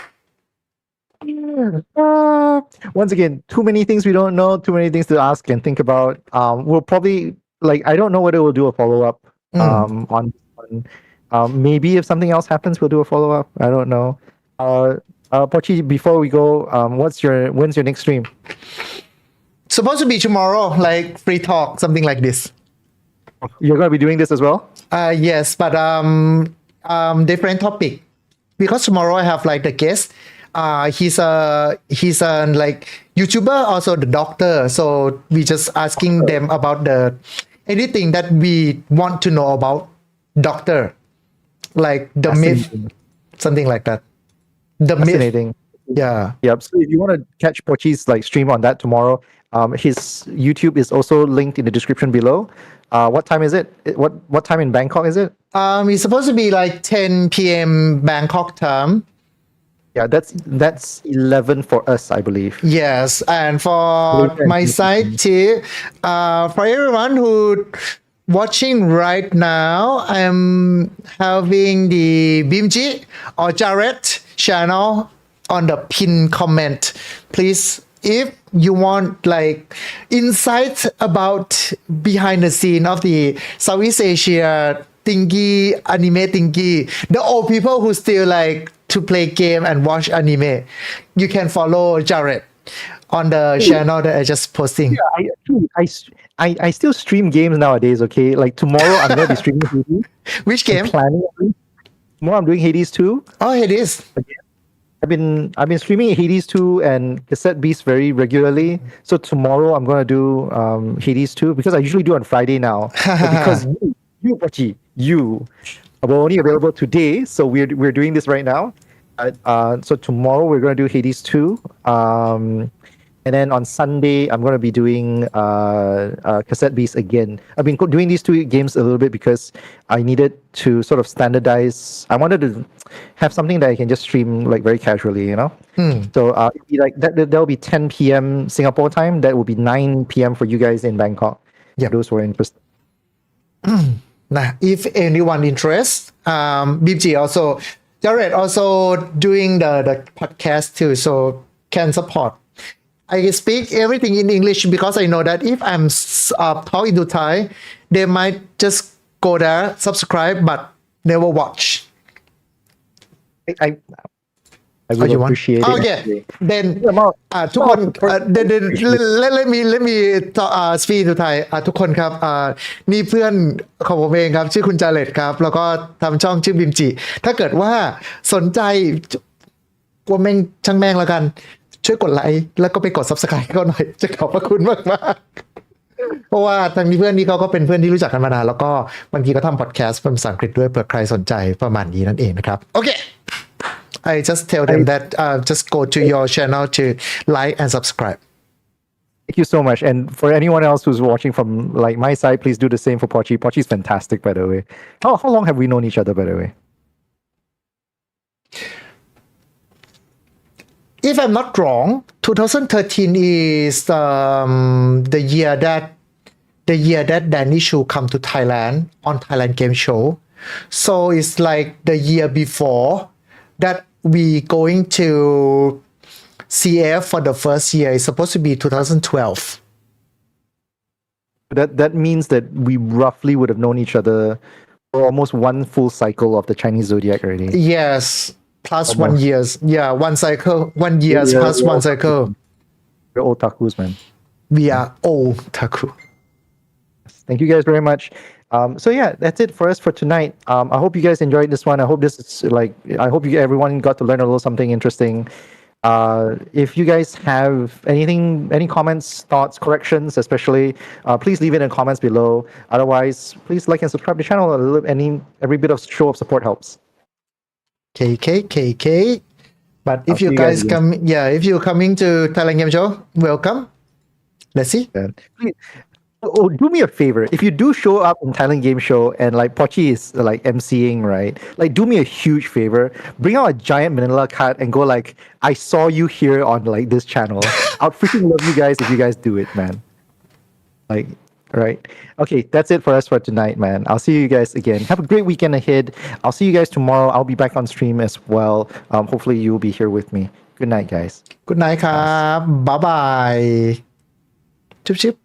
Once again, too many things we don't know, too many things to ask and think about. We'll probably I don't know whether we'll do a follow-up on maybe if something else happens, we'll do a follow-up. I don't know. Pochi, before we go, when's your next stream? Supposed to be tomorrow, like free talk, something like this. You're gonna be doing this as well? Yes, but different topic. Because tomorrow I have like the guest. He's a like YouTuber, also the doctor. So we just asking them about anything that we want to know about doctor, like the myth, something like that. The Fascinating. Myth. Yeah. Yep. So if you want to catch Pochi's stream on that tomorrow, his YouTube is also linked in the description below. What time is it? What time in Bangkok is it? It's supposed to be like 10 p.m. Bangkok time. Yeah, that's 11 for us, I believe. Yes, and for my side too, for everyone who watching right now, I'm having the Bimji or Jared channel on the pin comment. Please, if you want like insights about behind the scene of the Southeast Asia thingy, anime thingy, the old people who still like to play game and watch anime, you can follow Jared on the channel that I just posting. Yeah, I still stream games nowadays. Okay, like tomorrow I'm gonna be streaming Hades. Which game? Tomorrow I'm doing Hades 2. Oh, Hades. I've been streaming Hades 2 and Cassette Beast very regularly. So tomorrow I'm gonna do Hades 2 because I usually do on Friday now. But because you Pochi, you are only available today, so we're doing this right now. So tomorrow we're going to do Hades 2. And then on Sunday, I'm going to be doing Cassette Beast again. I've been doing these two games a little bit because I needed to sort of standardize. I wanted to have something that I can just stream like very casually, you know? So it'll be like that'll be 10 p.m. Singapore time. That will be 9 p.m. for you guys in Bangkok. Yeah, those who are interested. Nah, if anyone interested, Bimji also, Jared also doing the podcast too, so can support. I speak everything in English because I know that if I'm talking to Thai, they might just go there, subscribe, but never watch. I would appreciate it. Okay, then ทุกคน let me speak to Thai ทุกคนครับนี่เพื่อนของผมเองครับชื่อคุณจาเลตครับแล้วก็ทำช่องชื่อบิมจิถ้าเกิดว่าสนใจว่าแม่งช่างแม่งแล้วกันช่วยกดไลค์แล้วก็ไปกด Subscribe เขาหน่อยจะขอบพระคุณมากๆเพราะว่าทางนี้เพื่อนนี้เขาก็เป็นเพื่อนที่รู้จักกันมานานแล้วก็บางทีก็ทำพอดแคสต์เป็นภาษาอังกฤษด้วยเผื่อใครสนใจประมาณนี้นั่นเองนะครับโอเคI just tell them that just go to your channel to like and subscribe. Thank you so much. And for anyone else who's watching from like my side, please do the same for Pochi. Pochi's fantastic, by the way. How long have we known each other, by the way? If I'm not wrong, 2013 is the year that Danny Chu come to Thailand on Thailand Game Show. So it's like the year before that we going to CF for the first year. It's supposed to be 2012. That means that we roughly would have known each other for almost one full cycle of the Chinese zodiac already. Yes, plus 1 years. Yeah, one cycle, 1 years plus one cycle. We're otakus, man. We are otaku. Thank you guys very much. So yeah, that's it for us for tonight. I hope you guys enjoyed this one. I hope this is I hope everyone got to learn a little something interesting. If you guys have any comments, thoughts, corrections, especially, please leave it in the comments below. Otherwise, please like and subscribe to the channel. Every bit of show of support helps. KK. But if I'll you see you guys guys come, if you're coming to Thailand Game Show, welcome. Let's see. Please, do me a favor. If you do show up in Thailand Game Show and like Pochi is like emceeing, right? Like, do me a huge favor. Bring out a giant manila card and go like, I saw you here on like this channel. I'd freaking love you guys if you guys do it, man. Like, right? Okay, that's it for us for tonight, man. I'll see you guys again. Have a great weekend ahead. I'll see you guys tomorrow. I'll be back on stream as well. Hopefully you'll be here with me. Good night, guys. Good night, ครับ Bye bye. Chip chip.